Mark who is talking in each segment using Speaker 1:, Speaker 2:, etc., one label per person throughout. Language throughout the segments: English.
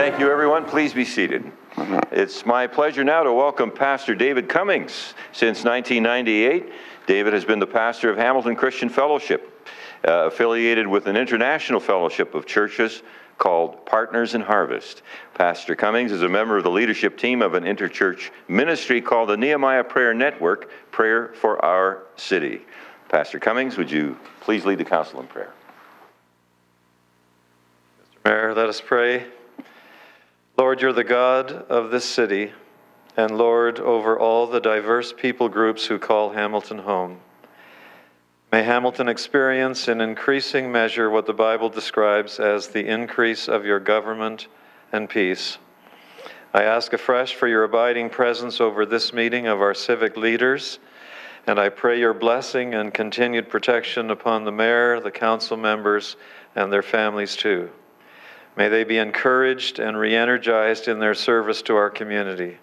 Speaker 1: Thank you, everyone. Please be seated. It's my pleasure now to welcome Pastor David Cummings. Since 1998, David has been the pastor of Hamilton Christian Fellowship, affiliated with an international fellowship of churches called Partners in Harvest. Pastor Cummings is a member of the leadership team of an interchurch ministry called the Nehemiah Prayer Network, Prayer for Our City. Pastor Cummings, would you please lead the council in prayer?
Speaker 2: Mr. Mayor, let us pray. Lord, you're the God of this city, and Lord, over all the diverse people groups who call Hamilton home. May Hamilton experience in increasing measure what the Bible describes as the increase of your government and peace. I ask afresh for your abiding presence over this meeting of our civic leaders, and I pray your blessing and continued protection upon the mayor, the council members, and their families too. May they be encouraged and re-energized in their service to our community.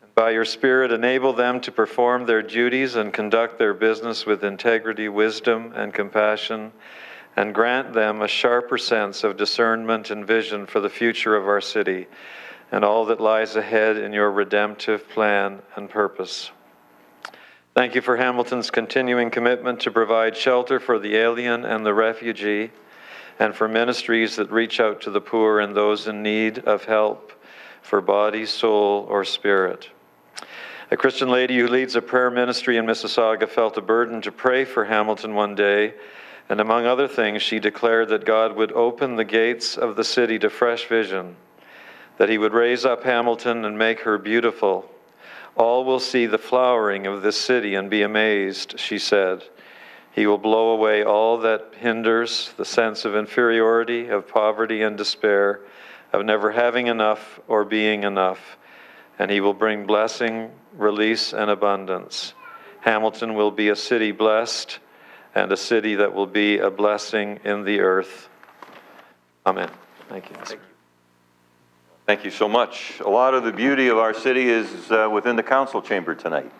Speaker 2: And by your Spirit, enable them to perform their duties and conduct their business with integrity, wisdom, and compassion, and grant them a sharper sense of discernment and vision for the future of our city and all that lies ahead in your redemptive plan and purpose. Thank you for Hamilton's continuing commitment to provide shelter for the alien and the refugee, and for ministries that reach out to the poor and those in need of help for body, soul, or spirit. A Christian lady who leads a prayer ministry in Mississauga felt a burden to pray for Hamilton one day, and among other things, she declared that God would open the gates of the city to fresh vision, that he would raise up Hamilton and make her beautiful. All will see the flowering of this city and be amazed, she said. He will blow away all that hinders the sense of inferiority, of poverty and despair, of never having enough or being enough, and he will bring blessing, release, and abundance. Hamilton will be a city blessed, and a city that will be a blessing in the earth. Amen. Thank you.
Speaker 1: Thank you so much. A lot of the beauty of our city is within the council chamber tonight,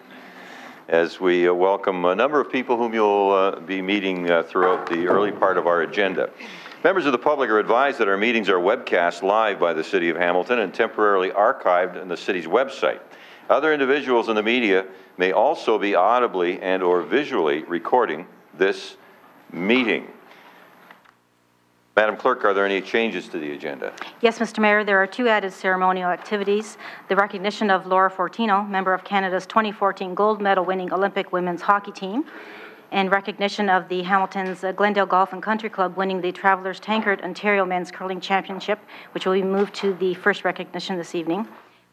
Speaker 1: as we welcome a number of people whom you'll be meeting throughout the early part of our agenda. Members of the public are advised that our meetings are webcast live by the City of Hamilton and temporarily archived on the city's website. Other individuals in the media may also be audibly and or visually recording this meeting. Madam Clerk, are there any changes to the agenda?
Speaker 3: Yes, Mr. Mayor, there are two added ceremonial activities. The recognition of Laura Fortino, member of Canada's 2014 gold medal winning Olympic women's hockey team, and recognition of the Hamilton's Glendale Golf and Country Club winning the Travelers Tankard Ontario Men's Curling Championship, which will be moved to the first recognition this evening.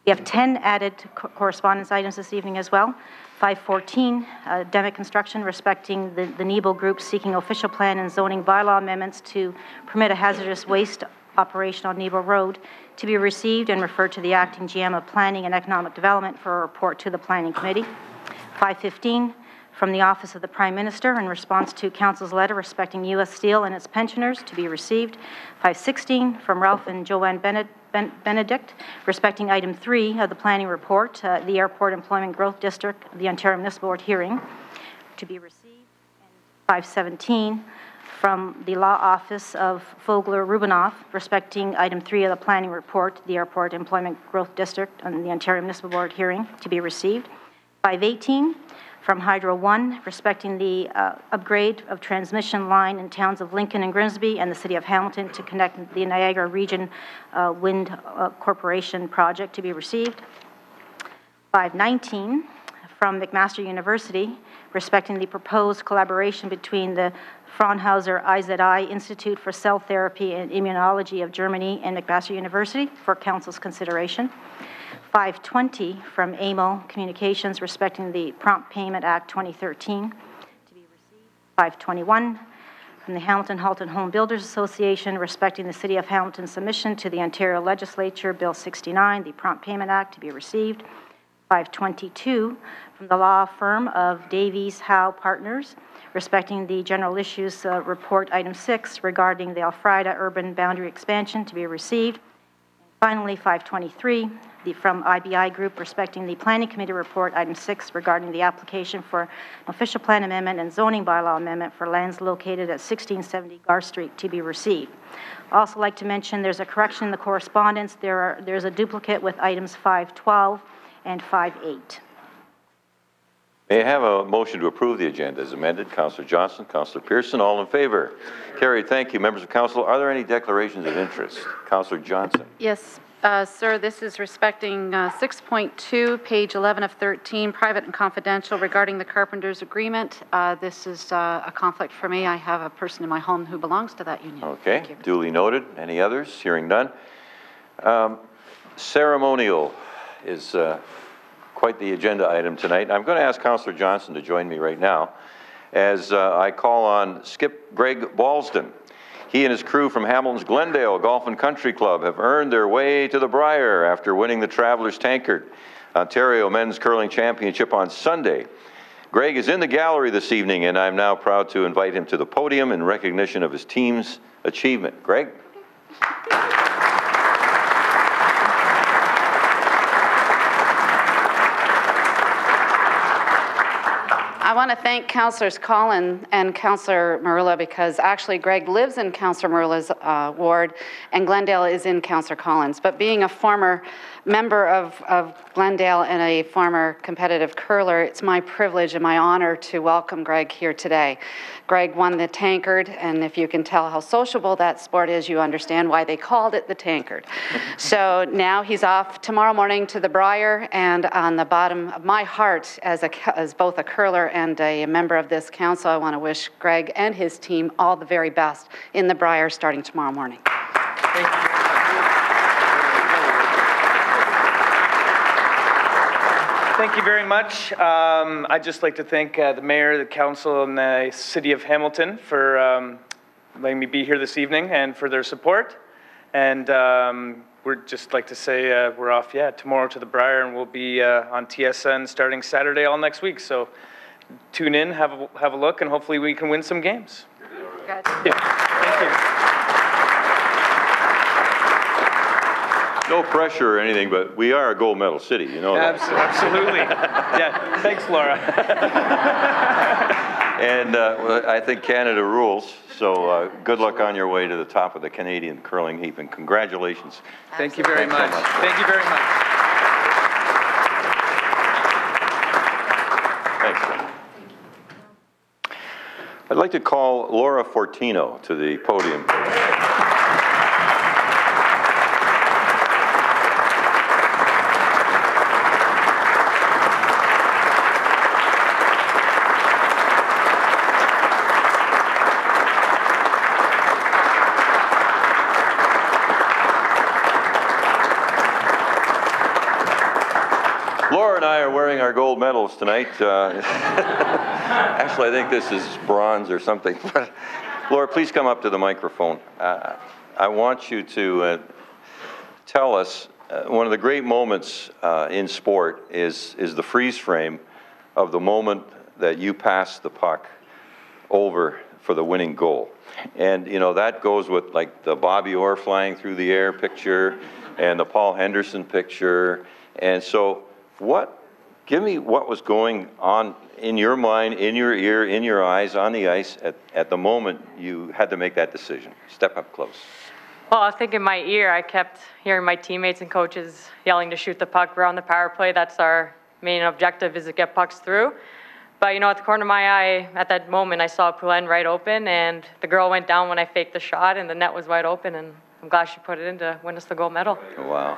Speaker 3: We have 10 added correspondence items this evening as well. 514, Demick Construction, respecting the Nebo Group seeking official plan and zoning bylaw amendments to permit a hazardous waste operation on Nebo Road, to be received and referred to the Acting GM of Planning and Economic Development for a report to the Planning Committee. 515, from the Office of the Prime Minister in response to Council's letter respecting U.S. Steel and its pensioners, to be received. 516, from Ralph and Joanne Benedict, respecting item 3 of the planning report, the Airport Employment Growth District, the Ontario Municipal Board hearing, to be received. And 517, from the Law Office of Fogler Rubinoff, respecting item 3 of the planning report, the Airport Employment Growth District, and the Ontario Municipal Board hearing, to be received. 518, from Hydro One, respecting the upgrade of transmission line in towns of Lincoln and Grimsby and the City of Hamilton to connect the Niagara Region Wind Corporation project, to be received. 519, from McMaster University, respecting the proposed collaboration between the Fraunhofer IZI Institute for Cell Therapy and Immunology of Germany and McMaster University for Council's consideration. 520, from AMO Communications, respecting the Prompt Payment Act 2013, to be received. 521, from the Hamilton Halton Home Builders Association, respecting the City of Hamilton's submission to the Ontario Legislature, Bill 69, the Prompt Payment Act, to be received. 522, from the law firm of Davies Howe Partners, respecting the General Issues Report Item 6 regarding the Elfrida Urban Boundary Expansion, to be received. Finally, 523, from IBI Group respecting the Planning Committee report, item 6, regarding the application for an official plan amendment and zoning bylaw amendment for lands located at 1670 Gar Street to be received. I'd also like to mention there's a correction in the correspondence. There's a duplicate with items 512 and 58.
Speaker 1: May I have a motion to approve the agenda as amended? Councillor Johnson, Councillor Pearson, all in favor? Carried. Thank you. Members of Council, are there any declarations of interest? Councillor Johnson.
Speaker 4: Yes, sir, this is respecting 6.2, page 11 of 13, private and confidential regarding the carpenters agreement. This is a conflict for me. I have a person in my home who belongs to that union.
Speaker 1: Okay, duly noted. Any others? Hearing none. Ceremonial is quite the agenda item tonight. I'm going to ask Councillor Johnson to join me right now as I call on Skip Greg Walsden. He and his crew from Hamilton's Glendale Golf and Country Club have earned their way to the Brier after winning the Travelers Tankard Ontario Men's Curling Championship on Sunday. Greg is in the gallery this evening, and I'm now proud to invite him to the podium in recognition of his team's achievement. Greg?
Speaker 4: I want to thank Councillors Collin and Councillor Marula because actually Greg lives in Councillor Marula's ward and Glendale is in Councillor Collins. But being a former member of Glendale and a former competitive curler, it's my privilege and my honor to welcome Greg here today. Greg won the Tankard, and if you can tell how sociable that sport is, you understand why they called it the Tankard. So now he's off tomorrow morning to the Brier, and on the bottom of my heart as both a curler and a member of this council, I want to wish Greg and his team all the very best in the Brier starting tomorrow morning.
Speaker 5: Thank you. Thank you very much. I'd just like to thank the mayor, the council, and the city of Hamilton for letting me be here this evening and for their support. And we'd just like to say we're off, tomorrow to the Brier, and we'll be on TSN starting Saturday all next week. So tune in, have a look, and hopefully we can win some games.
Speaker 4: Good.
Speaker 5: Yeah. Thank you.
Speaker 1: No pressure or anything, but we are a gold medal city, you know that.
Speaker 5: Absolutely. Yeah, thanks, Laura.
Speaker 1: And I think Canada rules, so good luck on your way to the top of the Canadian curling heap, and congratulations.
Speaker 5: Thank you very much.
Speaker 1: So much.
Speaker 5: Thank you very much.
Speaker 1: Thanks. I'd like to call Laura Fortino to the podium. Laura and I are wearing our gold medals tonight. Actually, I think this is bronze or something. Laura, please come up to the microphone. I want you to tell us one of the great moments in sport is the freeze frame of the moment that you pass the puck over for the winning goal. And, you know, that goes with like the Bobby Orr flying through the air picture and the Paul Henderson picture. And so give me what was going on in your mind, in your ear, in your eyes, on the ice at the moment you had to make that decision. Step up close.
Speaker 6: Well, I think in my ear, I kept hearing my teammates and coaches yelling to shoot the puck. We're on the power play. That's our main objective, is to get pucks through. But, you know, at the corner of my eye, at that moment, I saw Poulin right open, and the girl went down when I faked the shot, and the net was wide open, and I'm glad she put it in to win us the gold medal.
Speaker 1: Wow.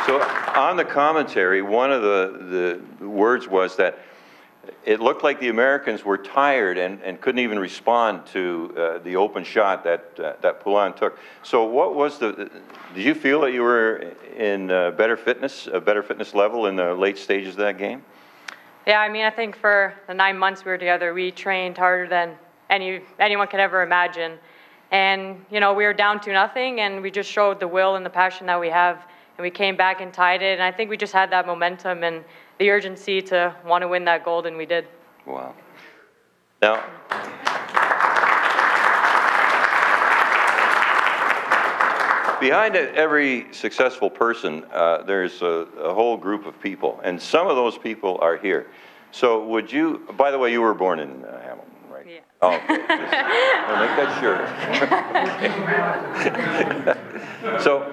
Speaker 1: So on the commentary, one of the words was that it looked like the Americans were tired and couldn't even respond to the open shot that Poulin took. So what was did you feel that you were in a better fitness level in the late stages of that game?
Speaker 6: Yeah, I mean, I think for the 9 months we were together, we trained harder than anyone could ever imagine. And, you know, we were down 2-0, and we just showed the will and the passion that we have. And we came back and tied it, and I think we just had that momentum and the urgency to want to win that gold, and we did.
Speaker 1: Wow. Now, Behind every successful person, there's a whole group of people, and some of those people are here. So would you, by the way, you were born in Hamilton, right?
Speaker 6: Yeah.
Speaker 1: Oh, okay. I'll make that sure. So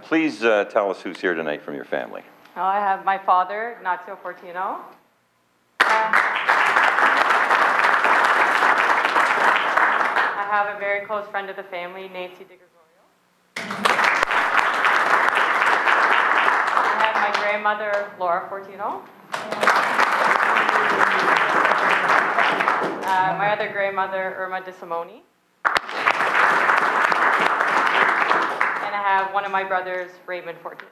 Speaker 1: please tell us who's here tonight from your family.
Speaker 6: Oh, I have my father, Ignacio Fortino. I have a very close friend of the family, Nancy DiGregorio. I have my grandmother, Laura Fortino. My other grandmother, Irma DeSimone. And I have one of my brothers, Raymond Fortino.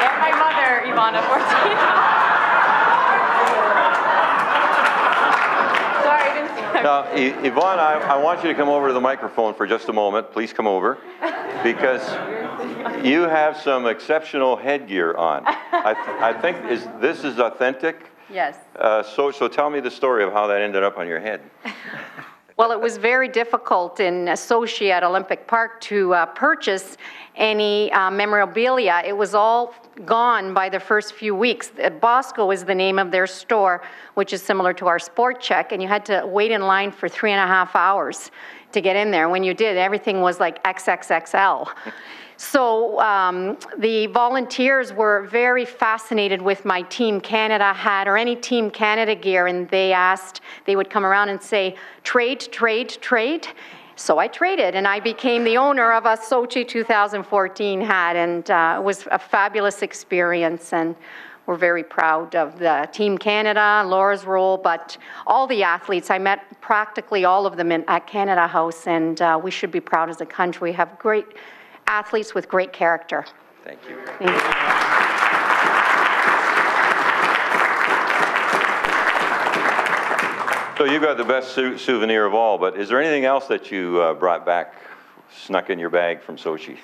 Speaker 6: And my mother, Ivana Fortino. Sorry, I didn't see that.
Speaker 1: Now, Yvonne, I want you to come over to the microphone for just a moment. Please come over, because you have some exceptional headgear on. I think this is authentic.
Speaker 4: Yes.
Speaker 1: So tell me the story of how that ended up on your head.
Speaker 7: Well, it was very difficult in Sochi at Olympic Park to purchase any memorabilia. It was all gone by the first few weeks. Bosco is the name of their store, which is similar to our Sport Check, and you had to wait in line for 3.5 hours to get in there. When you did, everything was like XXXL. So the volunteers were very fascinated with my Team Canada hat or any Team Canada gear, and they would come around and say, trade, trade, trade. So I traded, and I became the owner of a Sochi 2014 hat, and it was a fabulous experience, and we're very proud of the Team Canada, Laura's role, but all the athletes. I met practically all of them at Canada House, and we should be proud as a country. We have great athletes with great character.
Speaker 1: Thank you.
Speaker 7: Thank you.
Speaker 1: So you got the best souvenir of all, but is there anything else that you brought back, snuck in your bag from Sochi?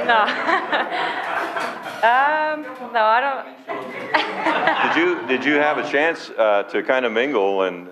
Speaker 6: No. No, I don't.
Speaker 1: Did you have a chance to kind of mingle, and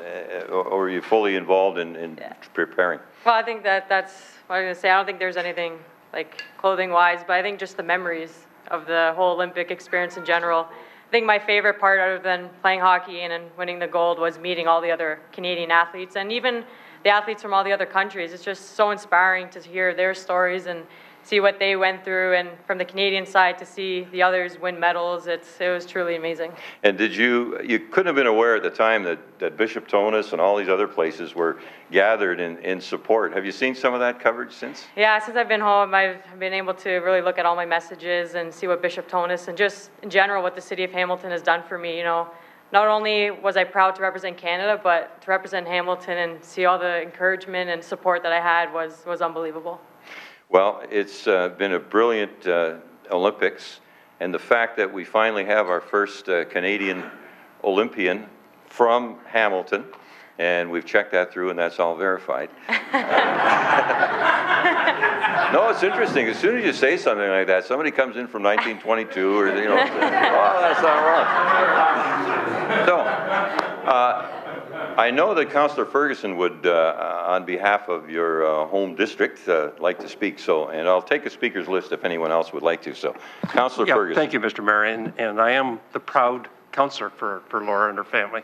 Speaker 1: or were you fully involved in preparing?
Speaker 6: Well, I think that's what I'm going to say. I don't think there's anything like clothing-wise, but I think just the memories of the whole Olympic experience in general. I think my favorite part, other than playing hockey and winning the gold, was meeting all the other Canadian athletes and even the athletes from all the other countries. It's just so inspiring to hear their stories and see what they went through, and from the Canadian side to see the others win medals. It was truly amazing.
Speaker 1: And did you couldn't have been aware at the time that Bishop Tonus and all these other places were gathered in support. Have you seen some of that coverage since?
Speaker 6: Yeah, since I've been home, I've been able to really look at all my messages and see what Bishop Tonus and just in general what the city of Hamilton has done for me. You know, not only was I proud to represent Canada, but to represent Hamilton and see all the encouragement and support that I had was unbelievable.
Speaker 1: Well, it's been a brilliant Olympics, and the fact that we finally have our first Canadian Olympian from Hamilton, and we've checked that through, and that's all verified. No, it's interesting. As soon as you say something like that, somebody comes in from 1922, or, you know, oh, that's not wrong. So, I know that Councillor Ferguson would, on behalf of your home district, like to speak. So, and I'll take a speaker's list if anyone else would like to. So, Councillor Ferguson.
Speaker 8: Thank you, Mr. Mayor, and I am the proud councillor for Laura and her family,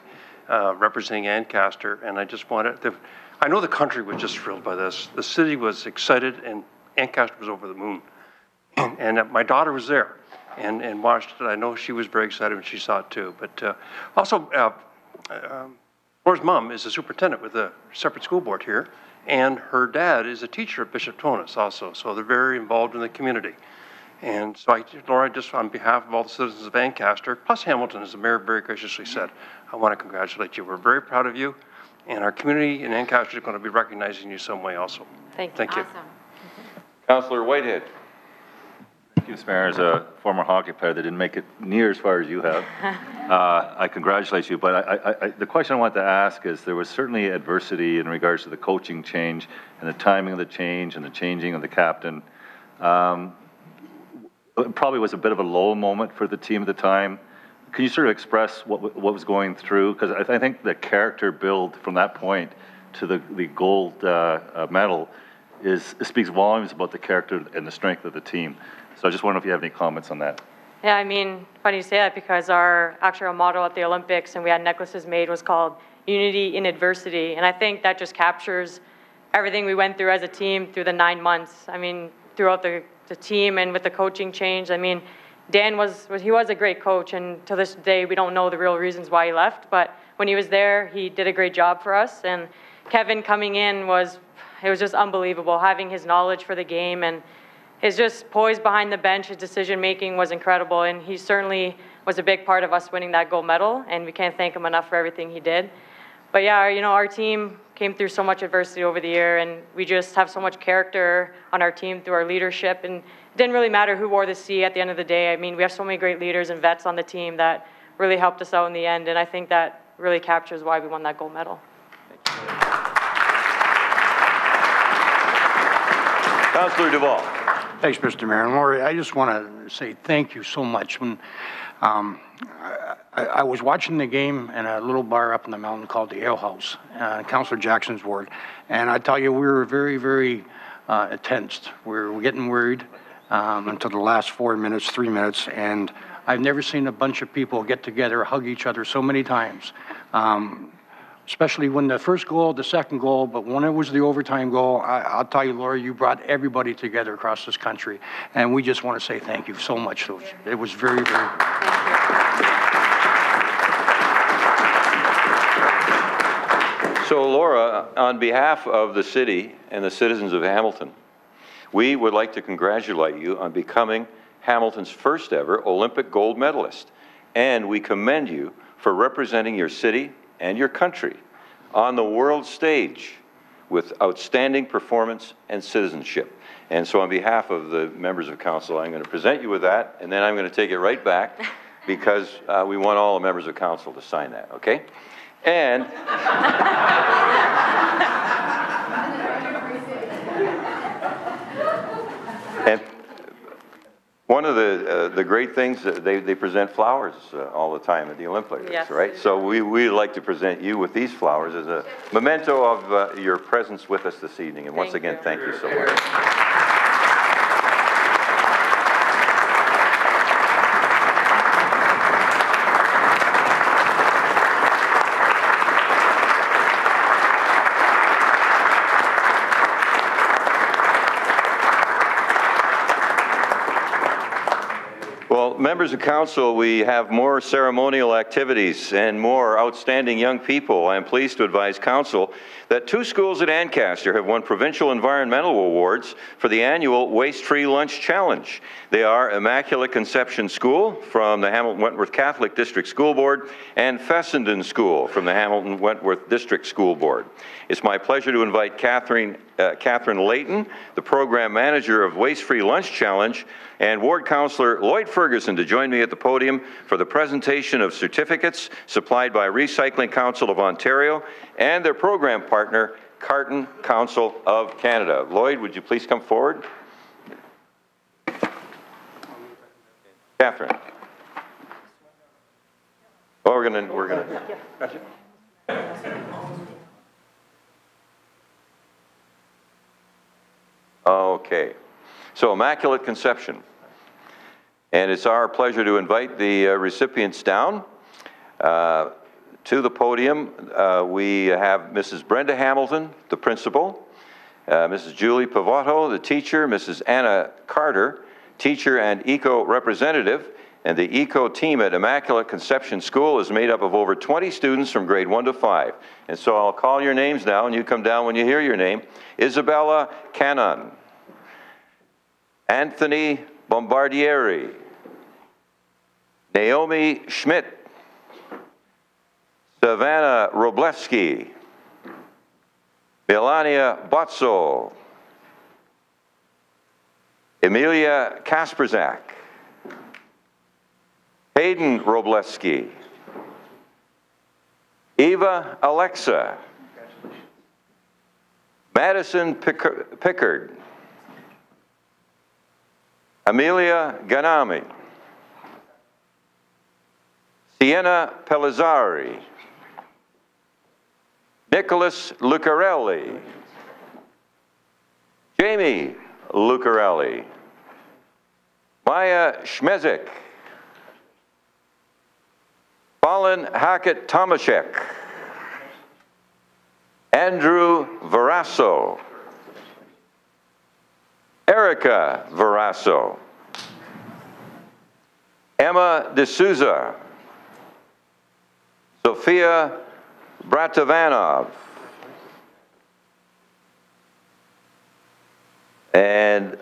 Speaker 8: representing Ancaster. And I just wanted to, I know the country was just thrilled by this. The city was excited, and Ancaster was over the moon. And my daughter was there and watched it. I know she was very excited when she saw it too. But also, Laura's mom is a superintendent with a separate school board here, and her dad is a teacher at Bishop Tonus also, so they're very involved in the community. And so, Laura, just on behalf of all the citizens of Ancaster, plus Hamilton, as the mayor very graciously said, I want to congratulate you. We're very proud of you, and our community in Ancaster is going to be recognizing you some way also.
Speaker 6: Thank you.
Speaker 7: Awesome.
Speaker 1: Councillor Whitehead.
Speaker 9: Thank you, Mr. Mayor. As a former hockey player that didn't make it near as far as you have, I congratulate you. But the question I want to ask is, there was certainly adversity in regards to the coaching change and the timing of the change and the changing of the captain. It probably was a bit of a low moment for the team at the time. can you sort of express what was going through? Because I think the character build from that point to the gold medal speaks volumes about the character and the strength of the team. So I just wonder if you have any comments on that.
Speaker 6: Yeah, I mean, funny you say that because our actual motto at the Olympics, and we had necklaces made, was called Unity in Adversity. And I think that just captures everything we went through as a team through the 9 months. I mean, throughout the team and with the coaching change. I mean, Dan was a great coach, and to this day, we don't know the real reasons why he left. But when he was there, he did a great job for us. And Kevin coming in it was just unbelievable, having his knowledge for the game and his just poise behind the bench, his decision-making was incredible, and he certainly was a big part of us winning that gold medal, and we can't thank him enough for everything he did. But yeah, you know, our team came through so much adversity over the year, and we just have so much character on our team through our leadership, and it didn't really matter who wore the C at the end of the day. I mean, we have so many great leaders and vets on the team that really helped us out in the end, and I think that really captures why we won that gold medal.
Speaker 1: Councillor Duval.
Speaker 10: Thanks, Mr. Mayor. And Lori, I just want to say thank you so much. When I was watching the game in a little bar up in the mountain called the Ale House, Councillor Jackson's ward, and I tell you, we were very, very tensed. We were getting worried until the last 4 minutes, 3 minutes, and I've never seen a bunch of people get together, hug each other so many times. Especially when the first goal, the second goal, but when it was the overtime goal, I'll tell you, Laura, you brought everybody together across this country, and we just want to say thank you so much. It was very, very...
Speaker 1: So, Laura, on behalf of the city and the citizens of Hamilton, we would like to congratulate you on becoming Hamilton's first ever Olympic gold medalist, and we commend you for representing your city and your country on the world stage with outstanding performance and citizenship. And so on behalf of the members of council, I'm going to present you with that, and then I'm going to take it right back because we want all the members of council to sign that, okay? And one of the great things, they present flowers all the time at the Olympics, yes. Right? So we'd like to present you with these flowers as a memento of your presence with us this evening. And once again, thank you so much. Members of council, we have more ceremonial activities and more outstanding young people. I am pleased to advise council that 2 schools at Ancaster have won provincial environmental awards for the annual Waste-Free Lunch Challenge. They are Immaculate Conception School from the Hamilton-Wentworth Catholic District School Board and Fessenden School from the Hamilton-Wentworth District School Board. It's my pleasure to invite Catherine Layton, the program manager of Waste-Free Lunch Challenge, and Ward Councillor Lloyd Ferguson to join me at the podium for the presentation of certificates supplied by Recycling Council of Ontario and their program partner, Carton Council of Canada. Lloyd, would you please come forward? Catherine. Oh, we're gonna. Okay. So, Immaculate Conception. And it's our pleasure to invite the recipients down to the podium. We have Mrs. Brenda Hamilton, the principal, Mrs. Julie Pavotto, the teacher, Mrs. Anna Carter, teacher and ECO representative, and the ECO team at Immaculate Conception School is made up of over 20 students from grade 1 to 5. And so I'll call your names now, and you come down when you hear your name. Isabella Cannon, Anthony Bombardieri, Naomi Schmidt, Savannah Roblewski, Melania Botso, Emilia Kasperzak, Hayden Roblewski, Eva Alexa, Madison Pickard, Amelia Ganami, Sienna Pellizzari, Nicholas Lucarelli, Jamie Lucarelli, Maya Schmezik, Colin Hackett Tomaszek, Andrew Verasso, Erica Verasso, Emma D'Souza, Sophia Bratavanov, and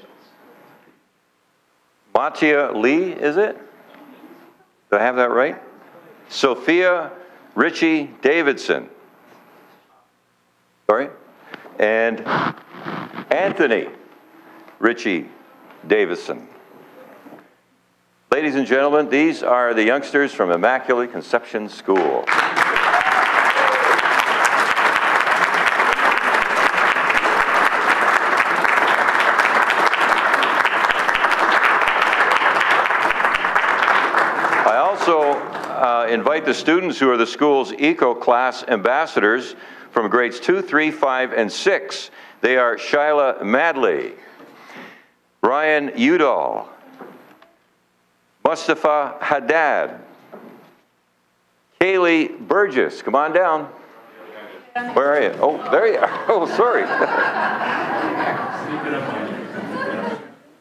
Speaker 1: Matia Lee, is it? Do I have that right? Sophia Richie Davidson. Sorry? And Anthony Richie Davison. Ladies and gentlemen, these are the youngsters from Immaculate Conception School. I also invite the students who are the school's Eco Class ambassadors from grades 2, 3, 5, and 6. They are Shyla Madley, Ryan Udall, Mustafa Haddad, Kaylee Burgess. Come on down. Where are you? Oh, there you are. Oh, sorry.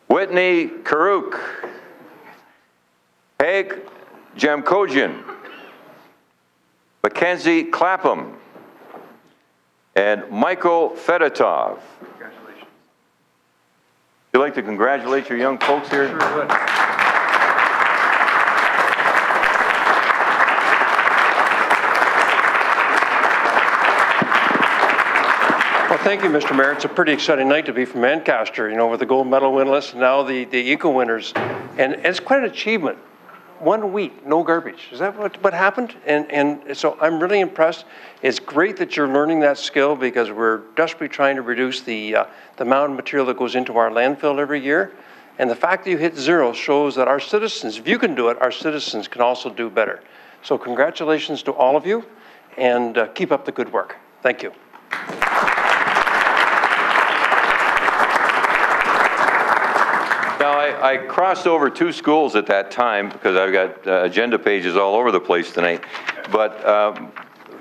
Speaker 1: Whitney Karuk, Haig Jamkojian, Mackenzie Clapham, and Michael Fedotov. Congratulations. Would you like to congratulate your young folks here?
Speaker 8: Sure would. Well, thank you, Mr. Mayor. It's a pretty exciting night to be from Ancaster, you know, with the gold medal winless and now the Eco winners. And it's quite an achievement. 1 week, no garbage. Is that what happened? And so I'm really impressed. It's great that you're learning that skill because we're desperately trying to reduce the amount of material that goes into our landfill every year. And the fact that you hit 0 shows that our citizens, if you can do it, our citizens can also do better. So congratulations to all of you, and keep up the good work. Thank you.
Speaker 1: Now, I crossed over 2 schools at that time because I've got agenda pages all over the place tonight. But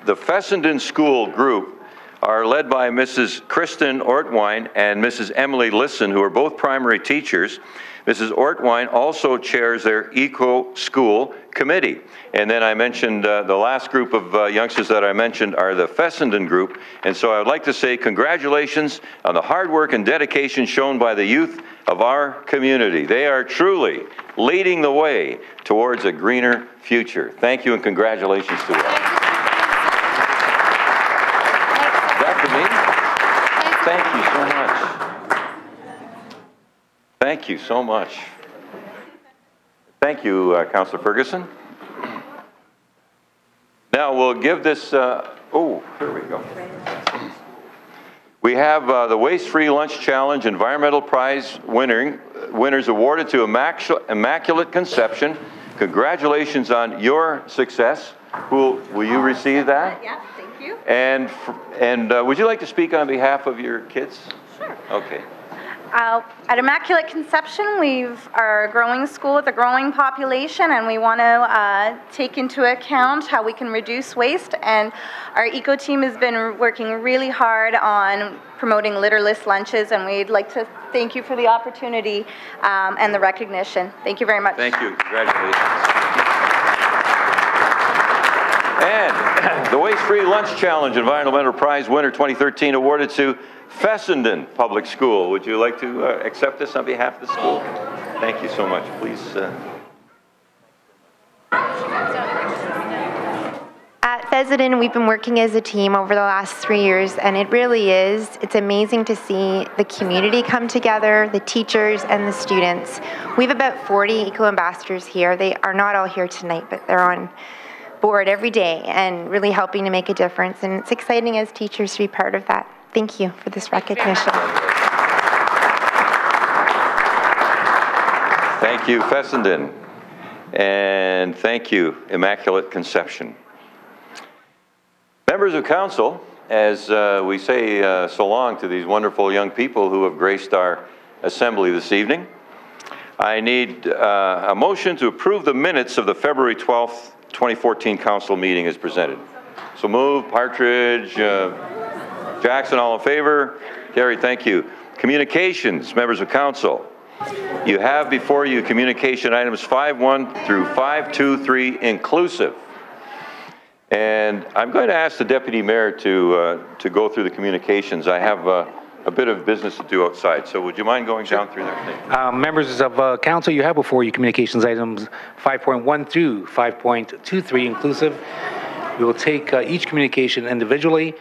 Speaker 1: the Fessenden School group are led by Mrs. Kristen Ortwine and Mrs. Emily Lisson, who are both primary teachers. Mrs. Ortwine also chairs their Eco School Committee. And then I mentioned the last group of youngsters that I mentioned are the Fessenden group. And so I would like to say congratulations on the hard work and dedication shown by the youth of our community. They are truly leading the way towards a greener future. Thank you and congratulations to all. Back to me. Thank you so much. Thank you so much. Thank you, Councillor Ferguson. Now we'll give this, oh, here we go. We have the Waste-Free Lunch Challenge Environmental Prize winners awarded to Immaculate Conception. Congratulations on your success. Will you receive that?
Speaker 11: Yeah, thank you.
Speaker 1: And would you like to speak on behalf of your kids?
Speaker 11: Sure.
Speaker 1: Okay.
Speaker 11: At Immaculate Conception, we are a growing school with a growing population, and we want to take into account how we can reduce waste. And our eco team has been working really hard on promoting litterless lunches, and we'd like to thank you for the opportunity and the recognition. Thank you very much.
Speaker 1: Thank you. Congratulations. And the Waste-Free Lunch Challenge Environmental Prize winner 2013 awarded to Fessenden Public School. Would you like to accept this on behalf of the school? Thank you so much. Please.
Speaker 12: At Fessenden, we've been working as a team over the last 3 years, and it really is. It's amazing to see the community come together, the teachers and the students. We have about 40 Eco Ambassadors here. They are not all here tonight, but they're on board every day and really helping to make a difference. And it's exciting as teachers to be part of that. Thank you for this recognition.
Speaker 1: Thank you, Fessenden. And thank you, Immaculate Conception. Members of council, as we say so long to these wonderful young people who have graced our assembly this evening, I need a motion to approve the minutes of the February 12th, 2014 council meeting as presented. So move, Partridge, Jackson, all in favor? Carried, thank you. Communications, members of council. You have before you communication items 5.1 through 5.2.3 inclusive. And I'm going to ask the Deputy Mayor to go through the communications. I have a bit of business to do outside, so would you mind going down through there?
Speaker 13: Members of council, you have before you communications items 5.1 through 5.23 inclusive. We will take each communication individually.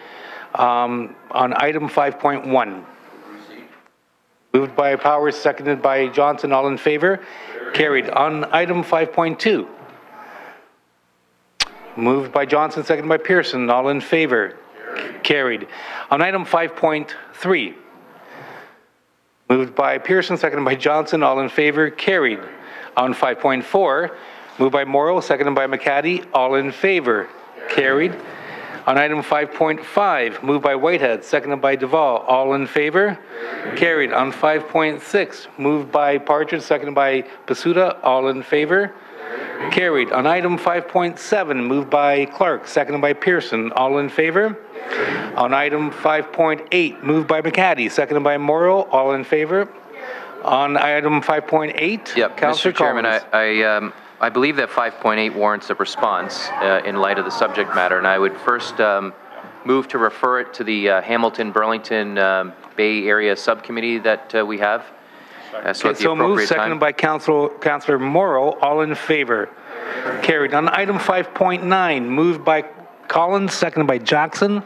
Speaker 13: On item 5.1. Moved by Powers, seconded by Johnson, all in favor? Carried. On item 5.2. Moved by Johnson, seconded by Pearson, all in favor? Carried. On item 5.3. Moved by Pearson, seconded by Johnson, all in favor? Carried. On 5.4. Moved by Morrow, seconded by McCaddy, all in favor? Carried. On item 5.5, moved by Whitehead, seconded by Duval, all in favor? Carried. On 5.6, moved by Partridge, seconded by Pasuta, all in favor? Carried. On item 5.7, moved by Clark, seconded by Pearson, all in favor? On item 5.8, moved by McCaddy, seconded by Morrow, all in favor? On item 5.8,
Speaker 14: yep,
Speaker 13: Councillor
Speaker 14: Mr. Chairman,
Speaker 13: Collins.
Speaker 14: I believe that 5.8 warrants a response in light of the subject matter, and I would first move to refer it to the Hamilton-Burlington Bay Area Subcommittee that we have.
Speaker 13: So moved, seconded by Councillor Morrow, all in favor. Carried. On item 5.9, moved by Collins, seconded by Jackson,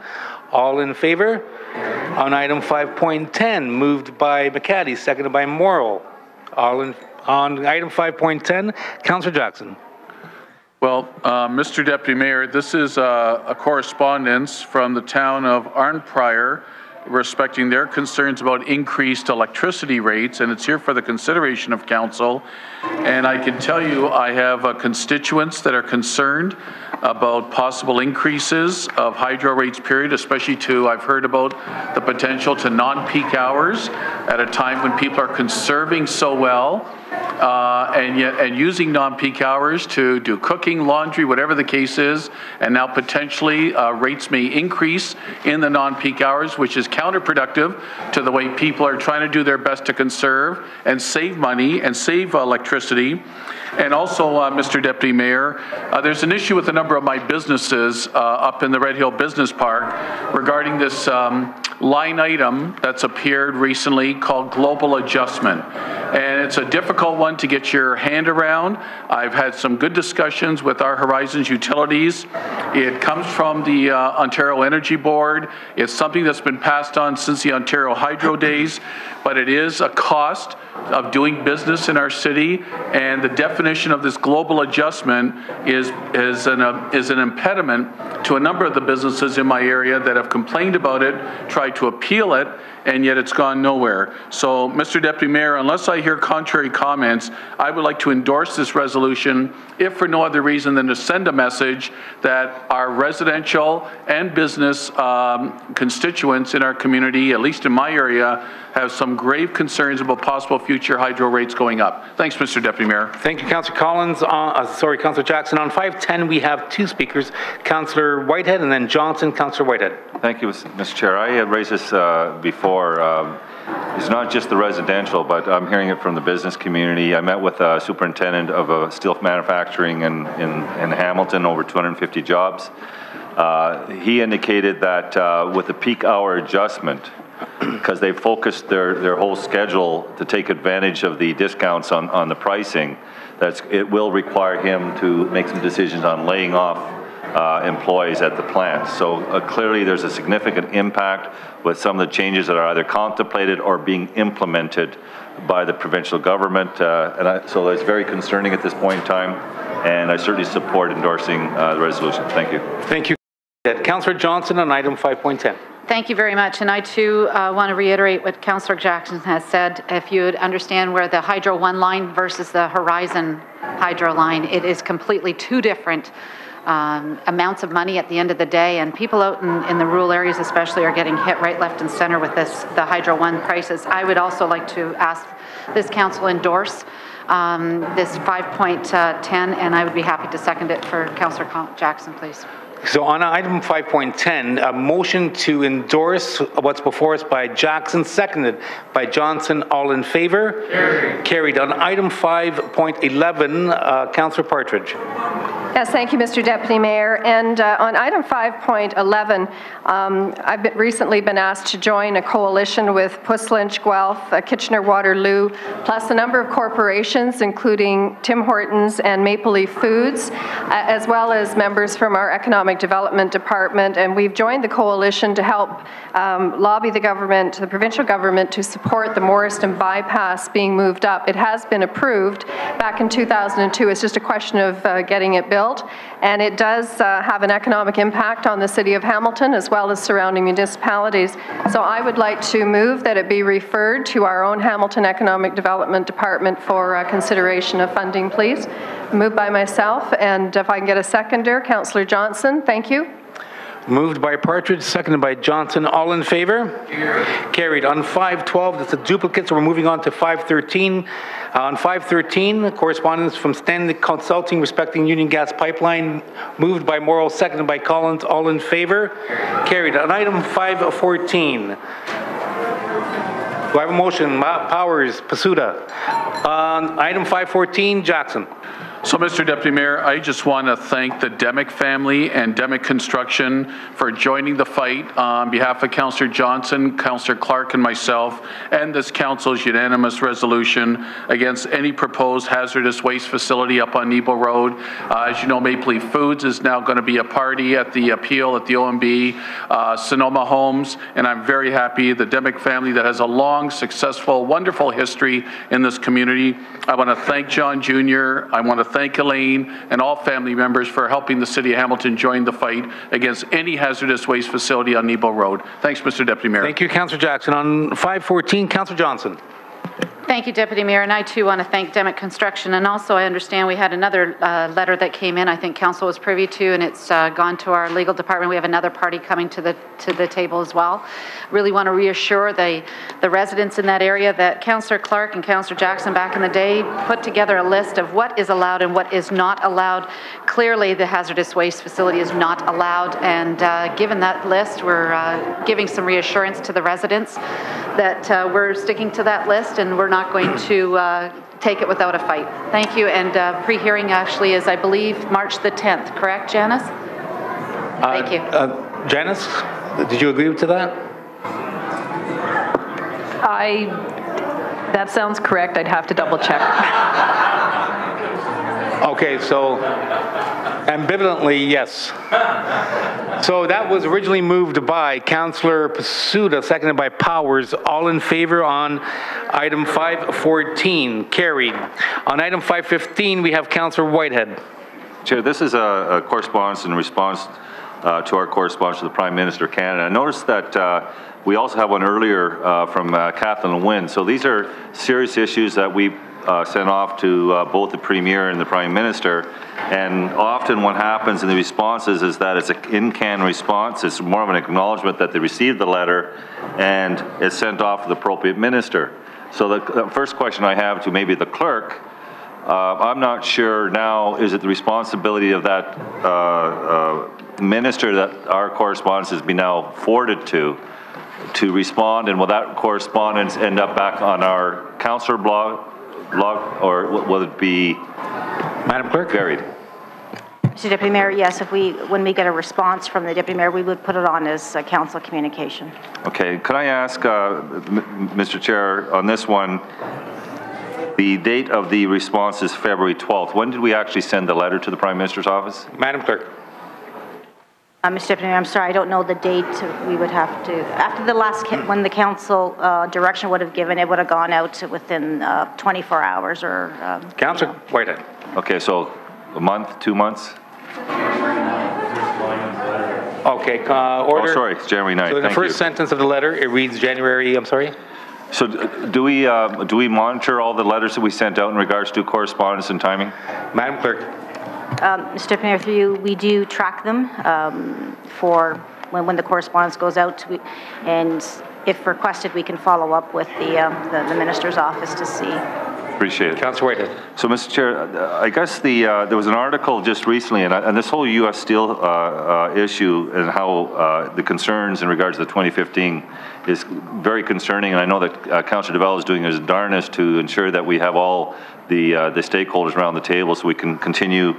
Speaker 13: all in favor. On item 5.10, moved by McCaddy, seconded by Morrow, all in favor. On item 5.10, Councillor Jackson.
Speaker 15: Well, Mr. Deputy Mayor, this is a correspondence from the town of Arnprior respecting their concerns about increased electricity rates, and it's here for the consideration of council. And I can tell you I have constituents that are concerned about possible increases of hydro rates period, especially to, I've heard about the potential to non-peak hours at a time when people are conserving so well and using non-peak hours to do cooking, laundry, whatever the case is, and now potentially rates may increase in the non-peak hours, which is counterproductive to the way people are trying to do their best to conserve and save money and save electricity. And also, Mr. Deputy Mayor, there's an issue with a number of my businesses up in the Red Hill Business Park regarding this line item that's appeared recently called Global Adjustment. And it's a difficult one to get your hand around. I've had some good discussions with our Horizons Utilities. It comes from the Ontario Energy Board. It's something that's been passed on since the Ontario Hydro days, but it is a cost of doing business in our city, and the definition of this global adjustment is an impediment to a number of the businesses in my area that have complained about it, tried to appeal it, and yet it's gone nowhere. So, Mr. Deputy Mayor, unless I hear contrary comments, I would like to endorse this resolution, if for no other reason than to send a message that our residential and business constituents in our community, at least in my area, have some grave concerns about possible future hydro rates going up. Thanks, Mr. Deputy Mayor.
Speaker 13: Thank you, Councillor Collins. Councillor Jackson. On 510, we have two speakers, Councillor Whitehead and then Johnson. Councillor Whitehead.
Speaker 9: Thank you, Mr. Chair. I had raised this before. It's not just the residential, but I'm hearing it from the business community. I met with a superintendent of a steel manufacturing in Hamilton, over 250 jobs. He indicated that with the peak hour adjustment, because they focused their whole schedule to take advantage of the discounts on the pricing, it will require him to make some decisions on laying off employees at the plant. So clearly there's a significant impact with some of the changes that are either contemplated or being implemented by the provincial government. So it's very concerning at this point in time, and I certainly support endorsing the resolution. Thank you.
Speaker 13: Thank you. Councillor Johnson on item 5.10.
Speaker 4: Thank you very much. And I too want to reiterate what Councillor Jackson has said. If you would understand where the Hydro One line versus the Horizon Hydro line, it is completely two different amounts of money at the end of the day, and people out in the rural areas especially are getting hit right, left and center with the Hydro One prices. I would also like to ask this council endorse this 5.10, and I would be happy to second it for Councillor Jackson, please.
Speaker 13: So on item 5.10, a motion to endorse what's before us by Jackson, seconded by Johnson. All in favor? Carried. On item 5.11, Councillor Partridge.
Speaker 16: Yes, thank you, Mr. Deputy Mayor. And on item 5.11, I've recently been asked to join a coalition with Puss Lynch, Guelph, Kitchener-Waterloo, plus a number of corporations, including Tim Hortons and Maple Leaf Foods, as well as members from our Economic Development Department. And we've joined the coalition to help lobby the government, the provincial government, to support the Morriston bypass being moved up. It has been approved back in 2002. It's just a question of getting it built. And it does have an economic impact on the City of Hamilton as well as surrounding municipalities. So I would like to move that it be referred to our own Hamilton Economic Development Department for consideration of funding, please. Moved by myself, and if I can get a seconder, Councillor Johnson, thank you.
Speaker 13: Moved by Partridge, seconded by Johnson. All in favor? Carried. On 5.12, that's a duplicate, so we're moving on to 5.13. On 5.13, correspondence from Stanley Consulting respecting Union Gas Pipeline. Moved by Morrill, seconded by Collins. All in favor? Carried. On item 5.14. Do I have a motion? Powers, Pasuda. On item 5.14, Jackson.
Speaker 15: So, Mr. Deputy Mayor, I just want to thank the Demick family and Demick Construction for joining the fight on behalf of Councillor Johnson, Councillor Clark, and myself, and this council's unanimous resolution against any proposed hazardous waste facility up on Nebo Road. As you know, Maple Leaf Foods is now going to be a party at the appeal at the OMB, Sonoma Homes, and I'm very happy the Demick family that has a long, successful, wonderful history in this community. I want to thank John Jr. I want to thank Elaine and all family members for helping the City of Hamilton join the fight against any hazardous waste facility on Nebo Road. Thanks, Mr. Deputy Mayor.
Speaker 13: Thank you, Councillor Jackson. On 5.14, Councillor Johnson.
Speaker 4: Thank you, Deputy Mayor, and I too want to thank Demick Construction. And also, I understand we had another letter that came in. I think Council was privy to, and it's gone to our legal department. We have another party coming to the table as well. Really want to reassure the residents in that area that Councillor Clark and Councillor Jackson back in the day put together a list of what is allowed and what is not allowed. Clearly, the hazardous waste facility is not allowed, and given that list, we're giving some reassurance to the residents that we're sticking to that list and we're not going to take it without a fight. Thank you, and pre-hearing actually is, I believe, March the 10th, correct, Janice? Thank you.
Speaker 13: Janice, did you agree to that?
Speaker 16: That sounds correct. I'd have to double check.
Speaker 13: Okay, so ambivalently, yes. So that was originally moved by Councillor Pasuda, seconded by Powers. All in favor on item 5.14, carried. On item 5.15, we have Councillor Whitehead.
Speaker 9: Chair, this is a correspondence in response to our correspondence to the Prime Minister of Canada. I noticed that we also have one earlier from Kathleen Wynne. So these are serious issues that we sent off to both the Premier and the Prime Minister. And often what happens in the responses is that it's an in-can response. It's more of an acknowledgement that they received the letter and it's sent off to the appropriate minister. So the first question I have to maybe the clerk, I'm not sure now, is it the responsibility of that minister that our correspondence has been now forwarded to respond, and will that correspondence end up back on our councillor blog, or will it be,
Speaker 13: Madam Clerk,
Speaker 9: buried?
Speaker 3: Mr. Deputy Mayor, yes, when we get a response from the Deputy Mayor, we would put it on as council communication.
Speaker 9: Okay, can I ask, Mr. Chair, on this one, the date of the response is February 12th. When did we actually send the letter to the Prime Minister's office?
Speaker 13: Madam Clerk.
Speaker 3: Mr. Deputy Mayor, I'm sorry, I don't know the date. We would have to, after the last, when the council direction would have given, it would have gone out within 24 hours or...
Speaker 13: Councillor Whitehead.
Speaker 9: Okay, so a month, 2 months?
Speaker 13: Okay. Okay, order.
Speaker 9: Oh, sorry, it's January 9th.
Speaker 13: So in the first sentence of the letter, it reads January, I'm sorry?
Speaker 9: So do we monitor all the letters that we sent out in regards to correspondence and timing?
Speaker 13: Madam Clerk.
Speaker 3: Mr. Deputy Mayor, through you, we do track them for when the correspondence goes out, and if requested, we can follow up with the Minister's office to see.
Speaker 9: Appreciate it.
Speaker 13: Councillor Whitehead.
Speaker 9: So, Mr. Chair, I guess there was an article just recently, and this whole U.S. Steel issue and how the concerns in regards to the 2015 is very concerning, and I know that Councillor Deval is doing his darnest to ensure that we have all the stakeholders around the table so we can continue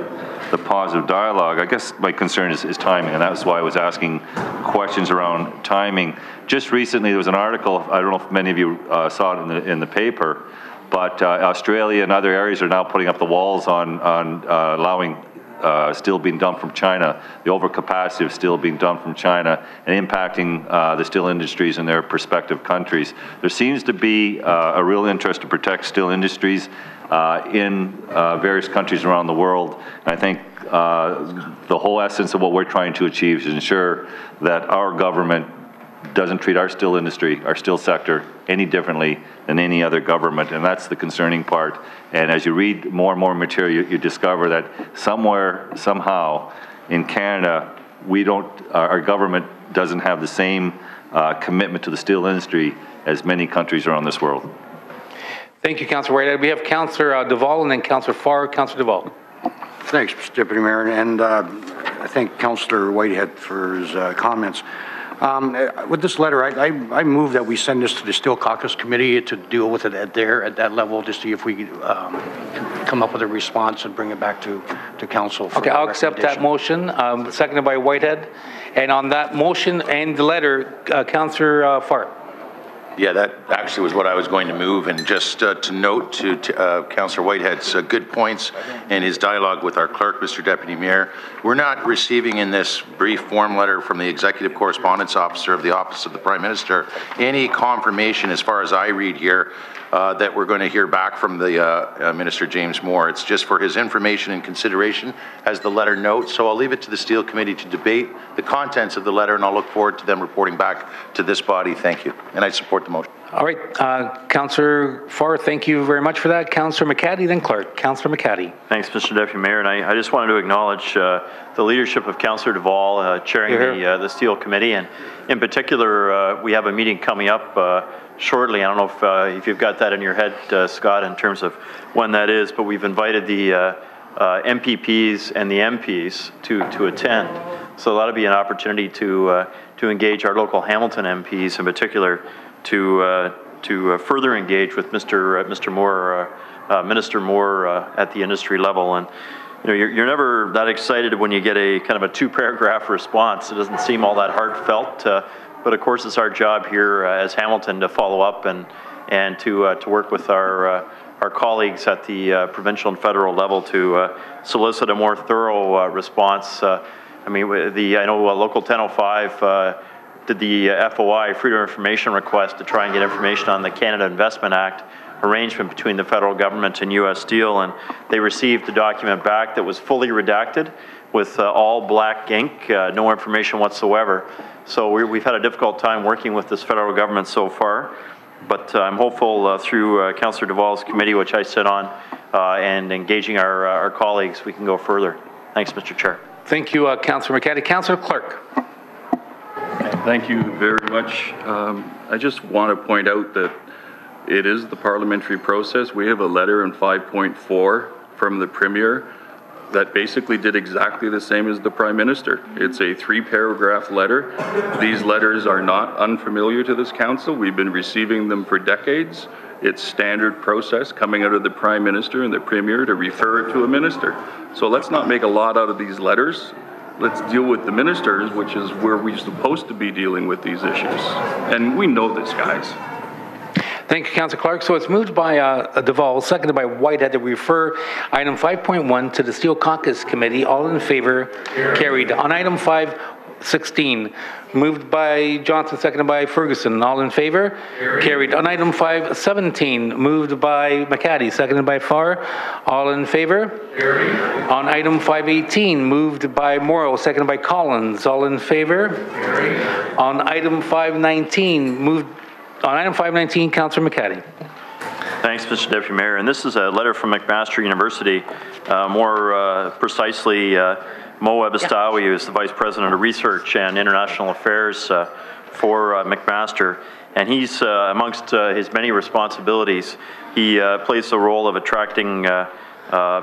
Speaker 9: the positive dialogue. I guess my concern is timing, and that's why I was asking questions around timing. Just recently, there was an article, I don't know if many of you saw it in the paper, but Australia and other areas are now putting up the walls on allowing steel being dumped from China, the overcapacity of steel being dumped from China, and impacting the steel industries in their respective countries. There seems to be a real interest to protect steel industries in various countries around the world. And I think the whole essence of what we're trying to achieve is ensure that our government doesn't treat our steel industry, our steel sector, any differently than any other government, and that's the concerning part. And as you read more and more material, you discover that somewhere, somehow, in Canada, our government doesn't have the same commitment to the steel industry as many countries around this world.
Speaker 13: Thank you, Councillor Whitehead. We have Councillor Deval and then Councillor Farr. Councillor Deval.
Speaker 10: Thanks, Mr. Deputy Mayor, and I thank Councillor Whitehead for his comments. With this letter, I move that we send this to the Steel Caucus Committee to deal with it at that level, to see if we come up with a response and bring it back to council.
Speaker 13: Okay, I'll accept that motion, seconded by Whitehead. And on that motion and the letter, Councillor Farr.
Speaker 17: Yeah, that actually was what I was going to move, and just to note to Councillor Whitehead's good points in his dialogue with our clerk, Mr. Deputy Mayor, we're not receiving in this brief form letter from the Executive Correspondence Officer of the Office of the Prime Minister any confirmation, as far as I read here, that we're going to hear back from the Minister James Moore. It's just for his information and consideration, as the letter notes. So I'll leave it to the Steel Committee to debate the contents of the letter, and I'll look forward to them reporting back to this body. Thank you. And I support the motion.
Speaker 13: All right, Councillor Farr, thank you very much for that. Councillor McCaddy, then Clerk. Councillor McCaddy.
Speaker 18: Thanks, Mr. Deputy Mayor. And I just wanted to acknowledge the leadership of Councillor Deval chairing the Steel Committee. And in particular, we have a meeting coming up shortly. I don't know if you've got that in your head, Scott, in terms of when that is, but we've invited the MPPs and the MPs to attend. So that'll be an opportunity to engage our local Hamilton MPs in particular to further engage with Mr. Moore, Minister Moore at the industry level. And you know, you're never that excited when you get a kind of a 2-paragraph response. It doesn't seem all that heartfelt. But of course, it's our job here as Hamilton to follow up and to work with our colleagues at the provincial and federal level to solicit a more thorough response. I mean, I know Local 1005 did the FOI, Freedom of Information request, to try and get information on the Canada Investment Act arrangement between the federal government and U.S. Steel, and they received the document back that was fully redacted with all black ink, no information whatsoever. So we've had a difficult time working with this federal government so far, but I'm hopeful through Councillor Deval's committee, which I sit on, and engaging our colleagues, we can go further. Thanks, Mr. Chair.
Speaker 13: Thank you, Councillor McCaddy. Councillor Clerk.
Speaker 19: Thank you very much. I just want to point out that it is the parliamentary process. We have a letter in 5.4 from the Premier that basically did exactly the same as the Prime Minister. It's a 3-paragraph letter. These letters are not unfamiliar to this council. We've been receiving them for decades. It's standard process coming out of the Prime Minister and the Premier to refer it to a minister. So let's not make a lot out of these letters. Let's deal with the ministers, which is where we're supposed to be dealing with these issues. And we know this, guys.
Speaker 13: Thank you, Councillor Clark. So it's moved by Deval, seconded by Whitehead, to refer item 5.1 to the Steel Caucus Committee. All in favor? Carried. On item 5, 5.16, moved by Johnson, seconded by Ferguson. All in favor? Carried. On item 5.17, moved by McCaddy, seconded by Farr. All in favor? Carried. On item 5.18, moved by Morrow, seconded by Collins. All in favor? Carried. On item 5.19, Councillor McCaddy.
Speaker 18: Thanks, Mr. Deputy Mayor. And this is a letter from McMaster University, more precisely Mo Ebistawi, who is the Vice President of Research and International Affairs for McMaster. And he's, amongst his many responsibilities, he plays the role of attracting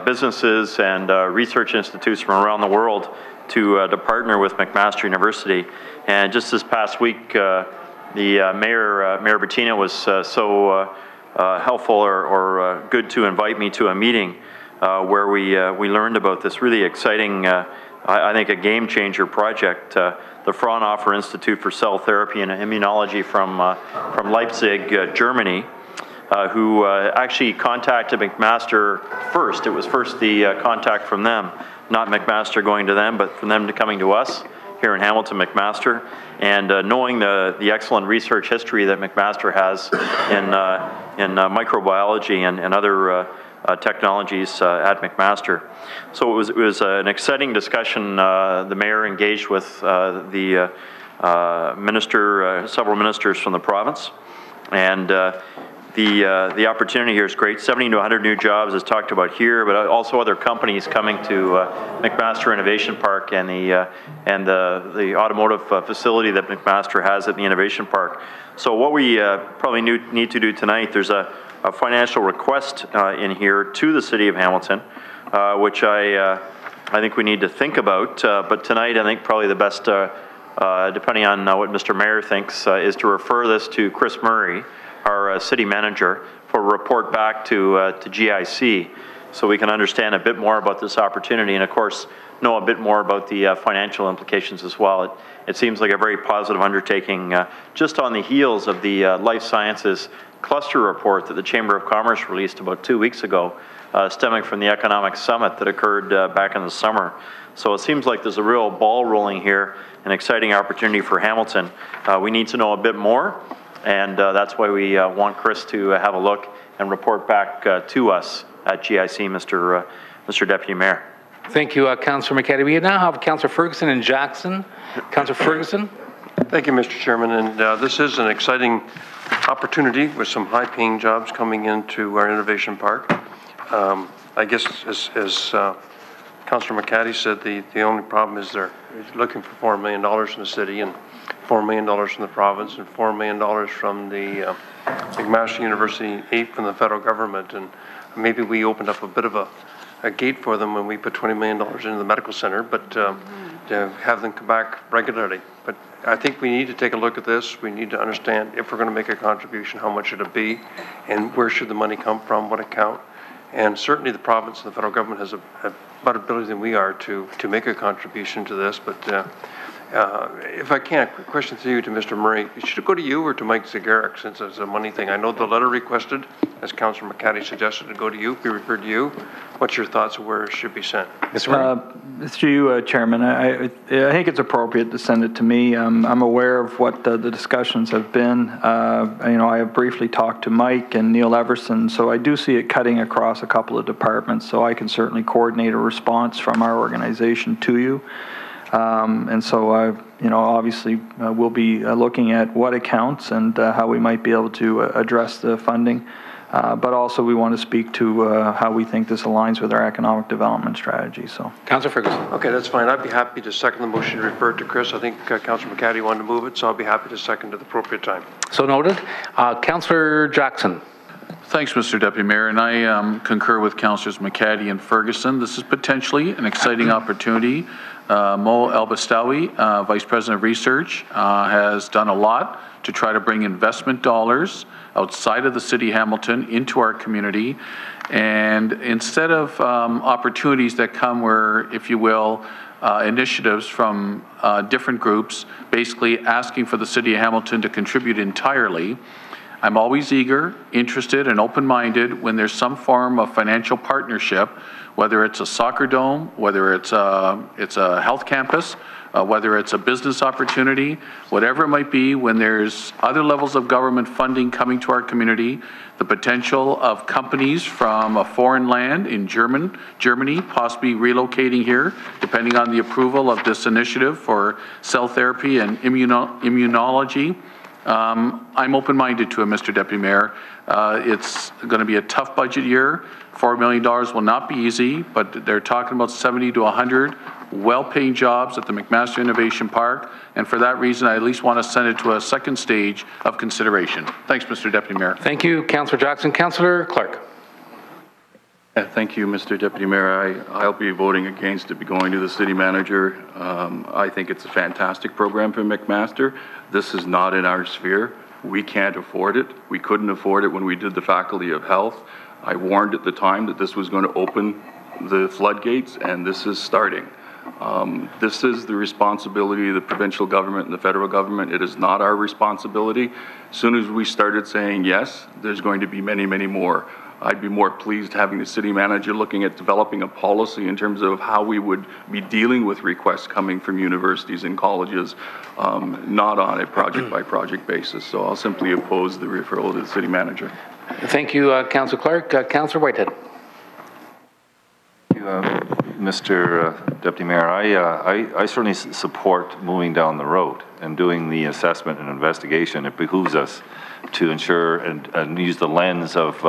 Speaker 18: businesses and research institutes from around the world to partner with McMaster University. And just this past week, the Mayor Bettina was so helpful or good to invite me to a meeting where we learned about this really exciting, I think a game changer project, the Fraunhofer Institute for Cell Therapy and Immunology from Leipzig, Germany, who actually contacted McMaster first. It was first the contact from them, not McMaster going to them, but from them coming to us here in Hamilton McMaster, and knowing the excellent research history that McMaster has in microbiology and other technologies at McMaster. So it was an exciting discussion. The mayor engaged with the several ministers from the province, and the opportunity here is great. 70 to 100 new jobs is talked about here, but also other companies coming to McMaster Innovation Park and the automotive facility that McMaster has at the Innovation Park. So what we probably need to do tonight, there's a financial request in here to the City of Hamilton, which I think we need to think about. But tonight, I think probably the best, depending on what Mr. Mayor thinks, is to refer this to Chris Murray, our city manager, for a report back to GIC, so we can understand a bit more about this opportunity and, of course, know a bit more about the financial implications as well. It seems like a very positive undertaking, just on the heels of the life sciences cluster report that the Chamber of Commerce released about 2 weeks ago, stemming from the economic summit that occurred back in the summer. So it seems like there's a real ball rolling here, an exciting opportunity for Hamilton. We need to know a bit more, and that's why we want Chris to have a look and report back to us at GIC, Mr. Deputy Mayor.
Speaker 13: Thank you, Councillor McCaddy. We now have Councillor Ferguson and Jackson. Councillor Ferguson.
Speaker 8: Thank you, Mr. Chairman. And this is an exciting opportunity with some high-paying jobs coming into our Innovation Park. I guess, as Councillor McCaddy said, the only problem is they're looking for $4 million from the city and $4 million from the province and $4 million from the McMaster University, 8 from the federal government. And maybe we opened up a bit of a gate for them when we put $20 million into the medical center, but to have them come back regularly. But I think we need to take a look at this. We need to understand if we're going to make a contribution, how much should it be, and where should the money come from, what account. And certainly the province and the federal government has a better ability than we are to make a contribution to this. But if I can, a quick question to you, to Mr. Murray. Should it go to you or to Mike Zagaric, since it's a money thing? I know the letter requested, as Councillor McCaddy suggested, to go to you, be referred to you. What's your thoughts of where it should be sent?
Speaker 20: It's to you, Chairman. I think it's appropriate to send it to me. I'm aware of what the discussions have been. I have briefly talked to Mike and Neil Everson, so I do see it cutting across a couple of departments, so I can certainly coordinate a response from our organization to you. And so, obviously we'll be looking at what accounts and how we might be able to address the funding. But also we want to speak to how we think this aligns with our economic development strategy. So,
Speaker 13: Councillor Ferguson.
Speaker 8: Okay, that's fine. I'd be happy to second the motion to refer to Chris. I think Councillor McCaddy wanted to move it, so I'll be happy to second at the appropriate time.
Speaker 13: So noted. Councillor Jackson.
Speaker 15: Thanks, Mr. Deputy Mayor, and I concur with Councillors McCaddy and Ferguson. This is potentially an exciting opportunity. Mo Elbastawi, Vice President of Research, has done a lot to try to bring investment dollars outside of the City of Hamilton into our community. And instead of opportunities that come where, if you will, initiatives from different groups basically asking for the City of Hamilton to contribute entirely, I'm always eager, interested, and open-minded when there's some form of financial partnership, whether it's a soccer dome, whether it's a health campus, whether it's a business opportunity, whatever it might be, when there's other levels of government funding coming to our community, the potential of companies from a foreign land in Germany possibly relocating here, depending on the approval of this initiative for cell therapy and immunology. I'm open-minded to it, Mr. Deputy Mayor. It's going to be a tough budget year. $4 million will not be easy, but they're talking about 70 to 100 well-paying jobs at the McMaster Innovation Park, and for that reason, I at least want to send it to a second stage of consideration. Thanks, Mr. Deputy Mayor.
Speaker 13: Thank you, Councillor Jackson. Councillor Clark.
Speaker 19: Thank you, Mr. Deputy Mayor. I'll be voting against it going to the city manager. I think it's a fantastic program for McMaster. This is not in our sphere. We can't afford it. We couldn't afford it when we did the Faculty of Health. I warned at the time that this was going to open the floodgates, and this is starting. This is the responsibility of the provincial government and the federal government. It is not our responsibility. As soon as we started saying yes, there's going to be many, many more. I'd be more pleased having the city manager looking at developing a policy in terms of how we would be dealing with requests coming from universities and colleges, not on a project-by-project basis. So I'll simply oppose the referral to the city manager.
Speaker 13: Thank you, Councillor Clark. Councillor Whitehead.
Speaker 9: Thank you, Mr. Deputy Mayor. I certainly support moving down the road and doing the assessment and investigation. It behooves us to ensure and use the lens of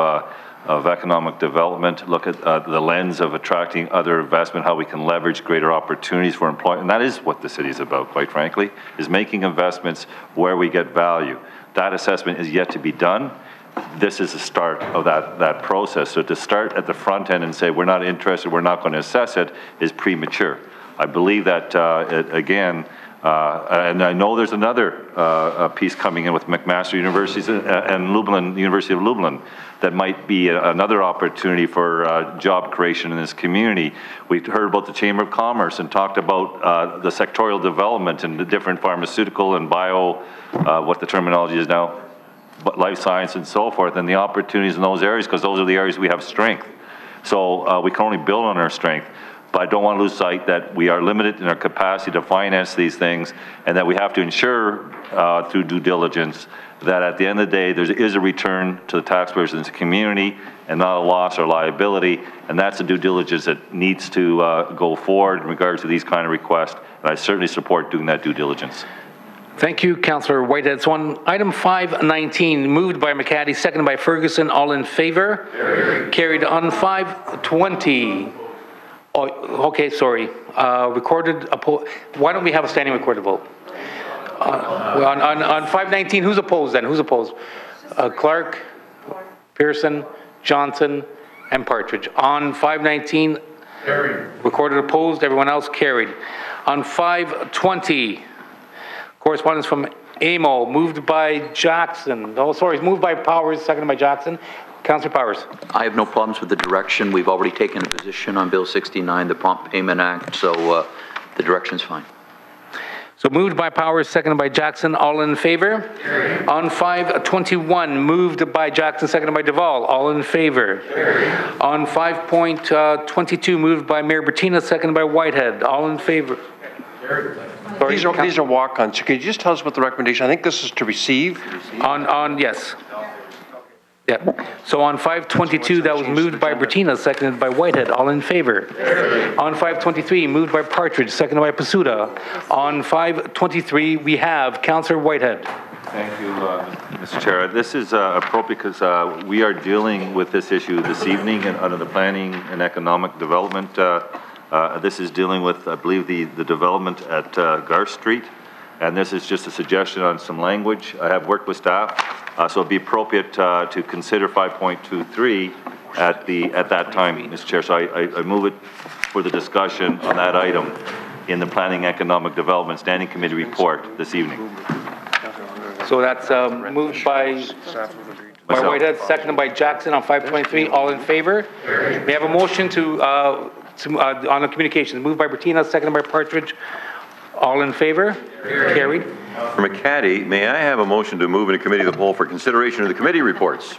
Speaker 9: economic development, look at the lens of attracting other investment, how we can leverage greater opportunities for employment. And that is what the city is about, quite frankly, is making investments where we get value. That assessment is yet to be done. This is the start of that process. So to start at the front end and say we're not interested, we're not going to assess it, is premature. I believe that, again, and I know there's another piece coming in with McMaster Universities and Lublin, the University of Lublin, that might be another opportunity for job creation in this community. We've heard about the Chamber of Commerce and talked about the sectorial development and the different pharmaceutical and bio, what the terminology is now, but life science and so forth, and the opportunities in those areas, because those are the areas we have strength. So we can only build on our strength. But I don't want to lose sight that we are limited in our capacity to finance these things, and that we have to ensure through due diligence that at the end of the day, there is a return to the taxpayers in this community and not a loss or liability. And that's the due diligence that needs to go forward in regards to these kind of requests. And I certainly support doing that due diligence.
Speaker 13: Thank you, Councillor Whitehead. So on item 519, moved by McCaddy, seconded by Ferguson, all in favor? Carried. On 520. Oh, okay, sorry. Recorded. Why don't we have a standing recorded vote? On 519, who's opposed then? Who's opposed? Clark, Pearson, Johnson, and Partridge. On 519, recorded opposed. Everyone else carried. On 520, correspondence from AMO, moved by Jackson. Oh, sorry, moved by Powers, seconded by Jackson. Councillor Powers.
Speaker 21: I have no problems with the direction. We've already taken a position on Bill 69, the Prompt Payment Act, so the direction's fine.
Speaker 13: So moved by Powers, seconded by Jackson. All in favor? Carried. On 521, moved by Jackson, seconded by Duvall. All in favor? Carried. On 5.22, moved by Mayor Bertina, seconded by Whitehead. All in favor?
Speaker 8: Sorry, these are walk-ons. So could you just tell us what the recommendation? I think this is to receive.
Speaker 13: Yes. Yeah. So on 522, that was moved by Bertina, seconded by Whitehead. All in favor? On 523, moved by Partridge, seconded by Pasuda. On 523, we have Councillor Whitehead.
Speaker 9: Thank you, Mr. Chair. This is appropriate because we are dealing with this issue this evening under the Planning and Economic Development. This is dealing with, I believe, the development at Garth Street. And this is just a suggestion on some language. I have worked with staff. So it'd be appropriate to consider 5.23 at that time, Mr. Chair. So I move it for the discussion on that item in the Planning Economic Development Standing Committee report this evening.
Speaker 13: So that's moved by Whitehead, seconded by Jackson on 523. All in favor? We have a motion on the communications. Moved by Bertina, seconded by Partridge. All in favor? Carried.
Speaker 1: For McCaddy, may I have a motion to move into committee of the whole for consideration of the committee reports?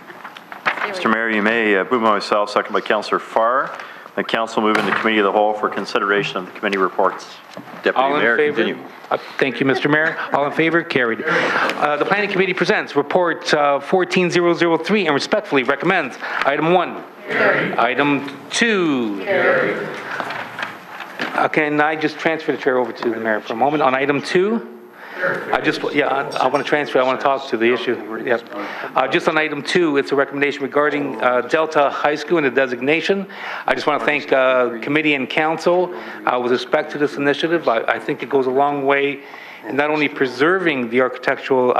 Speaker 18: Mr. Mayor, you may move myself, second by Councillor Farr. The council move into committee of the whole for consideration of the committee reports.
Speaker 1: Deputy Mayor,
Speaker 13: All in favor?
Speaker 1: continue.
Speaker 13: Thank you, Mr. Mayor. All in favor? Carried. The Planning Committee presents Report 14003 and respectfully recommends item 1. Carried. Item 2. Carried. Can I just transfer the chair over to the mayor for a moment? On item 2, I want to transfer. I want to talk to the issue. Yep. Just on item 2, it's a recommendation regarding Delta High School and the designation. I just want to thank committee and council with respect to this initiative. I think it goes a long way in not only preserving the architectural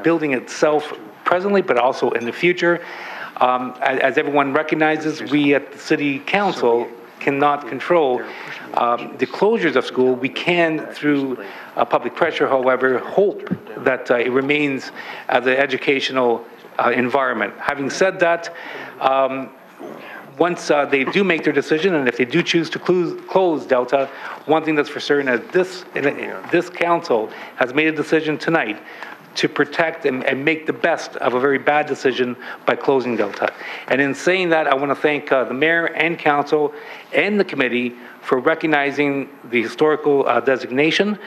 Speaker 13: building itself presently, but also in the future. As everyone recognizes, we at the City Council cannot control the closures of school. We can, through public pressure, however, hope that it remains as an educational environment. Having said that, once they do make their decision, and if they do choose to close Delta, one thing that's for certain is this council has made a decision tonight to protect and make the best of a very bad decision by closing Delta. And in saying that, I want to thank the mayor and council and the committee for recognizing the historical designation,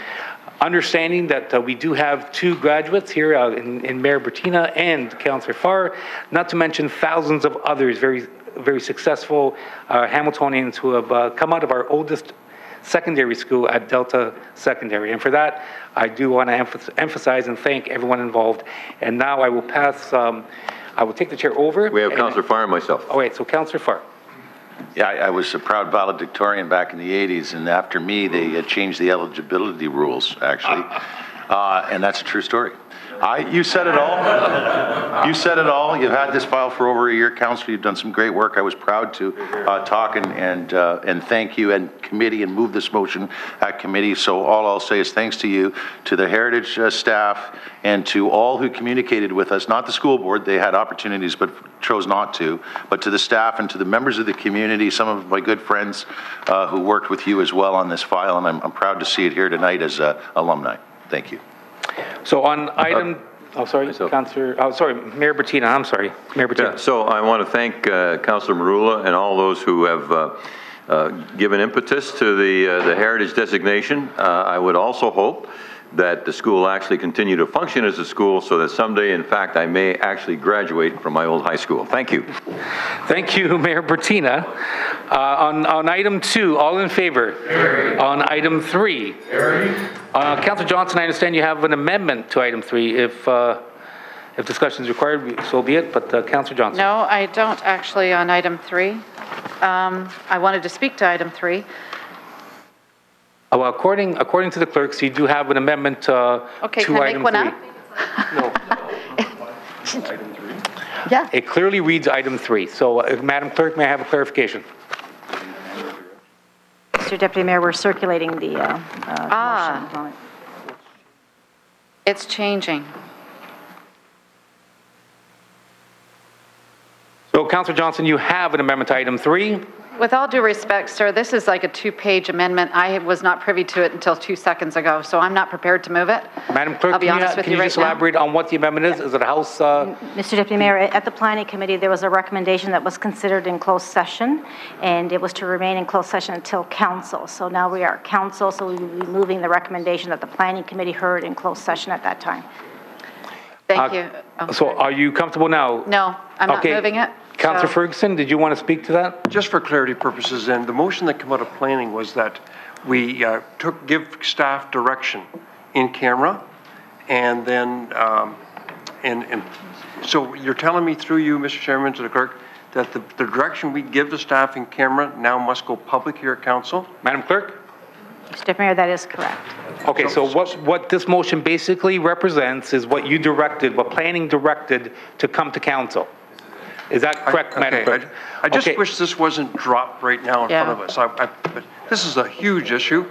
Speaker 13: understanding that we do have 2 graduates here in Mayor Bertina and Councillor Farr, not to mention thousands of others, very successful Hamiltonians who have come out of our oldest secondary school at Delta Secondary. And for that, I do want to emphasize and thank everyone involved. And now I will pass, I will take the chair over.
Speaker 1: We have Councillor Farr and myself.
Speaker 13: Oh, wait, so Councillor Farr.
Speaker 17: Yeah, I was a proud valedictorian back in the 80s, and after me, they changed the eligibility rules, actually. And that's a true story. You said it all. You said it all. You've had this file for over a year, Councillor. You've done some great work. I was proud to talk and thank you and committee and move this motion at committee. So all I'll say is thanks to you, to the Heritage staff, and to all who communicated with us, not the school board. They had opportunities but chose not to, but to the staff and to the members of the community, some of my good friends who worked with you as well on this file, and I'm proud to see it here tonight as alumni. Thank you.
Speaker 13: So on item, Mayor Bertina, I'm sorry, Mayor Bertina.
Speaker 1: Yeah, so I want to thank Councillor Marula and all those who have given impetus to the heritage designation. I would also hope that the school actually continue to function as a school so that someday, in fact, I may actually graduate from my old high school. Thank you.
Speaker 13: Thank you, Mayor Bertina. On item 2, all in favor? Carried. On item 3? Councillor Johnson, I understand you have an amendment to item 3. If discussion is required, so be it, but Councillor Johnson.
Speaker 4: No, I don't actually on item 3. I wanted to speak to item 3.
Speaker 13: Well, according to the clerks, you do have an amendment to
Speaker 4: can I
Speaker 13: item
Speaker 4: make
Speaker 13: 3.
Speaker 4: one up?
Speaker 13: No. Item 3? Yeah. It clearly reads item 3. So, Madam Clerk, may I have a clarification?
Speaker 3: Mr. Deputy Mayor, we're circulating the motion.
Speaker 4: It's changing.
Speaker 13: So, Councillor Johnson, you have an amendment to item 3.
Speaker 4: With all due respect, sir, this is like a 2-page amendment. I was not privy to it until 2 seconds ago, so I'm not prepared to move it.
Speaker 13: Madam Clerk, can you just elaborate on what the amendment is? Is it a House?
Speaker 3: Mr. Deputy Mayor, at the Planning Committee, there was a recommendation that was considered in closed session, and it was to remain in closed session until council. So now we are council, so we will be moving the recommendation that the Planning Committee heard in closed session at that time.
Speaker 4: Thank you.
Speaker 13: So are you comfortable now?
Speaker 4: No, I'm not moving it.
Speaker 13: Councillor Ferguson, did you want to speak to that?
Speaker 8: Just for clarity purposes, and the motion that came out of planning was that we give staff direction in camera, and then, so you're telling me through you, Mr. Chairman, to the clerk, that the direction we give the staff in camera now must go public here at council?
Speaker 13: Madam Clerk?
Speaker 3: Mr. Deputy Mayor, that is correct.
Speaker 13: Okay, so what this motion basically represents is what you directed, what planning directed to come to council. Is that correct, Madam Clerk?
Speaker 8: I just wish this wasn't dropped right now in front of us. But this is a huge issue.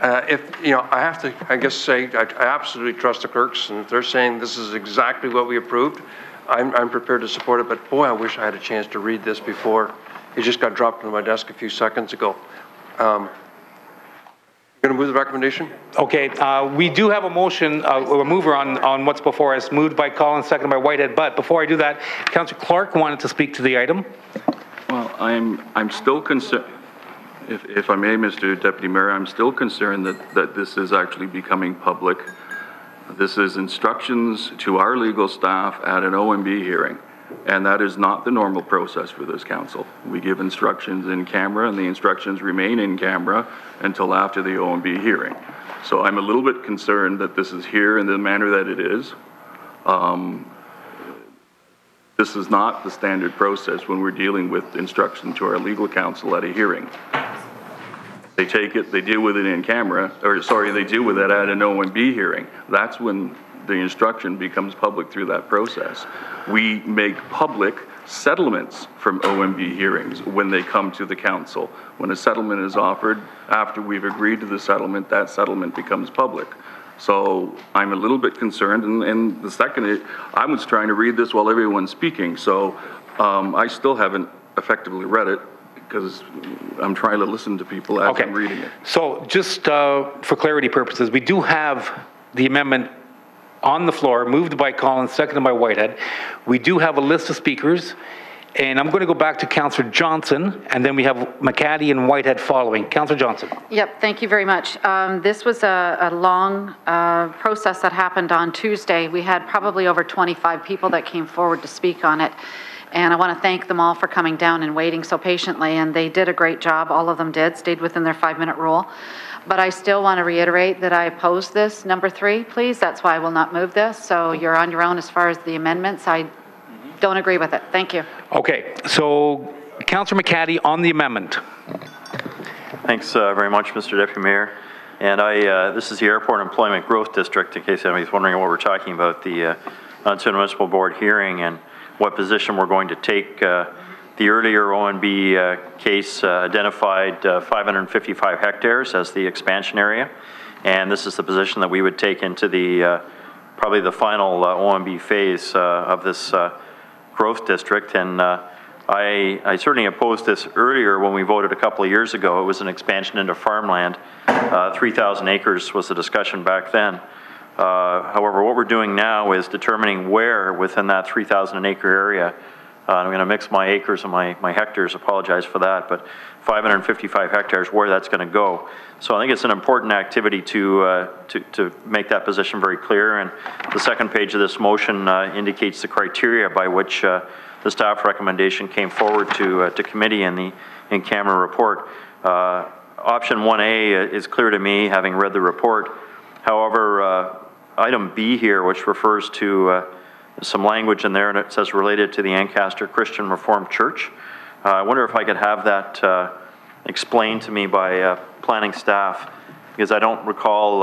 Speaker 8: If, you know, I have to, I guess, say I absolutely trust the clerks, and if they're saying this is exactly what we approved, I'm prepared to support it. But boy, I wish I had a chance to read this before. It just got dropped into my desk a few seconds ago. Going to move the recommendation?
Speaker 13: Okay, we do have a motion, a mover on what's before us, moved by Collins, seconded by Whitehead. But before I do that, Councillor Clark wanted to speak to the item.
Speaker 19: Well, I'm still concerned. If I may, Mr. Deputy Mayor, I'm still concerned that this is actually becoming public. This is instructions to our legal staff at an OMB hearing, and that is not the normal process for this council. We give instructions in camera, and the instructions remain in camera until after the OMB hearing. So I'm a little bit concerned that this is here in the manner that it is. This is not the standard process when we're dealing with instruction to our legal counsel at a hearing. They take it, they deal with it in camera, or sorry, they deal with it at an OMB hearing. That's when the instruction becomes public through that process. We make public settlements from OMB hearings when they come to the council. When a settlement is offered, after we've agreed to the settlement, that settlement becomes public. So I'm a little bit concerned, and the second, I was trying to read this while everyone's speaking, so I still haven't effectively read it, because I'm trying to listen to people as I'm reading it.
Speaker 13: So just for clarity purposes, we do have the amendment on the floor, moved by Collins, seconded by Whitehead. We do have a list of speakers, and I'm going to go back to Councillor Johnson, and then we have McCaddy and Whitehead following. Councillor Johnson.
Speaker 4: Yep, thank you very much. This was a long process that happened on Tuesday. We had probably over 25 people that came forward to speak on it. And I want to thank them all for coming down and waiting so patiently, and they did a great job. All of them did, stayed within their 5-minute rule. But I still want to reiterate that I oppose this. Number 3, please. That's why I will not move this. So you're on your own as far as the amendments. I don't agree with it. Thank you.
Speaker 13: Okay, so Councillor McCaddy on the amendment.
Speaker 18: Thanks very much, Mr. Deputy Mayor. And this is the Airport Employment Growth District, in case anybody's wondering what we're talking about, the Ontario Municipal Board hearing and what position we're going to take. The earlier ONB case identified 555 hectares as the expansion area, and this is the position that we would take into the probably the final ONB phase of this growth district. And I certainly opposed this earlier when we voted a couple of years ago. It was an expansion into farmland. 3,000 acres was the discussion back then. However, what we're doing now is determining where within that 3,000 acre area, I'm going to mix my acres and my hectares, apologize for that, but 555 hectares, where that's going to go. So I think it's an important activity to make that position very clear. And the second page of this motion indicates the criteria by which the staff recommendation came forward to committee in the in-camera report. Option 1A is clear to me, having read the report. However, item B here, which refers to some language in there, and it says related to the Ancaster Christian Reformed Church. I wonder if I could have that explained to me by planning staff, because I don't recall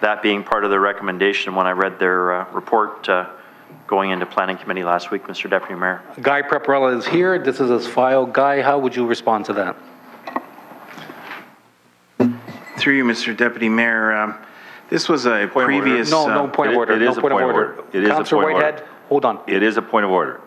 Speaker 18: that being part of the recommendation when I read their report going into Planning Committee last week, Mr. Deputy Mayor.
Speaker 13: Guy Preparella is here. This is his file. Guy, how would you respond to that?
Speaker 2: Through you, Mr. Deputy Mayor. This was a previous...
Speaker 13: No point of order.
Speaker 9: It is a point of order.
Speaker 13: Councillor Whitehead, hold on.
Speaker 9: It is a point of order.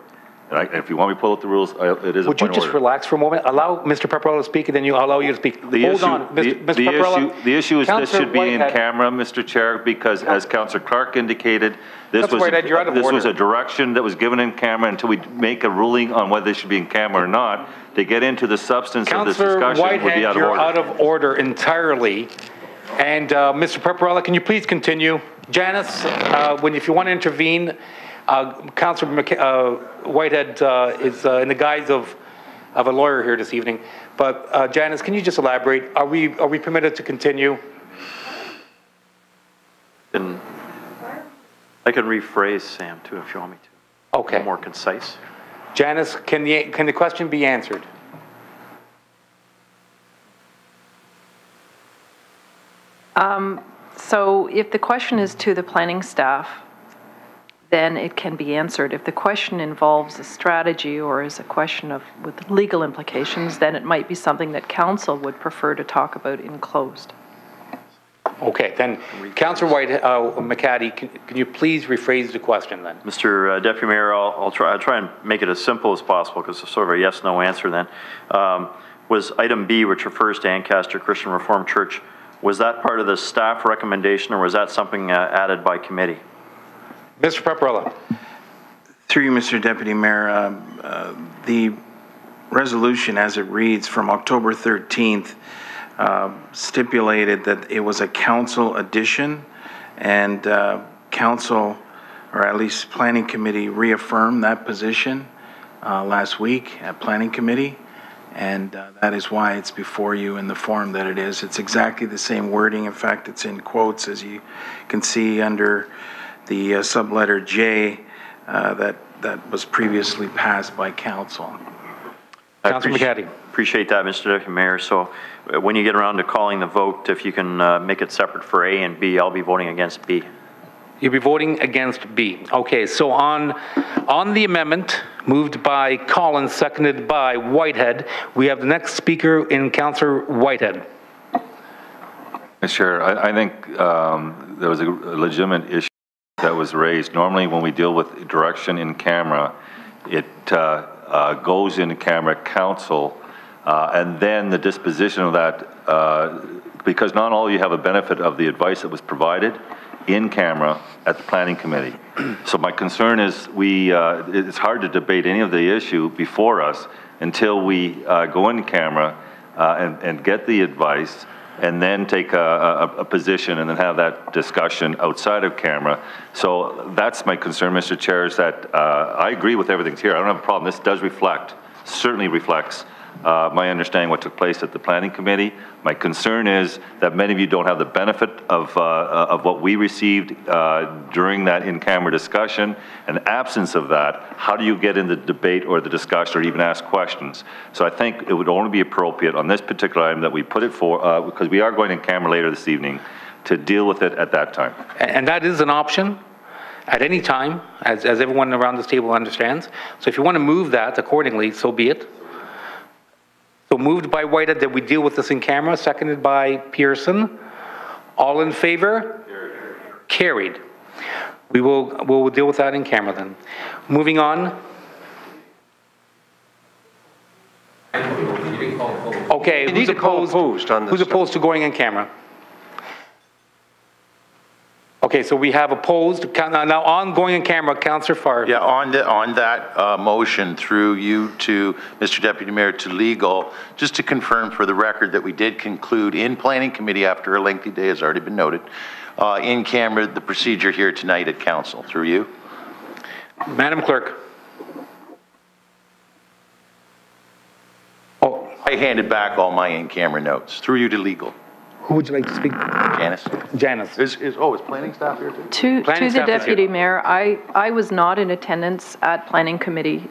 Speaker 9: And if you want me to pull up the rules, it is a point of order.
Speaker 13: Would you just relax for a moment? Allow Mr. Preparella to speak, and then I'll allow you to speak. Hold on, Mr. Preparella.
Speaker 9: The issue is this should be in camera, Mr. Chair, because as Councillor Clark indicated, this was a direction that was given in camera until we make a ruling on whether this should be in camera or not. To get into the substance of this discussion would be out of order.
Speaker 13: You're out of order entirely. And Mr. Preparella, can you please continue? Janice, if you want to intervene, Councillor Whitehead is in the guise of a lawyer here this evening. But Janice, can you just elaborate? Are we permitted to continue?
Speaker 18: I can rephrase, Sam, too, if you want me to.
Speaker 13: Okay.
Speaker 18: More concise.
Speaker 13: Janice, can the question be answered?
Speaker 22: So if the question is to the planning staff, then it can be answered. If the question involves a strategy or is a question with legal implications, then it might be something that council would prefer to talk about in closed.
Speaker 13: Okay, then Councillor McCaddy, can you please rephrase the question then?
Speaker 18: Mr. Deputy Mayor, I'll try and make it as simple as possible, because it's sort of a yes/no answer then. Was item B, which refers to Ancaster Christian Reformed Church, was that part of the staff recommendation, or was that something added by committee?
Speaker 13: Mr. Preparella.
Speaker 2: Through you, Mr. Deputy Mayor, the resolution as it reads from October 13th stipulated that it was a council addition, and council, or at least planning committee, reaffirmed that position last week at planning committee, and that is why it's before you in the form that it is. It's exactly the same wording. In fact, it's in quotes, as you can see under the subletter J that was previously passed by council.
Speaker 13: Councilor McCaddy.
Speaker 18: Appreciate that, Mr. Deputy Mayor. So when you get around to calling the vote, if you can make it separate for A and B, I'll be voting against B.
Speaker 13: You'll be voting against B. Okay, so on the amendment, moved by Collins, seconded by Whitehead, we have the next speaker in Councillor Whitehead.
Speaker 9: Mr. Chair, I think there was a legitimate issue that was raised. Normally, when we deal with direction in camera, it goes into camera council, and then the disposition of that, because not all of you have a benefit of the advice that was provided in camera at the planning committee. So my concern is it's hard to debate any of the issue before us until we go in camera and get the advice, and then take a position and then have that discussion outside of camera. So that's my concern, Mr. Chair, is that I agree with everything's here. I don't have a problem. This does reflect, certainly reflects my understanding what took place at the planning committee. My concern is that many of you don't have the benefit of what we received during that in-camera discussion. And absence of that, how do you get in the debate or the discussion or even ask questions? So I think it would only be appropriate on this particular item that we put it for, because we are going in camera later this evening, to deal with it at that time.
Speaker 13: And that is an option at any time, as everyone around this table understands. So if you want to move that accordingly, so be it. So moved by Whitehead that we deal with this in camera, seconded by Pearson. All in favor? Carried. We'll deal with that in camera then. Moving on. Okay, who's opposed on this? Who's opposed to going in camera? Okay, so we have opposed. Now on going in camera, Councillor Farr.
Speaker 17: Yeah, on that motion through you to Mr. Deputy Mayor to legal, just to confirm for the record that we did conclude in planning committee after a lengthy day has already been noted, in camera the procedure here tonight at council through you.
Speaker 13: Madam Clerk.
Speaker 17: Oh, I handed back all my in-camera notes through you to legal.
Speaker 13: Who would you like to speak?
Speaker 17: Janice.
Speaker 13: Janice.
Speaker 17: Is planning staff here too?
Speaker 22: To the Deputy Mayor, I was not in attendance at Planning Committee.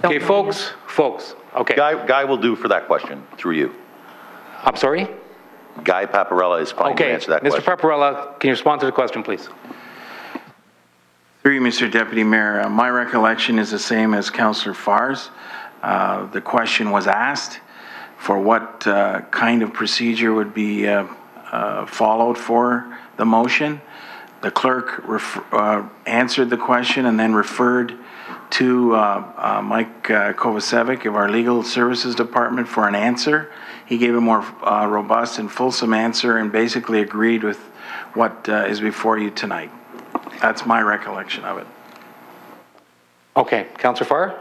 Speaker 13: Okay, folks, okay.
Speaker 17: Guy will do for that question through you.
Speaker 13: I'm sorry?
Speaker 17: Guy Paparella is fine to answer that question.
Speaker 13: Mr. Paparella, can you respond to the question, please?
Speaker 2: Through you, Mr. Deputy Mayor, my recollection is the same as Councillor Farr's. The question was asked for what kind of procedure would be followed for the motion. The clerk answered the question and then referred to Mike Kovacevic of our Legal Services Department for an answer. He gave a more robust and fulsome answer and basically agreed with what is before you tonight. That's my recollection of it.
Speaker 13: Okay, Councillor Farr?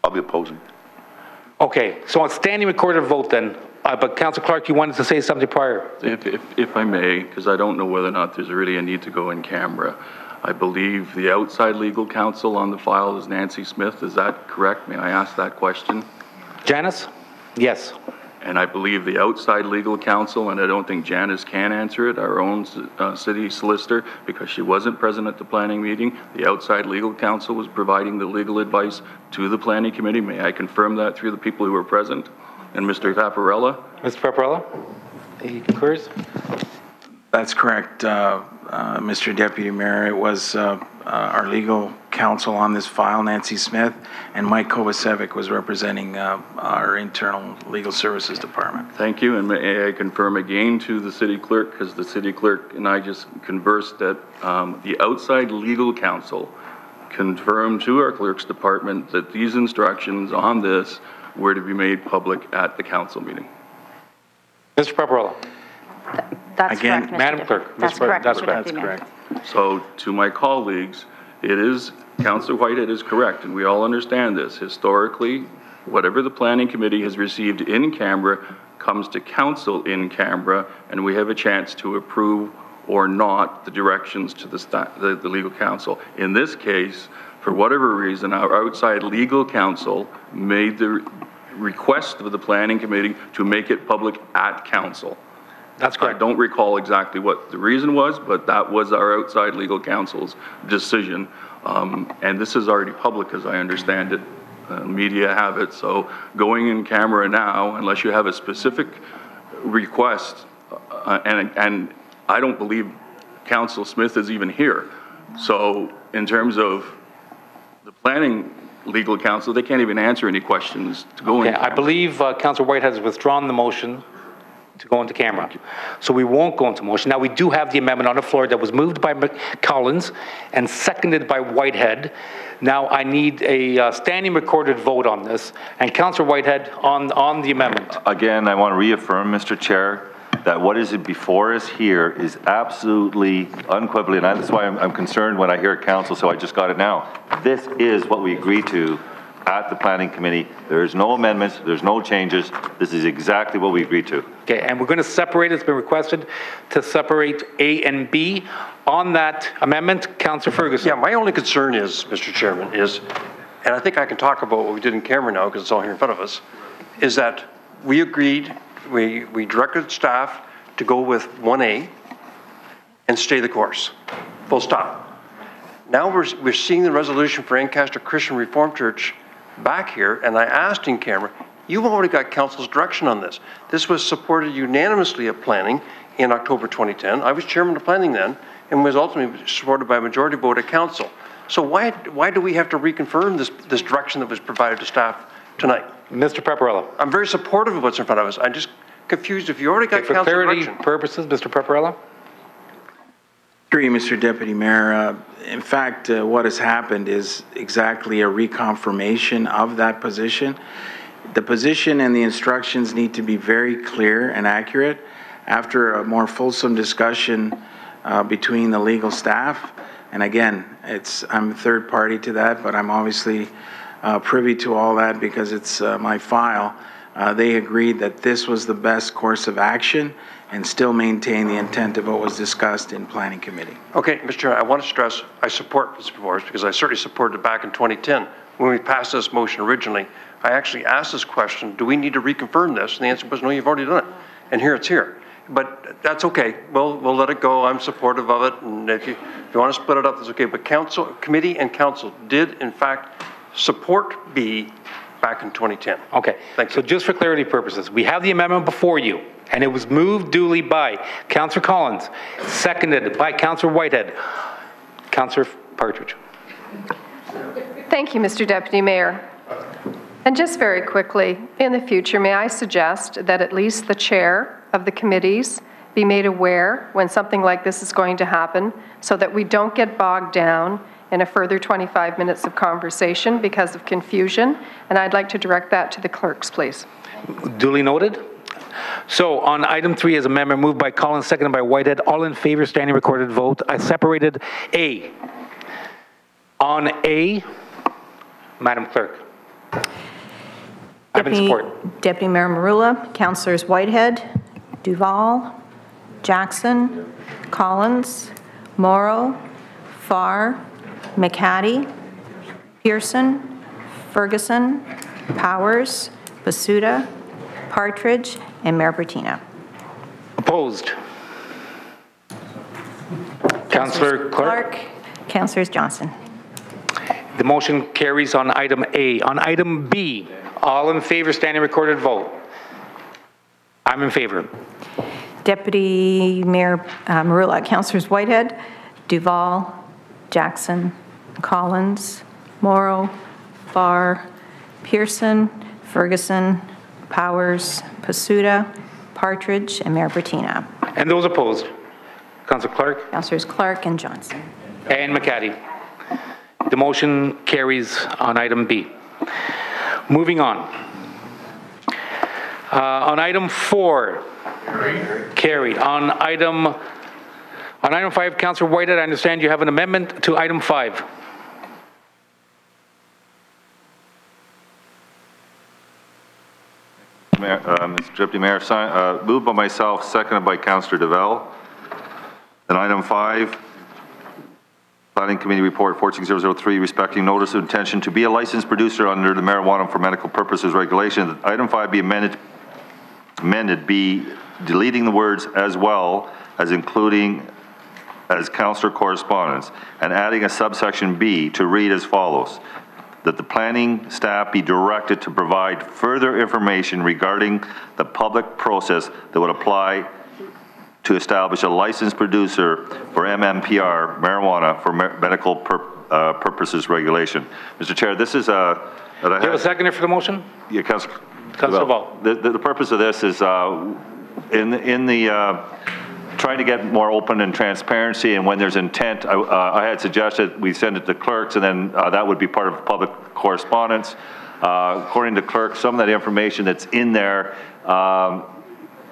Speaker 17: I'll be opposing.
Speaker 13: Okay, so on standing recorded vote then, but Councillor Clark, you wanted to say something prior.
Speaker 19: If I may, because I don't know whether or not there's really a need to go in camera. I believe the outside legal counsel on the file is Nancy Smith. Is that correct? May I ask that question?
Speaker 13: Janice? Yes.
Speaker 19: And I believe the outside legal counsel, and I don't think Janice can answer it, our own city solicitor, because she wasn't present at the planning meeting. The outside legal counsel was providing the legal advice to the planning committee. May I confirm that through the people who were present? And Mr. Paparella?
Speaker 13: Mr. Paparella? He concurs?
Speaker 2: That's correct, Mr. Deputy Mayor. It was our legal counsel on this file, Nancy Smith, and Mike Kovacevic was representing our internal legal services department.
Speaker 19: Thank you, and may I confirm again to the city clerk, because the city clerk and I just conversed that the outside legal counsel confirmed to our clerk's department that these instructions on this were to be made public at the council meeting.
Speaker 13: Mr. Paparella.
Speaker 3: That's
Speaker 2: again,
Speaker 3: correct, Mr.
Speaker 13: Madam Clerk.
Speaker 3: That's correct.
Speaker 2: That's correct.
Speaker 19: So to my colleagues, it is Councillor Whitehead is correct, and we all understand this. Historically, whatever the planning committee has received in camera comes to council in camera, and we have a chance to approve or not the directions to the legal counsel. In this case, for whatever reason, our outside legal counsel made the request of the planning committee to make it public at council.
Speaker 13: That's correct.
Speaker 19: I don't recall exactly what the reason was, but that was our outside legal counsel's decision. And this is already public, as I understand it. Media have it, so going in camera now, unless you have a specific request, and I don't believe Council Smith is even here. So in terms of the planning legal counsel, they can't even answer any questions to go in.
Speaker 13: I believe Councillor Whitehead has withdrawn the motion to go into camera. So we won't go into motion. Now, we do have the amendment on the floor that was moved by Collins and seconded by Whitehead. Now, I need a standing recorded vote on this. And Councillor Whitehead, on the amendment.
Speaker 9: Again, I want to reaffirm, Mr. Chair, that what is before us here is absolutely unequivocally, and that's why I'm concerned when I hear council, so I just got it now. This is what we agreed to at the planning committee. There's no amendments, there's no changes. This is exactly what we agreed to.
Speaker 13: Okay, and we're going to separate, it's been requested to separate A and B. On that amendment, Councillor Ferguson.
Speaker 8: Yeah, my only concern is, Mr. Chairman, is, and I think I can talk about what we did in camera now because it's all here in front of us, is that we agreed, we directed staff to go with 1A and stay the course, full stop. Now we're seeing the resolution for Ancaster Christian Reformed Church back here, and I asked in camera, you've already got council's direction on this. This was supported unanimously at planning in October 2010. I was chairman of planning then, and was ultimately supported by a majority vote at council. So why do we have to reconfirm this direction that was provided to staff tonight?
Speaker 13: Mr. Pepperella.
Speaker 8: I'm very supportive of what's in front of us. I'm just confused if you already got council direction.
Speaker 13: For clarity purposes, Mr. Pepperella.
Speaker 2: Agree, Mr. Deputy Mayor. In fact, what has happened is exactly a reconfirmation of that position. The position and the instructions need to be very clear and accurate. After a more fulsome discussion between the legal staff, and again, I'm a third party to that, but I'm obviously privy to all that because it's my file. They agreed that this was the best course of action and still maintain the intent of what was discussed in Planning Committee.
Speaker 8: Okay, Mr. Chair, I want to stress I support this proposal because I certainly supported it back in 2010 when we passed this motion originally. I actually asked this question, do we need to reconfirm this? And the answer was no, you've already done it. And here it's here. But that's okay. We'll let it go. I'm supportive of it. And if you want to split it up, that's okay. But council, committee and council did, in fact, support B back in 2010.
Speaker 13: Okay.
Speaker 8: Thank you.
Speaker 13: So just for clarity purposes, we have the amendment before you, and it was moved duly by Councillor Collins, seconded by Councillor Whitehead. Councillor Partridge.
Speaker 16: Thank you, Mr. Deputy Mayor. And just very quickly, in the future, may I suggest that at least the chair of the committees be made aware when something like this is going to happen so that we don't get bogged down in a further 25 minutes of conversation because of confusion. And I'd like to direct that to the clerks, please.
Speaker 13: Duly noted. So on item 3 is amendment moved by Collins, seconded by Whitehead. All in favor, standing recorded vote. I separated A. On A, Madam Clerk. I'm in support.
Speaker 5: Deputy Mayor Marula, Councillors Whitehead, Duval, Jackson, Collins, Morrow, Farr, McHattie, Pearson, Ferguson, Powers, Basuda, Partridge, and Mayor Bertina.
Speaker 13: Opposed? Councillor Clark.
Speaker 5: Councillors Johnson.
Speaker 13: The motion carries on item A. On item B, all in favor, standing recorded vote. I'm in favor.
Speaker 5: Deputy Mayor Marula, Councillors Whitehead, Duval, Jackson, Collins, Morrow, Farr, Pearson, Ferguson, Powers, Pasuda, Partridge, and Mayor Bertina.
Speaker 13: And those opposed? Councillor Clark?
Speaker 5: Councillors Clark and Johnson.
Speaker 13: And McHattie. The motion carries on item B. Moving on. On item 4, carried. On item 5, Councillor Whitehead, I understand you have an amendment to item 5.
Speaker 9: Mr. Deputy Mayor, moved by myself, seconded by Councillor Deval. And item 5, Planning Committee Report 14003, respecting notice of intention to be a licensed producer under the Marijuana for Medical Purposes regulation. Item 5 be amended, be deleting the words as well as including as councillor correspondence, and adding a subsection B to read as follows: that the planning staff be directed to provide further information regarding the public process that would apply to establish a licensed producer for MMPR, marijuana for medical purposes regulation. Mr. Chair, this is a...
Speaker 13: Do you have a seconder for the motion?
Speaker 9: Yeah, Councillor
Speaker 13: Val.
Speaker 9: The purpose of this is trying to get more open and transparency, and when there's intent, I had suggested we send it to clerks, and then that would be part of public correspondence. According to clerks, some of that information that's in there,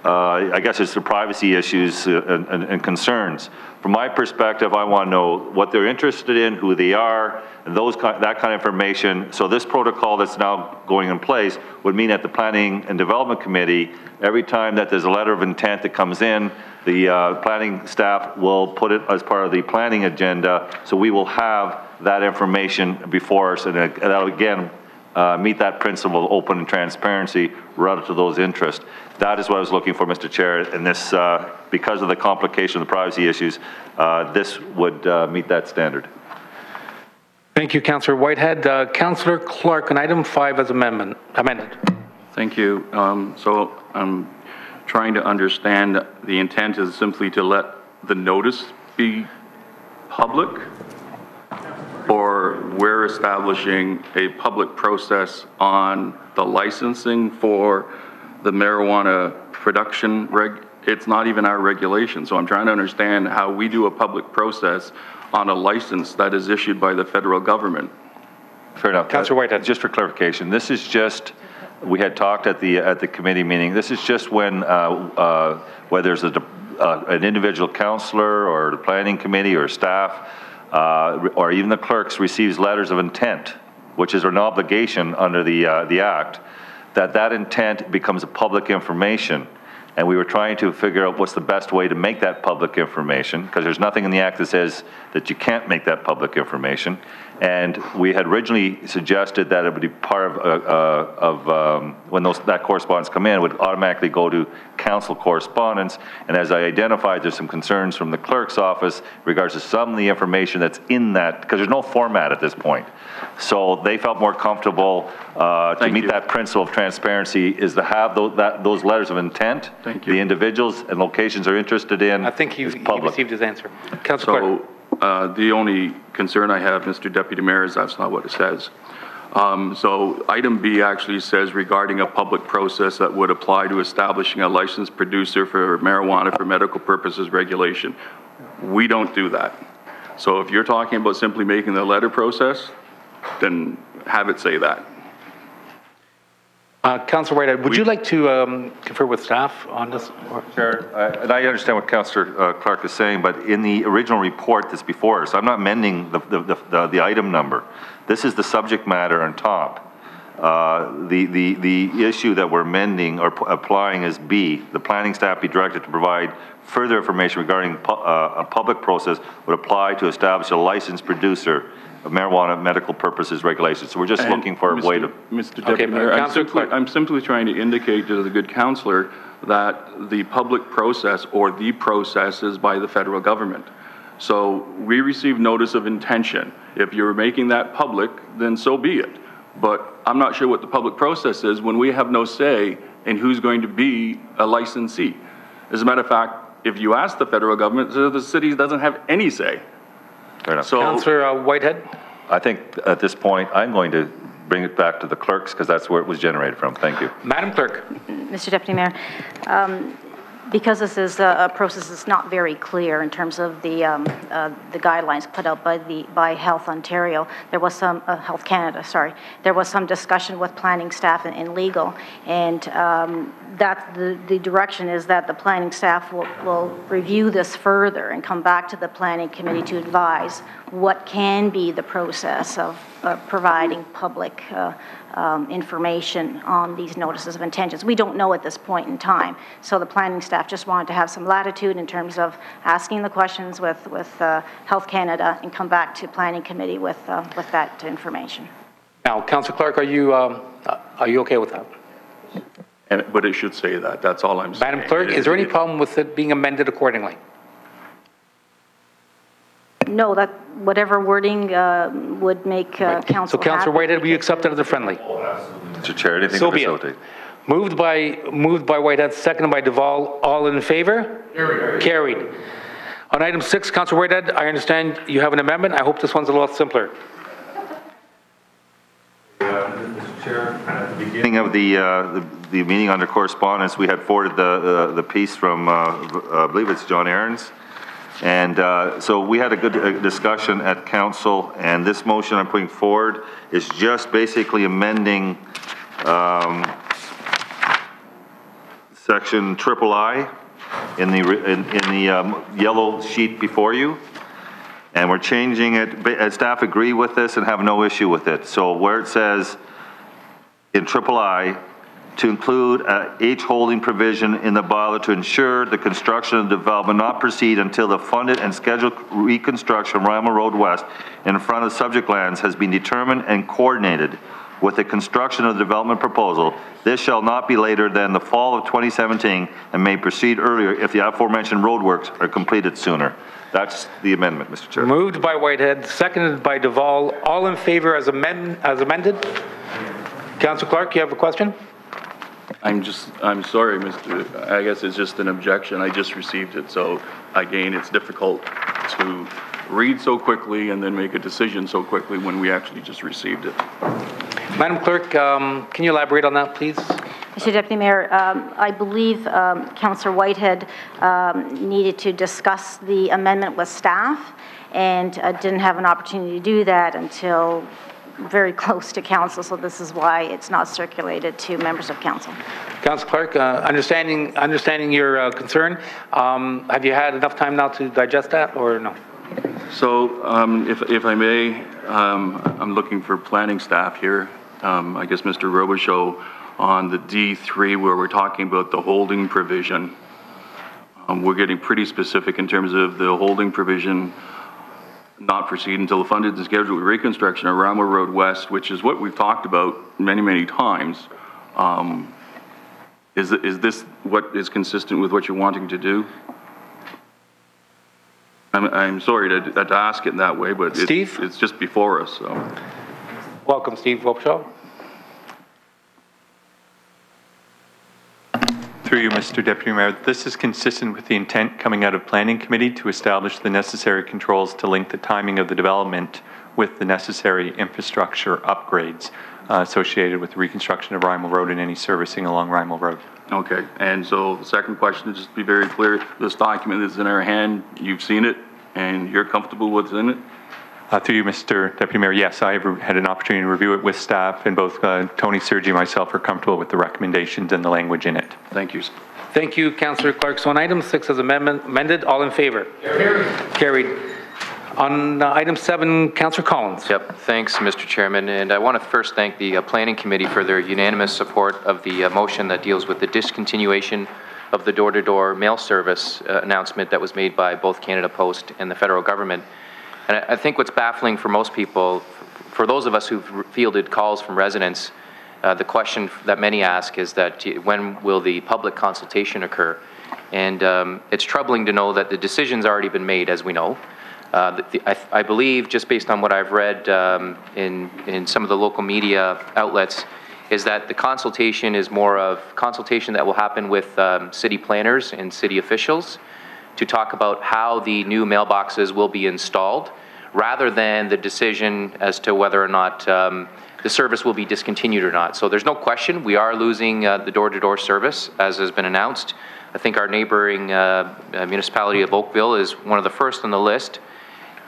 Speaker 9: I guess it's the privacy issues and concerns. From my perspective, I want to know what they're interested in, who they are, and that kind of information. So this protocol that's now going in place would mean that the Planning and Development Committee, every time that there's a letter of intent that comes in, the planning staff will put it as part of the planning agenda, so we will have that information before us, and that'll again meet that principle of open and transparency relative to those interests. That is what I was looking for, Mr. Chair, and this, because of the complication of the privacy issues, this would meet that standard.
Speaker 13: Thank you, Councillor Whitehead. Councillor Clark, on item 5 as amended.
Speaker 19: Thank you. So I'm trying to understand, the intent is simply to let the notice be public, or we're establishing a public process on the licensing for the marijuana production it's not even our regulation. So I'm trying to understand how we do a public process on a license that is issued by the federal government.
Speaker 9: Fair enough. Councillor Whitehead. Just for clarification, this is just, we had talked at the committee meeting, this is just when, whether there's an individual councillor or the planning committee or staff, or even the clerks receives letters of intent, which is an obligation under the Act, that intent becomes a public information. And we were trying to figure out what's the best way to make that public information, because there's nothing in the Act that says that you can't make that public information. And we had originally suggested that it would be part of when that correspondence come in, it would automatically go to council correspondence. And as I identified, there's some concerns from the clerk's office in regards to some of the information that's in that, because there's no format at this point. So they felt more comfortable to meet that principle of transparency is to have those letters of intent.
Speaker 19: Thank you.
Speaker 9: The individuals and locations are interested in.
Speaker 13: I think he received his answer. Councillor Clark.
Speaker 19: The only concern I have, Mr. Deputy Mayor, is that's not what it says. So item B actually says regarding a public process that would apply to establishing a licensed producer for marijuana for medical purposes regulation. We don't do that. So if you're talking about simply making the letter process, then have it say that.
Speaker 13: Councillor Whitehead, would you like to confer with staff on this?
Speaker 9: Sure, and I understand what Councillor Clark is saying, but in the original report that's before us, I'm not amending the item number. This is the subject matter on top. The issue that we're amending or applying is B. The planning staff be directed to provide further information regarding a public process would apply to establish a licensed producer of marijuana medical purposes regulations. So we're just looking for a way to...
Speaker 19: Mr. Deputy Mayor, I'm simply trying to indicate to the good councillor that the public process or the process is by the federal government. So we receive notice of intention. If you're making that public, then so be it. But I'm not sure what the public process is when we have no say in who's going to be a licensee. As a matter of fact, if you ask the federal government, the city doesn't have any say.
Speaker 9: Fair enough.
Speaker 13: So, Councillor Whitehead?
Speaker 9: I think at this point, I'm going to bring it back to the clerks because that's where it was generated from. Thank you.
Speaker 13: Madam Clerk.
Speaker 3: Mr. Deputy Mayor, because this is a process that's not very clear in terms of the guidelines put out by Health Ontario, there was some Health Canada. Sorry, there was some discussion with planning staff and legal, and that the direction is that the planning staff will review this further and come back to the planning committee to advise what can be the process of providing public information on these notices of intentions. We don't know at this point in time. So the planning staff just wanted to have some latitude in terms of asking the questions with Health Canada and come back to Planning Committee with that information.
Speaker 13: Now, Councillor Clark, are you okay with that?
Speaker 19: But it should say that. That's all I'm saying.
Speaker 13: Madam Clerk, is there any problem with it being amended accordingly?
Speaker 3: No, that whatever wording would make council
Speaker 13: So, Councillor
Speaker 3: happy.
Speaker 13: Whitehead, will you accept it as a friendly?
Speaker 9: Mr. Chair, anything
Speaker 13: So
Speaker 9: to
Speaker 13: be it.
Speaker 9: facilitate.
Speaker 13: Moved by Whitehead, seconded by Duval. All in favor? Carried. On item 6, Councillor Whitehead, I understand you have an amendment. I hope this one's a lot simpler.
Speaker 9: Mr. Chair, at the beginning of the meeting under correspondence, we had forwarded the piece from, I believe it's John Aarons. And so we had a good discussion at council, and this motion I'm putting forward is just basically amending section III in the yellow sheet before you. And we're changing it, staff agree with this and have no issue with it. So where it says in III, to include H holding provision in the bylaw to ensure the construction and development not proceed until the funded and scheduled reconstruction of Rymal Road West in front of subject lands has been determined and coordinated with the construction of the development proposal. This shall not be later than the fall of 2017 and may proceed earlier if the aforementioned roadworks are completed sooner. That's the amendment, Mr. Chair.
Speaker 13: Moved by Whitehead, seconded by Duval. All in favor as amended? Councillor Clark, you have a question?
Speaker 19: I'm sorry, Mr. I guess it's just an objection. I just received it. So again, it's difficult to read so quickly and then make a decision so quickly when we actually just received it.
Speaker 13: Madam Clerk, can you elaborate on that, please?
Speaker 3: Mr. Deputy Mayor, I believe Councillor Whitehead needed to discuss the amendment with staff and didn't have an opportunity to do that until very close to council, so this is why it's not circulated to members of council.
Speaker 13: Councillor Clark, understanding your concern, have you had enough time now to digest that or no?
Speaker 19: So if I may, I'm looking for planning staff here. I guess Mr. Robichaud on the D3 where we're talking about the holding provision. We're getting pretty specific in terms of the holding provision not proceed until the funded and scheduled reconstruction of Rymal Road West, which is what we've talked about many, many times. Is this what is consistent with what you're wanting to do? I'm sorry to ask it in that way, but it's just before us. So.
Speaker 13: Welcome, Steve Robichaud.
Speaker 6: Through you, Mr. Deputy Mayor, this is consistent with the intent coming out of Planning Committee to establish the necessary controls to link the timing of the development with the necessary infrastructure upgrades associated with the reconstruction of Rymal Road and any servicing along Rymal Road.
Speaker 19: Okay, and so the second question, just to be very clear, this document is in our hand, you've seen it, and you're comfortable with what's in it?
Speaker 6: Through you, Mr. Deputy Mayor, yes, I have had an opportunity to review it with staff, and both Tony, Sergi, and myself are comfortable with the recommendations and the language in it.
Speaker 19: Thank you.
Speaker 13: Thank you, Councillor Clark. So on item 6 as amended, all in favor? Carried. On item 7, Councillor Collins.
Speaker 14: Yep, thanks, Mr. Chairman. And I want to first thank the Planning Committee for their unanimous support of the motion that deals with the discontinuation of the door-to-door mail service announcement that was made by both Canada Post and the federal government. And I think what's baffling for most people, for those of us who've fielded calls from residents, the question that many ask is that when will the public consultation occur? And it's troubling to know that the decision's already been made, as we know. I believe, just based on what I've read in some of the local media outlets, is that the consultation is more of consultation that will happen with city planners and city officials to talk about how the new mailboxes will be installed, rather than the decision as to whether or not the service will be discontinued or not. So there's no question we are losing the door-to-door service, as has been announced. I think our neighboring municipality of Oakville is one of the first on the list.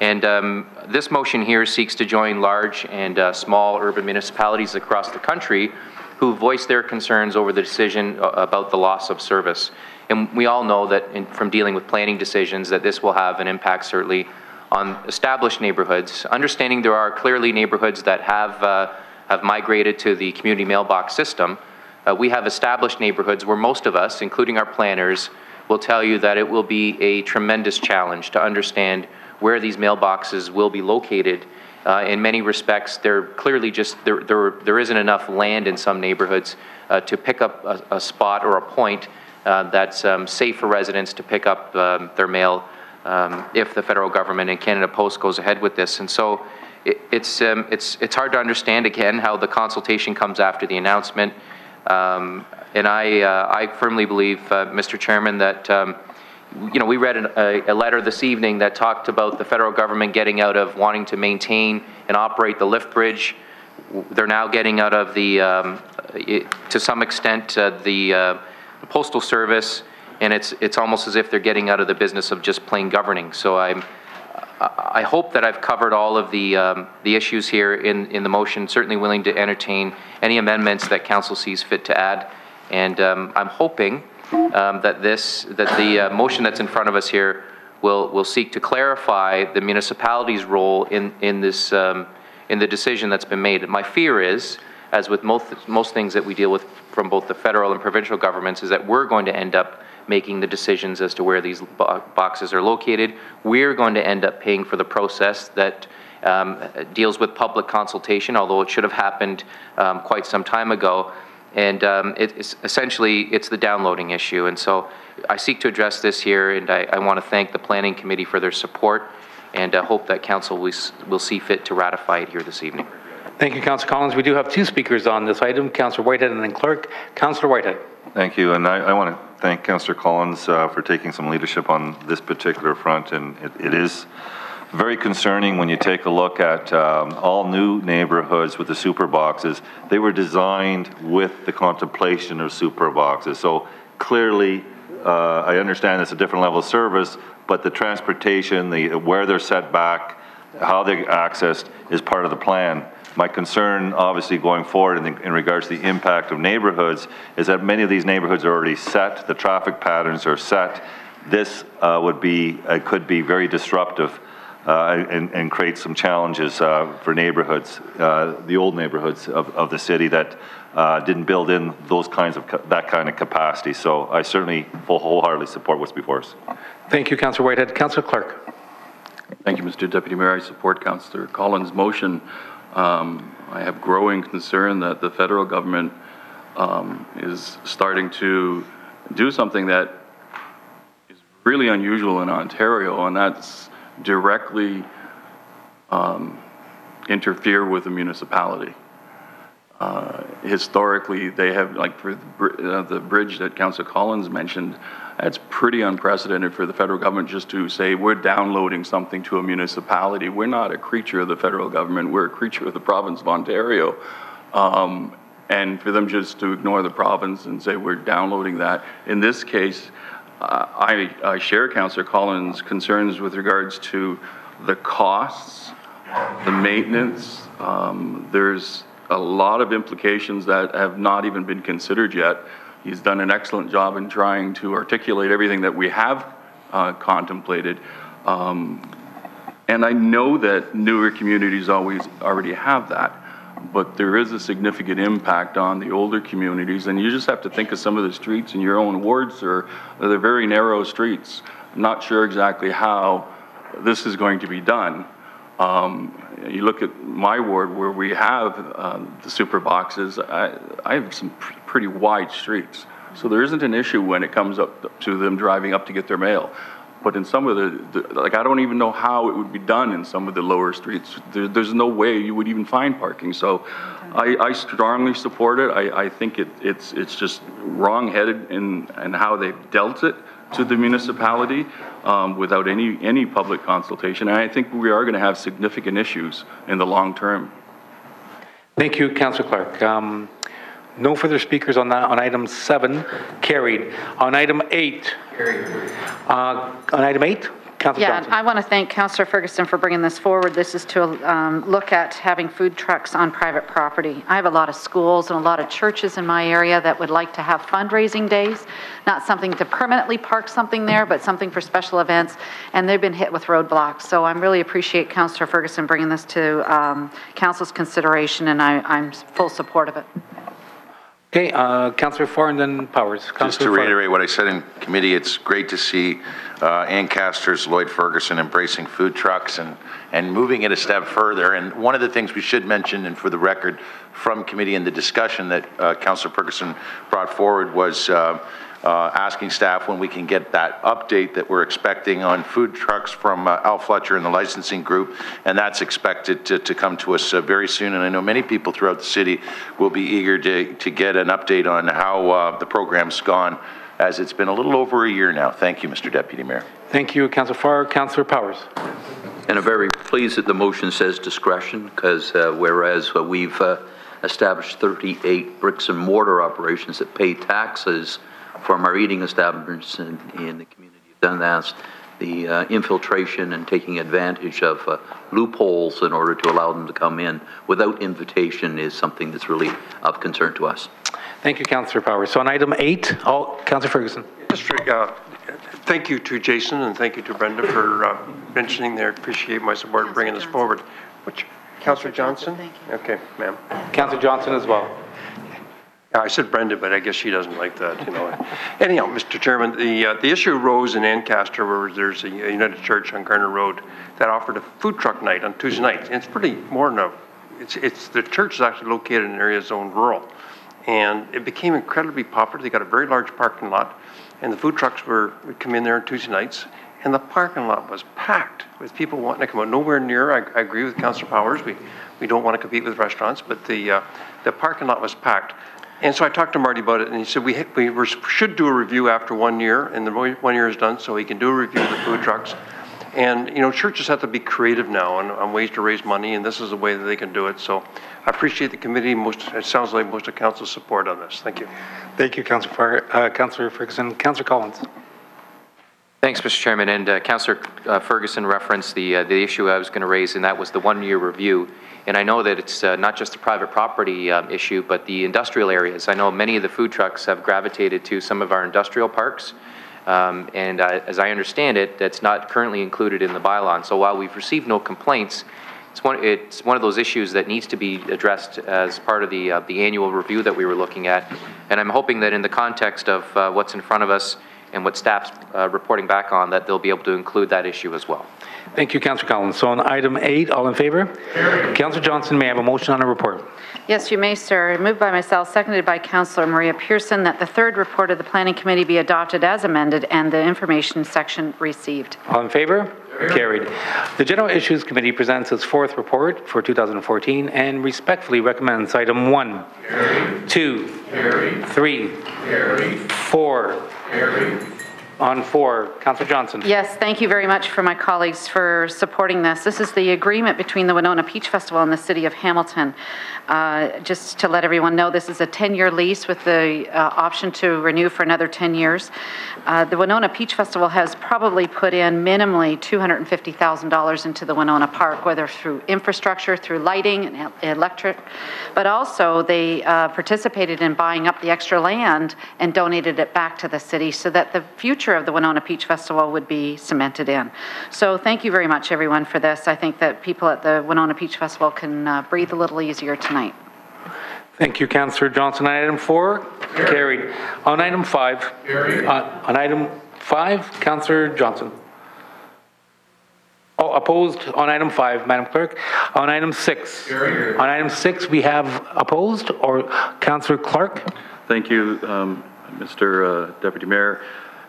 Speaker 14: And this motion here seeks to join large and small urban municipalities across the country who voice their concerns over the decision about the loss of service. And we all know that from dealing with planning decisions that this will have an impact certainly on established neighborhoods. Understanding there are clearly neighborhoods that have have migrated to the community mailbox system, we have established neighborhoods where most of us, including our planners, will tell you that it will be a tremendous challenge to understand where these mailboxes will be located. In many respects, they're clearly just, there isn't enough land in some neighborhoods to pick up a spot or a point that's safe for residents to pick up their mail if the federal government and Canada Post goes ahead with this. And so it's hard to understand, again, how the consultation comes after the announcement. And I firmly believe, Mr. Chairman, that we read a letter this evening that talked about the federal government getting out of wanting to maintain and operate the lift bridge. They're now getting out of the, to some extent, the Postal Service, and it's almost as if they're getting out of the business of just plain governing. So I hope that I've covered all of the issues here in the motion. Certainly willing to entertain any amendments that council sees fit to add, and I'm hoping that the motion that's in front of us here will seek to clarify the municipality's role in this in the decision that's been made. And my fear is, as with most things that we deal with from both the federal and provincial governments, is that we're going to end up making the decisions as to where these boxes are located. We're going to end up paying for the process that deals with public consultation, although it should have happened quite some time ago. And it's the downloading issue. And so I seek to address this here, and I want to thank the Planning Committee for their support, and I hope that Council will see fit to ratify it here this evening.
Speaker 13: Thank you, Councillor Collins. We do have two speakers on this item, Councillor Whitehead and then Clerk. Councillor Whitehead.
Speaker 9: Thank you, and I want to thank Councillor Collins for taking some leadership on this particular front, and it is very concerning when you take a look at all new neighborhoods with the super boxes. They were designed with the contemplation of super boxes. So clearly, I understand it's a different level of service, but the transportation, where they're set back, how they're accessed is part of the plan. My concern, obviously, going forward in regards to the impact of neighborhoods is that many of these neighborhoods are already set, the traffic patterns are set. This could be very disruptive and create some challenges for neighborhoods, the old neighborhoods of the city that didn't build in that kind of capacity. So I certainly wholeheartedly support what's before us.
Speaker 13: Thank you, Councillor Whitehead. Councillor Clerk.
Speaker 19: Thank you, Mr. Deputy Mayor. I support Councillor Collins' motion. I have growing concern that the federal government is starting to do something that is really unusual in Ontario, and that's directly interfere with the municipality. Historically, they have, like for the bridge that Councillor Collins mentioned, it's pretty unprecedented for the federal government just to say, we're downloading something to a municipality. We're not a creature of the federal government, we're a creature of the province of Ontario. And for them just to ignore the province and say, we're downloading that. In this case, I share Councillor Collins' concerns with regards to the costs, the maintenance. There's a lot of implications that have not even been considered yet. He's done an excellent job in trying to articulate everything that we have contemplated. And I know that newer communities already have that, but there is a significant impact on the older communities, and you just have to think of some of the streets in your own wards. They're very narrow streets. I'm not sure exactly how this is going to be done. You look at my ward where we have the super boxes, I have some pretty wide streets. So there isn't an issue when it comes up to them driving up to get their mail. But in some of like I don't even know how it would be done in some of the lower streets. There's no way you would even find parking. So I strongly support it. I think it's just wrong-headed in how they've dealt it to the municipality without any public consultation. And I think we are going to have significant issues in the long term.
Speaker 13: Thank you, Councillor Clark. No further speakers on that. On item 7, carried. On item 8, Councillor
Speaker 4: Yeah,
Speaker 13: Johnson.
Speaker 4: I want to thank Councillor Ferguson for bringing this forward. This is to look at having food trucks on private property. I have a lot of schools and a lot of churches in my area that would like to have fundraising days, not something to permanently park something there, but something for special events, and they've been hit with roadblocks. So I really appreciate Councillor Ferguson bringing this to Council's consideration, and I'm full support of it.
Speaker 13: Okay, Councillor Farr and then Powers.
Speaker 17: Just to reiterate what I said in committee, it's great to see Ancaster's Lloyd Ferguson embracing food trucks and moving it a step further. And one of the things we should mention, and for the record from committee in the discussion that Councillor Ferguson brought forward, was asking staff when we can get that update that we're expecting on food trucks from Al Fletcher and the licensing group, and that's expected to come to us very soon. And I know many people throughout the city will be eager to get an update on how the program's gone, as it's been a little over a year now. Thank you, Mr. Deputy Mayor.
Speaker 13: Thank you, Councillor Farr. Councillor Powers.
Speaker 21: And I'm very pleased that the motion says discretion, because whereas we've established 38 bricks and mortar operations that pay taxes from our eating establishments in the community of Dundas, the infiltration and taking advantage of loopholes in order to allow them to come in without invitation is something that's really of concern to us.
Speaker 13: Thank you, Councillor Powers. So on item 8, Councillor Ferguson.
Speaker 8: Thank you to Jason and thank you to Brenda for mentioning there. Appreciate my support in bringing this forward. Councillor Johnson? Thank you. Okay, ma'am.
Speaker 13: Councillor Johnson as well.
Speaker 8: I said Brenda, but I guess she doesn't like that, you know. Anyhow, Mr. Chairman, the issue arose in Ancaster where there's a United Church on Garner Road that offered a food truck night on Tuesday nights. And it's pretty more than the church is actually located in an area zoned rural. And it became incredibly popular. They got a very large parking lot, and the food trucks would come in there on Tuesday nights, and the parking lot was packed with people wanting to come out. Nowhere near, I agree with Councillor Powers, we don't want to compete with restaurants, but the parking lot was packed. And so I talked to Marty about it, and he said we should do a review after 1 year, and the 1 year is done, so he can do a review of the food trucks. And, you know, churches have to be creative now on ways to raise money, and this is the way that they can do it. So I appreciate the committee. It sounds like most of council's support on this. Thank you.
Speaker 13: Thank you, Councillor Farr. Councillor Ferguson. Councillor Collins.
Speaker 14: Thanks, Mr. Chairman. And Councillor Ferguson referenced the issue I was going to raise, and that was the 1 year review. And I know that it's not just a private property issue, but the industrial areas. I know many of the food trucks have gravitated to some of our industrial parks. And as I understand it, that's not currently included in the bylaw. And so while we've received no complaints, it's one of those issues that needs to be addressed as part of the annual review that we were looking at. And I'm hoping that in the context of what's in front of us and what staff's reporting back on, that they'll be able to include that issue as well.
Speaker 13: Thank you, Councillor Collins. So on item 8, all in favor? Councillor Johnson, may I have a motion on a report?
Speaker 4: Yes, you may, sir. Moved by myself, seconded by Councillor Maria Pearson, that the third report of the Planning Committee be adopted as amended and the information section received.
Speaker 13: All in favor? Carried. The General Issues Committee presents its fourth report for 2014 and respectfully recommends item 1, 2, 3, 4. On 4, Councillor Johnson.
Speaker 4: Yes, thank you very much for my colleagues for supporting this. This is the agreement between the Winona Peach Festival and the City of Hamilton. Just to let everyone know, this is a 10-year lease with the option to renew for another 10 years. The Winona Peach Festival has probably put in minimally $250,000 into the Winona Park, whether through infrastructure, through lighting and electric, but also they participated in buying up the extra land and donated it back to the city so that the future of the Winona Peach Festival would be cemented in. So thank you very much, everyone, for this. I think that people at the Winona Peach Festival can breathe a little easier tonight.
Speaker 13: Thank you, Councillor Johnson. On item 4, carried. On item 5, on item 5, Councillor Johnson. Oh, opposed on item 5, Madam Clerk. On item 6, on item 6, we have opposed, or Councillor Clark.
Speaker 19: Thank you, Mr. Deputy Mayor.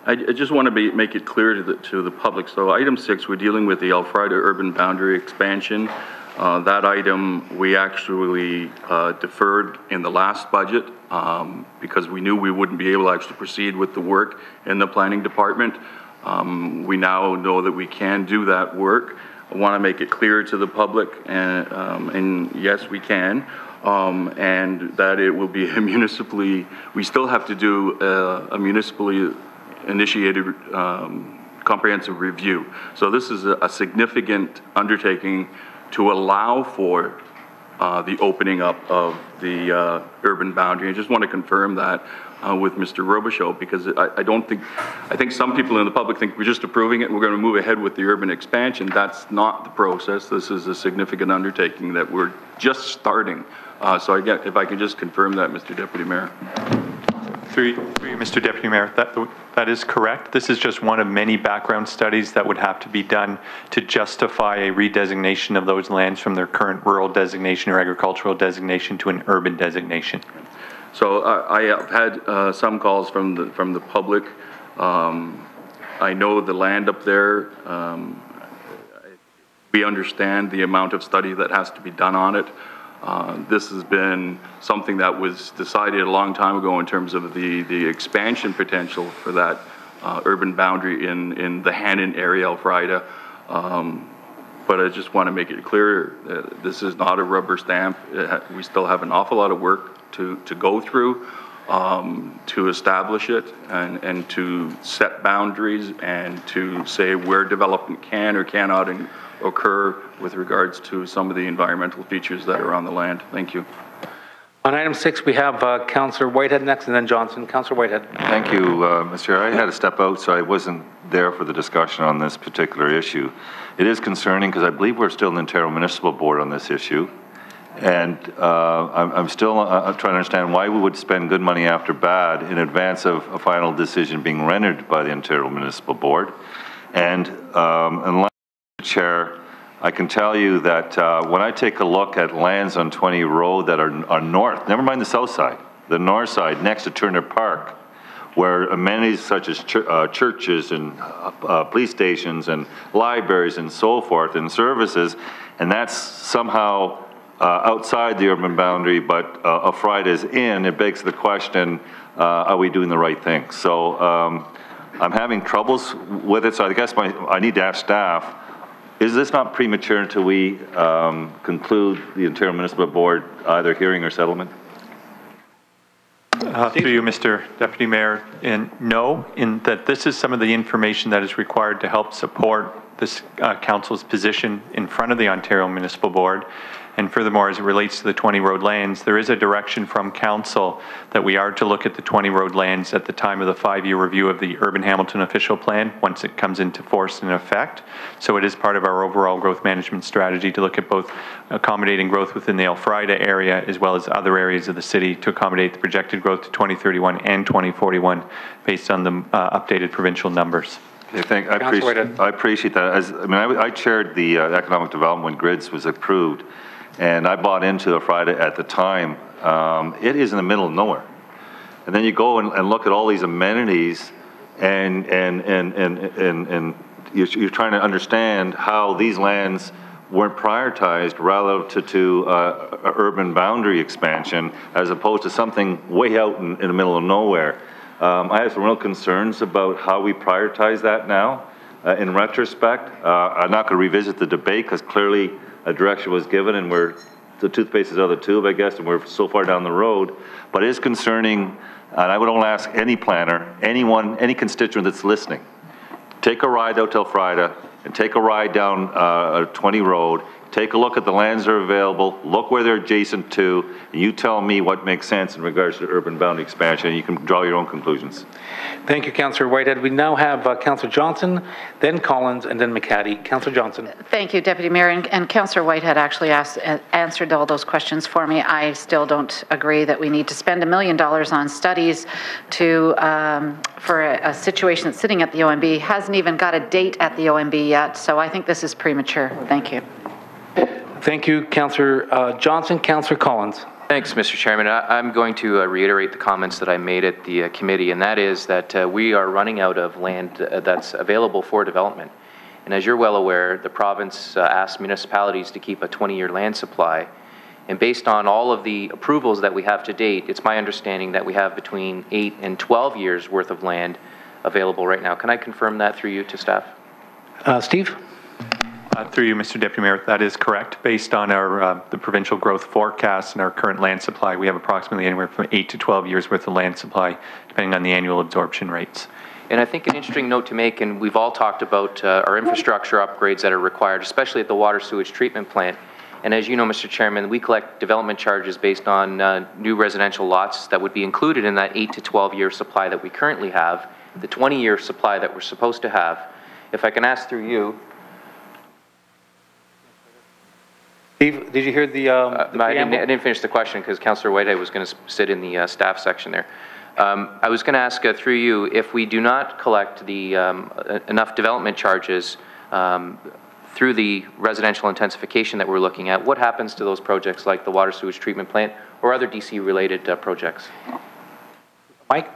Speaker 19: I just want to make it clear to the public. So item 6, we're dealing with the Elfrida urban boundary expansion. That item we actually deferred in the last budget because we knew we wouldn't be able to actually proceed with the work in the planning department. We now know that we can do that work. I want to make it clear to the public, and yes, we can, and that it will be we still have to do a municipally initiated comprehensive review. So this is a significant undertaking to allow for the opening up of the urban boundary. I just want to confirm that with Mr. Robichaud, because I think some people in the public think we're just approving it and we're going to move ahead with the urban expansion. That's not the process. This is a significant undertaking that we're just starting. So again, if I can just confirm that, Mr. Deputy Mayor.
Speaker 6: Through you, Mr. Deputy Mayor, that is correct. This is just one of many background studies that would have to be done to justify a redesignation of those lands from their current rural designation or agricultural designation to an urban designation.
Speaker 19: So I have had some calls from the public. I know the land up there. We understand the amount of study that has to be done on it. This has been something that was decided a long time ago in terms of the expansion potential for that urban boundary in the Hannon area, Elfrida. But I just want to make it clear, this is not a rubber stamp. We still have an awful lot of work to go through to establish it and to set boundaries and to say where development can or cannot occur with regards to some of the environmental features that are on the land. Thank you.
Speaker 13: On item 6, we have Councillor Whitehead next, and then Johnson. Councillor Whitehead.
Speaker 9: Thank you, Mr. Chair. I had to step out, so I wasn't there for the discussion on this particular issue. It is concerning because I believe we're still in the Ontario Municipal Board on this issue. And I'm still trying to understand why we would spend good money after bad in advance of a final decision being rendered by the Ontario Municipal Board. And unless, Chair, I can tell you that when I take a look at lands on 20 Road that are north, never mind the south side, the north side next to Turner Park, where amenities such as churches and police stations and libraries and so forth and services, and that's somehow outside the urban boundary, but Elfrida is in, it begs the question, are we doing the right thing? So I'm having troubles with it, so I guess I need to ask staff, is this not premature until we conclude the Ontario Municipal Board either hearing or settlement?
Speaker 6: Through you, Mr. Deputy Mayor, and no, in that this is some of the information that is required to help support this council's position in front of the Ontario Municipal Board. And furthermore, as it relates to the 20 road lands, there is a direction from council that we are to look at the 20 road lands at the time of the 5-year review of the Urban Hamilton official plan once it comes into force and effect. So it is part of our overall growth management strategy to look at both accommodating growth within the Elfrida area as well as other areas of the city to accommodate the projected growth to 2031 and 2041 based on the updated provincial numbers.
Speaker 9: Okay, I appreciate that. I chaired the economic development when GRIDS was approved, and I bought into Elfrida at the time. It is in the middle of nowhere. And then you go and look at all these amenities, and you're trying to understand how these lands weren't prioritized relative to urban boundary expansion as opposed to something way out in the middle of nowhere. I have some real concerns about how we prioritize that now. In retrospect, I'm not going to revisit the debate because clearly a direction was given and the toothpaste is out of the tube, I guess, and we're so far down the road. But it is concerning, and I would only ask any planner, anyone, any constituent that's listening, take a ride out to Elfrida and take a ride down 20 Road, take a look at the lands that are available, look where they're adjacent to, and you tell me what makes sense in regards to urban boundary expansion, and you can draw your own conclusions.
Speaker 13: Thank you, Councillor Whitehead. We now have Councillor Johnson, then Collins, and then McCaddy. Councillor Johnson.
Speaker 4: Thank you, Deputy Mayor. And Councillor Whitehead actually answered all those questions for me. I still don't agree that we need to spend $1 million on studies for a situation that's sitting at the OMB, hasn't even got a date at the OMB yet. So I think this is premature. Thank you.
Speaker 13: Thank you, Councillor Johnson. Councillor Collins.
Speaker 14: Thanks, Mr. Chairman. I'm going to reiterate the comments that I made at the committee, and that is that we are running out of land that's available for development. And as you're well aware, the province asked municipalities to keep a 20-year land supply. And based on all of the approvals that we have to date, it's my understanding that we have between 8 and 12 years worth of land available right now. Can I confirm that through you to staff?
Speaker 13: Steve?
Speaker 6: Through you, Mr. Deputy Mayor, that is correct. Based on our the provincial growth forecast and our current land supply, we have approximately anywhere from 8 to 12 years worth of land supply, depending on the annual absorption rates.
Speaker 14: And I think an interesting note to make, and we've all talked about our infrastructure upgrades that are required, especially at the water sewage treatment plant. And as you know, Mr. Chairman, we collect development charges based on new residential lots that would be included in that 8 to 12-year supply that we currently have, the 20-year supply that we're supposed to have. If I can ask through you.
Speaker 13: Steve, did you hear the
Speaker 14: I didn't finish the question because Councillor Whitehead was going to sit in the staff section there. I was going to ask through you, if we do not collect the enough development charges through the residential intensification that we're looking at, what happens to those projects like the water sewage treatment plant or other DC-related projects?
Speaker 13: Mike?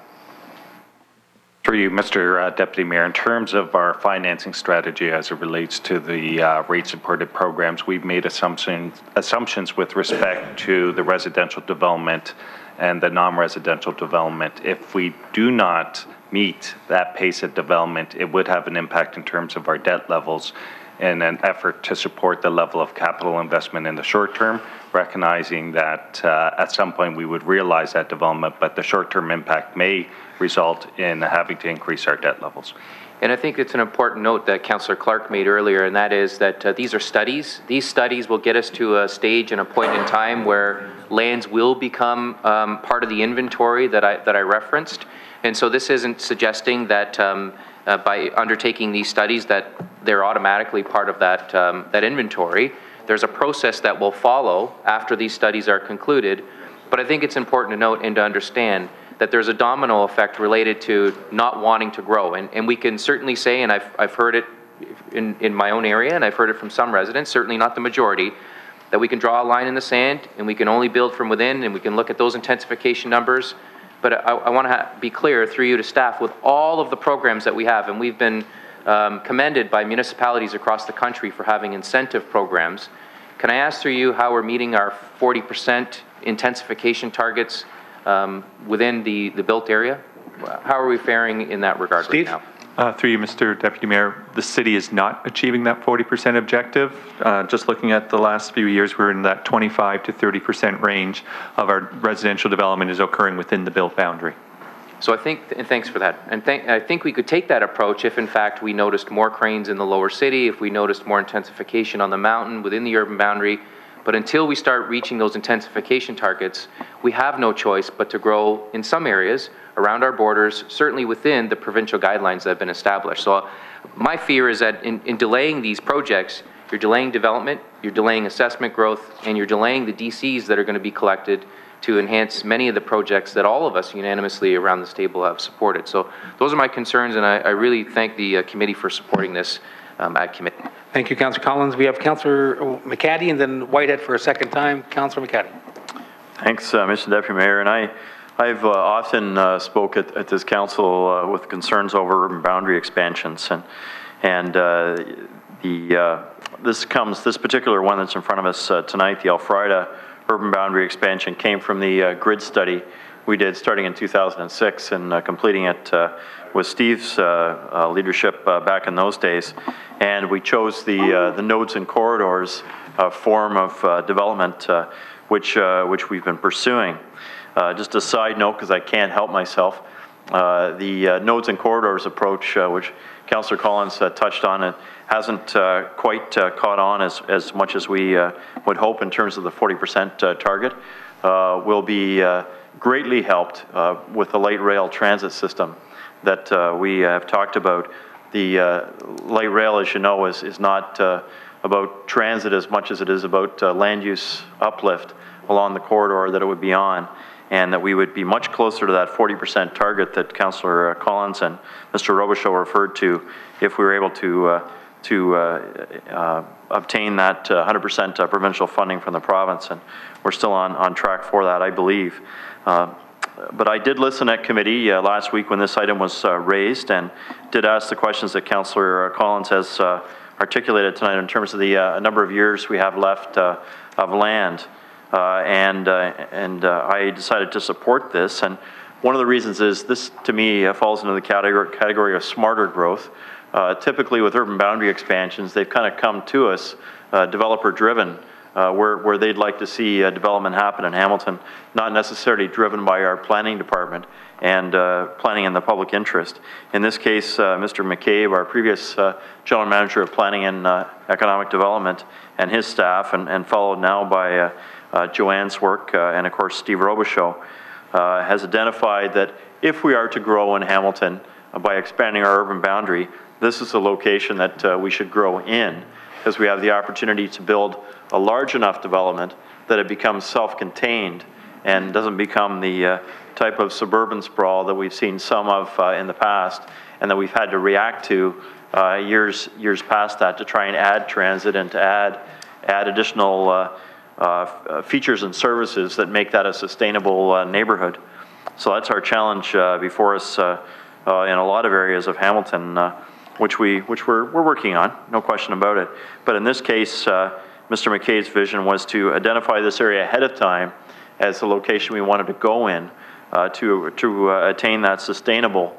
Speaker 7: Through you, Mr. Deputy Mayor, in terms of our financing strategy as it relates to the rate-supported programs, we've made assumptions with respect to the residential development and the non-residential development. If we do not meet that pace of development, it would have an impact in terms of our debt levels in an effort to support the level of capital investment in the short term, recognizing that at some point we would realize that development, but the short-term impact may result in having to increase our debt levels.
Speaker 14: And I think it's an important note that Councillor Clark made earlier, and that is that these are studies. These studies will get us to a stage and a point in time where lands will become part of the inventory that I referenced. And so this isn't suggesting that by undertaking these studies that they're automatically part of that inventory. There's a process that will follow after these studies are concluded. But I think it's important to note and to understand that there's a domino effect related to not wanting to grow. And we can certainly say, and I've heard it in my own area, and I've heard it from some residents, certainly not the majority, that we can draw a line in the sand and we can only build from within and we can look at those intensification numbers. But I want to be clear through you to staff, with all of the programs that we have, and we've been commended by municipalities across the country for having incentive programs. Can I ask through you how we're meeting our 40% intensification targets within the built area? How are we faring in that regard right now?
Speaker 6: Through you, Mr. Deputy Mayor, the city is not achieving that 40% objective. Just looking at the last few years, we're in that 25 to 30% range of our residential development is occurring within the built boundary.
Speaker 14: So I think, and thanks for that, and I think we could take that approach if in fact we noticed more cranes in the lower city, if we noticed more intensification on the mountain within the urban boundary. But until we start reaching those intensification targets, we have no choice but to grow in some areas around our borders, certainly within the provincial guidelines that have been established. So my fear is that in delaying these projects, you're delaying development, you're delaying assessment growth, and you're delaying the DCs that are going to be collected to enhance many of the projects that all of us unanimously around this table have supported. So those are my concerns, and I really thank the committee for supporting this at committee.
Speaker 13: Thank you, Councillor Collins. We have Councillor McCaddy and then Whitehead for a second time. Councillor McCaddy.
Speaker 18: Thanks, Mr. Deputy Mayor. And I've often spoke at this council with concerns over urban boundary expansions, and this particular one that's in front of us tonight, the Elfrida urban boundary expansion, came from the grid study we did starting in 2006 and completing it with Steve's leadership back in those days. And we chose the nodes and corridors form of development which we've been pursuing. Just a side note, because I can't help myself, the nodes and corridors approach, which Councillor Collins touched on, it hasn't quite caught on as much as we would hope in terms of the 40% target. Will be greatly helped with the light rail transit system that we have talked about. The light rail, as you know, is not about transit as much as it is about land use uplift along the corridor that it would be on, and that we would be much closer to that 40% target that Councillor Collins and Mr. Robichaud referred to if we were able to obtain that 100% provincial funding from the province, and we're still on track for that, I believe. But I did listen at committee last week when this item was raised, and did ask the questions that Councillor Collins has articulated tonight in terms of the number of years we have left of land. And I decided to support this, and one of the reasons is this, to me, falls into the category of smarter growth. Typically with urban boundary expansions, they've kind of come to us developer-driven, where they'd like to see development happen in Hamilton, not necessarily driven by our planning department. and planning in the public interest. In this case, Mr. McCabe, our previous General Manager of Planning and Economic Development, and his staff, and followed now by Joanne's work, and of course Steve Robichaud, has identified that if we are to grow in Hamilton by expanding our urban boundary, this is a location that we should grow in, because we have the opportunity to build a large enough development that it becomes self-contained and doesn't become the type of suburban sprawl that we've seen some of in the past, and that we've had to react to years past that to try and add transit and to add additional features and services that make that a sustainable neighborhood. So that's our challenge before us in a lot of areas of Hamilton, which we're working on, no question about it. But in this case, Mr. McKay's vision was to identify this area ahead of time as the location we wanted to go in to attain that sustainable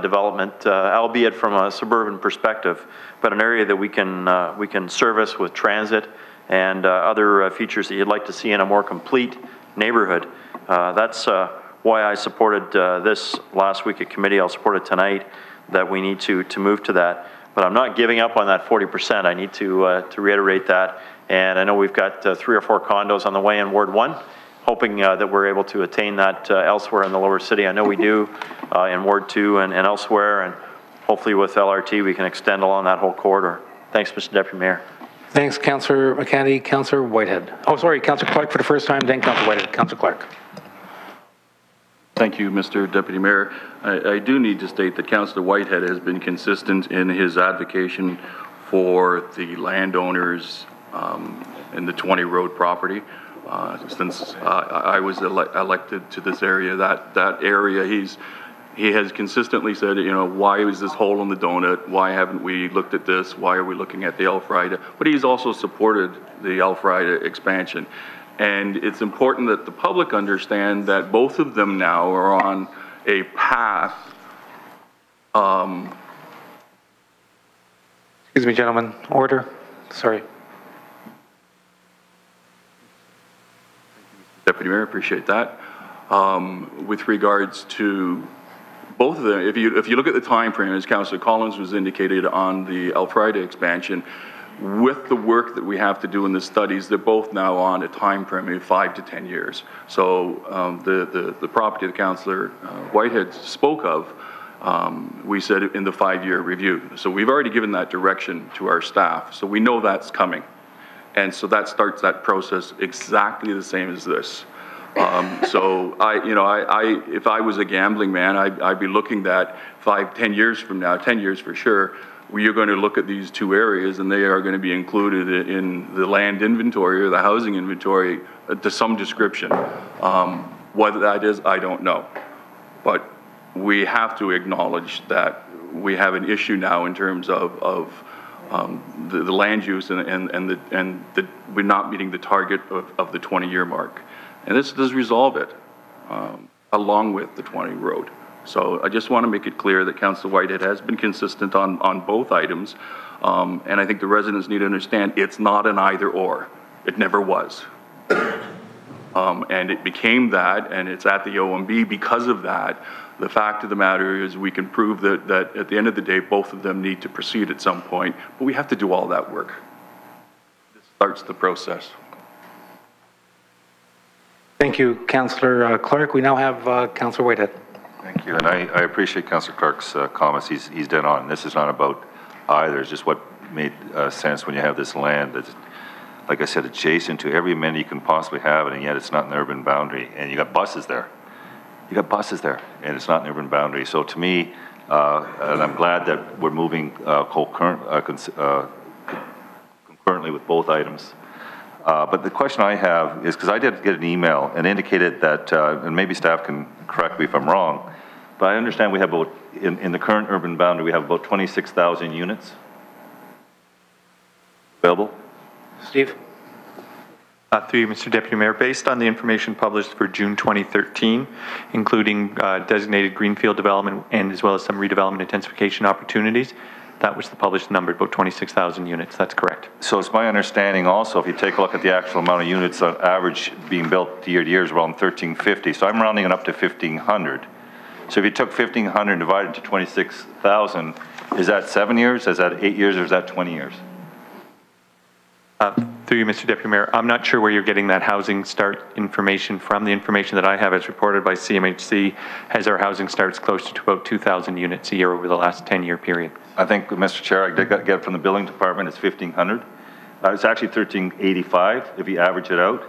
Speaker 18: development, albeit from a suburban perspective, but an area that we can service with transit and other features that you'd like to see in a more complete neighborhood. That's why I supported this last week at committee. I'll support it tonight, that we need to move to that. But I'm not giving up on that 40%. I need to reiterate that. And I know we've got 3 or 4 condos on the way in Ward 1, hoping that we're able to attain that elsewhere in the lower city. I know we do in Ward 2 and elsewhere, and hopefully with LRT we can extend along that whole corridor. Thanks, Mr. Deputy Mayor.
Speaker 13: Thanks, Councillor McCandy. Councillor Whitehead. Oh, sorry, Councillor Clark for the first time, then Councillor Whitehead. Councillor Clark.
Speaker 19: Thank you, Mr. Deputy Mayor. I do need to state that Councillor Whitehead has been consistent in his advocation for the landowners in the 20 Road property. Since I was elected to this area, that area, he has consistently said, you know, why is this hole in the donut? Why haven't we looked at this? Why are we looking at the Elfrida? But he's also supported the Elfrida expansion. And it's important that the public understand that both of them now are on a path.
Speaker 13: Excuse me, gentlemen. Order. Sorry.
Speaker 19: Deputy Mayor, appreciate that. With regards to both of them, if you look at the time frame, as Councillor Collins was indicated on the Elfrida expansion, with the work that we have to do in the studies, they're both now on a time frame of 5 to 10 years. So the property that Councillor Whitehead spoke of, we said in the 5-year review. So we've already given that direction to our staff. So we know that's coming. And so that starts that process exactly the same as this. So if I was a gambling man, I'd be looking at 5, 10 years from now, 10 years for sure, you're going to look at these 2 areas and they are going to be included in the land inventory or the housing inventory to some description. What that is, I don't know. But we have to acknowledge that we have an issue now in terms of the land use and we're not meeting the target of the 20-year mark. And this does resolve it along with the 20 Road. So I just want to make it clear that Councillor Whitehead has been consistent on both items. And I think the residents need to understand it's not an either or. It never was. And it became that, and it's at the OMB because of that. The fact of the matter is we can prove that at the end of the day, both of them need to proceed at some point, but we have to do all that work. This starts the process.
Speaker 13: Thank you, Councillor Clark. We now have Councillor Whitehead.
Speaker 9: Thank you, and I appreciate Councillor Clark's comments. He's dead on. This is not about either. It's just what made sense when you have this land that's, like I said, adjacent to every amenity you can possibly have, and yet it's not an urban boundary. And you got buses there. You got buses there, and it's not an urban boundary. So to me, and I'm glad that we're moving concurrently with both items. But the question I have is, because I did get an email and indicated that, and maybe staff can correct me if I'm wrong, but I understand we have about, in the current urban boundary, we have about 26,000 units available.
Speaker 13: Steve?
Speaker 6: Through you, Mr. Deputy Mayor, based on the information published for June 2013, including designated greenfield development and as well as some redevelopment intensification opportunities, that was the published number, about 26,000 units. That's correct.
Speaker 9: So it's my understanding also, if you take a look at the actual amount of units on average being built year to year is around 1,350. So I'm rounding it up to 1,500. So if you took 1,500 and divided into 26,000, is that 7 years, is that 8 years, or is that 20 years?
Speaker 6: Through you, Mr. Deputy Mayor, I'm not sure where you're getting that housing start information from. The information that I have as reported by CMHC has our housing starts close to about 2,000 units a year over the last 10-year period.
Speaker 9: I think, Mr. Chair, I did get it from the building department, it's 1,500. It's actually 1,385 if you average it out.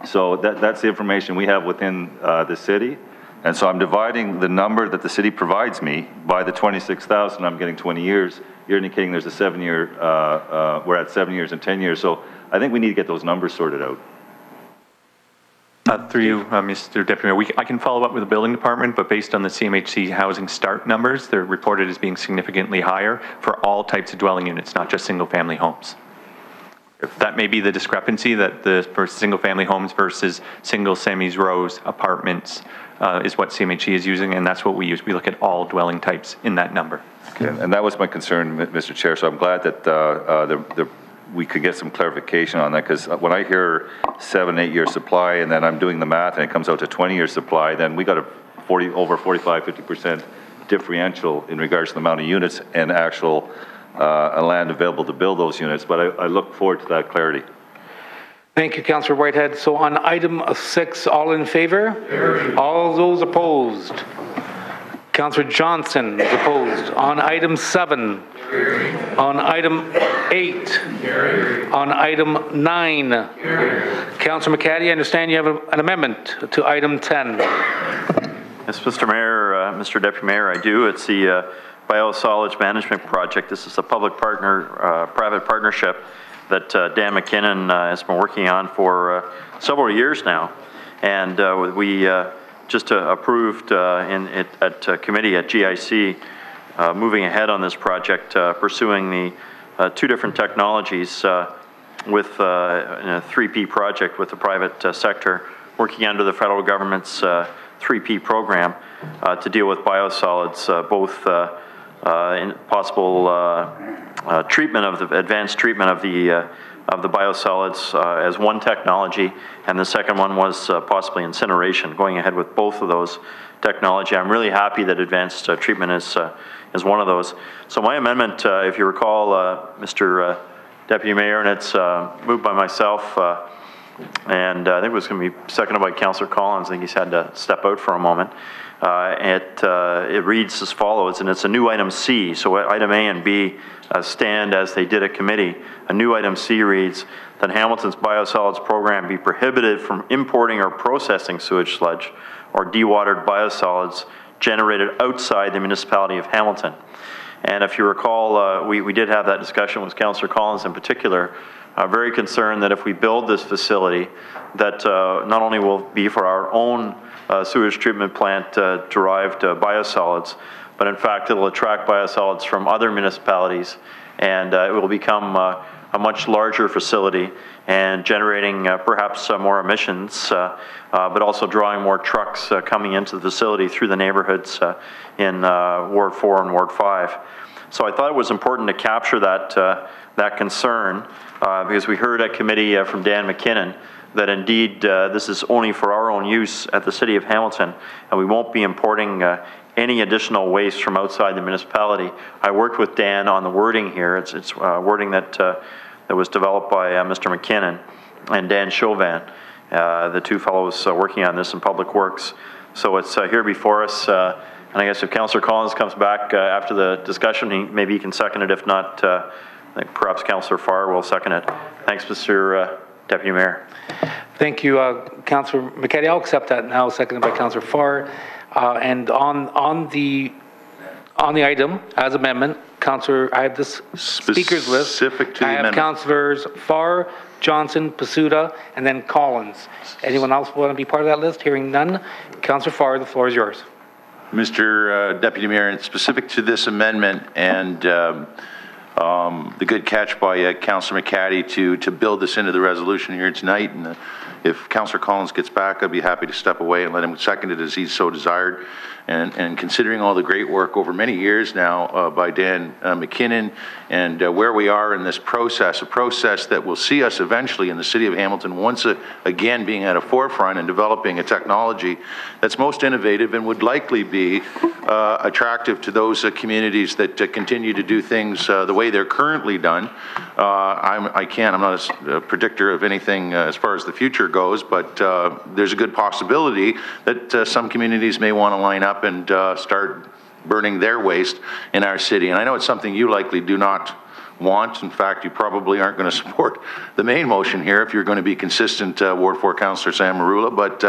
Speaker 9: So that's the information we have within the city. And so I'm dividing the number that the city provides me by the 26,000, I'm getting 20 years. You're indicating there's a 7-year, we're at 7 years and 10 years. So I think we need to get those numbers sorted out.
Speaker 6: Through you, Mr. Deputy Mayor, I can follow up with the building department, but based on the CMHC housing start numbers, they're reported as being significantly higher for all types of dwelling units, not just single-family homes. That may be the discrepancy that for single-family homes versus single semis, rows, apartments is what CMHC is using, and that's what we use. We look at all dwelling types in that number.
Speaker 9: Okay, and that was my concern, Mr. Chair, so I'm glad that we could get some clarification on that, because when I hear 7-8 year supply and then I'm doing the math and it comes out to 20-year supply, then we got a over 45-50% differential in regards to the amount of units and actual land available to build those units. But I look forward to that clarity.
Speaker 13: Thank you, Councillor Whitehead. So on item 6, all in favor? Carried. All those opposed? Councillor Johnson is opposed. On item 7. Carried. On item 8. Carried. On item 9. Councillor McCaddy, I understand you have an amendment to item 10.
Speaker 18: Yes, Mr. Mayor, Mr. Deputy Mayor, I do. It's the Biosolids Management Project. This is a public-private partnership that Dan McKinnon has been working on for several years now. And we just approved at committee at GIC moving ahead on this project, pursuing the 2 different technologies with a 3P project with the private sector, working under the federal government's 3P program to deal with biosolids, both in possible treatment of the advanced treatment of the biosolids as one technology, and the second one was possibly incineration. Going ahead with both of those technology, I'm really happy that advanced treatment is one of those. So my amendment, if you recall, Mr. Deputy Mayor, and it's moved by myself, and I think it was going to be seconded by Councillor Collins. I think he's had to step out for a moment. It reads as follows, and it's a new item C. So item A and B stand as they did at committee. A new item C reads that Hamilton's biosolids program be prohibited from importing or processing sewage sludge or dewatered biosolids generated outside the municipality of Hamilton. And if you recall, we did have that discussion with Councillor Collins in particular, very concerned that if we build this facility, that not only will be for our own sewage treatment plant derived biosolids, but in fact it'll attract biosolids from other municipalities, and it will become a much larger facility and generating perhaps more emissions, but also drawing more trucks coming into the facility through the neighborhoods in Ward 4 and Ward 5. So I thought it was important to capture that concern because we heard at committee from Dan McKinnon that indeed this is only for our own use at the City of Hamilton, and we won't be importing any additional waste from outside the municipality. I worked with Dan on the wording here. It's wording that was developed by Mr. McKinnon and Dan Chauvin, the 2 fellows working on this in Public Works. So it's here before us, and I guess if Councillor Collins comes back after the discussion, maybe he can second it. If not, I think perhaps Councillor Farr will second it. Thanks, Mr. Deputy Mayor.
Speaker 13: Thank you, Councillor McCaddy. I'll accept that now, seconded by Councillor Farr. And on the item as amendment, Councillor, I have this speakers list.
Speaker 17: Specific to the amendment.
Speaker 13: I have Councillors Farr, Johnson, Pasuda, and then Collins. Anyone else want to be part of that list? Hearing none. Councillor Farr, the floor is yours.
Speaker 17: Mr. Deputy Mayor, and specific to this amendment and the good catch by Councillor McCaddy to build this into the resolution here tonight. And if Councillor Collins gets back, I'd be happy to step away and let him second it as he's so desired. and considering all the great work over many years now by Dan McKinnon and where we are in this process, a process that will see us eventually in the City of Hamilton once again being at a forefront and developing a technology that's most innovative and would likely be attractive to those communities that continue to do things the way they're currently done. I'm not a predictor of anything as far as the future goes, but there's a good possibility that some communities may want to line up and start burning their waste in our city. And I know it's something you likely do not want. In fact, you probably aren't going to support the main motion here if you're going to be consistent, Ward 4 Councillor Sam Merulla, but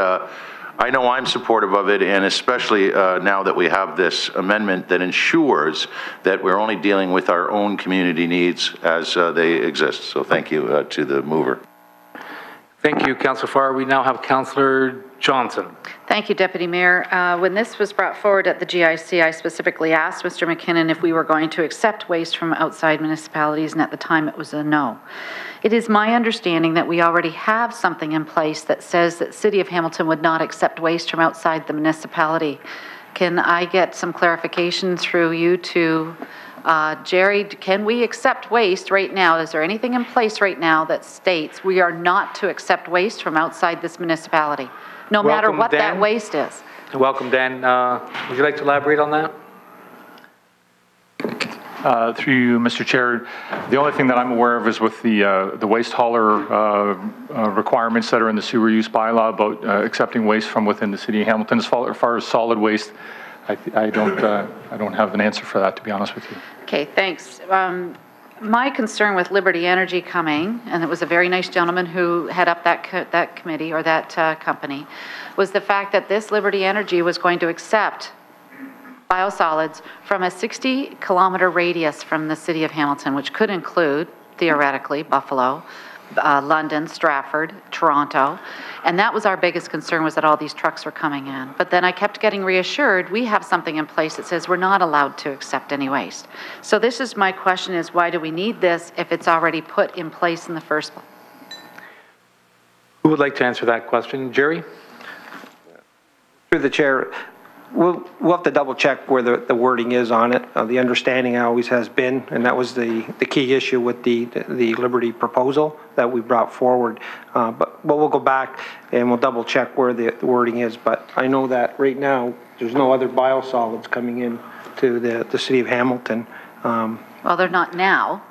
Speaker 17: I know I'm supportive of it, and especially now that we have this amendment that ensures that we're only dealing with our own community needs as they exist. So thank you to the mover.
Speaker 13: Thank you, Councillor Farr. We now have Councillor Johnson.
Speaker 4: Thank you, Deputy Mayor. When this was brought forward at the GIC, I specifically asked Mr. McKinnon if we were going to accept waste from outside municipalities, and at the time it was a no. It is my understanding that we already have something in place that says that City of Hamilton would not accept waste from outside the municipality. Can I get some clarification through you to Jerry? Can we accept waste right now? Is there anything in place right now that states we are not to accept waste from outside this municipality, no matter what that waste is?
Speaker 13: Welcome, Dan. Would you like to elaborate on that?
Speaker 11: Through you, Mr. Chair, the only thing that I'm aware of is with the waste hauler requirements that are in the sewer use bylaw about accepting waste from within the City of Hamilton. As far as solid waste, I don't have an answer for that, to be honest with you.
Speaker 4: Okay, thanks. My concern with Liberty Energy coming, and it was a very nice gentleman who head up that committee or that company, was the fact that this Liberty Energy was going to accept biosolids from a 60-kilometer radius from the City of Hamilton, which could include, theoretically, Buffalo, London, Stratford, Toronto. And that was our biggest concern, was that all these trucks were coming in. But then I kept getting reassured we have something in place that says we're not allowed to accept any waste. So this is my question, is why do we need this if it's already put in place in the first place?
Speaker 13: Who would like to answer that question? Jerry?
Speaker 12: Through the chair, we'll have to double check where the wording is on it. The understanding always has been, and that was the key issue with the Liberty proposal that we brought forward. But we'll go back and we'll double check where the wording is. But I know that right now there's no other biosolids coming in to the City of Hamilton.
Speaker 4: Well, they're not now.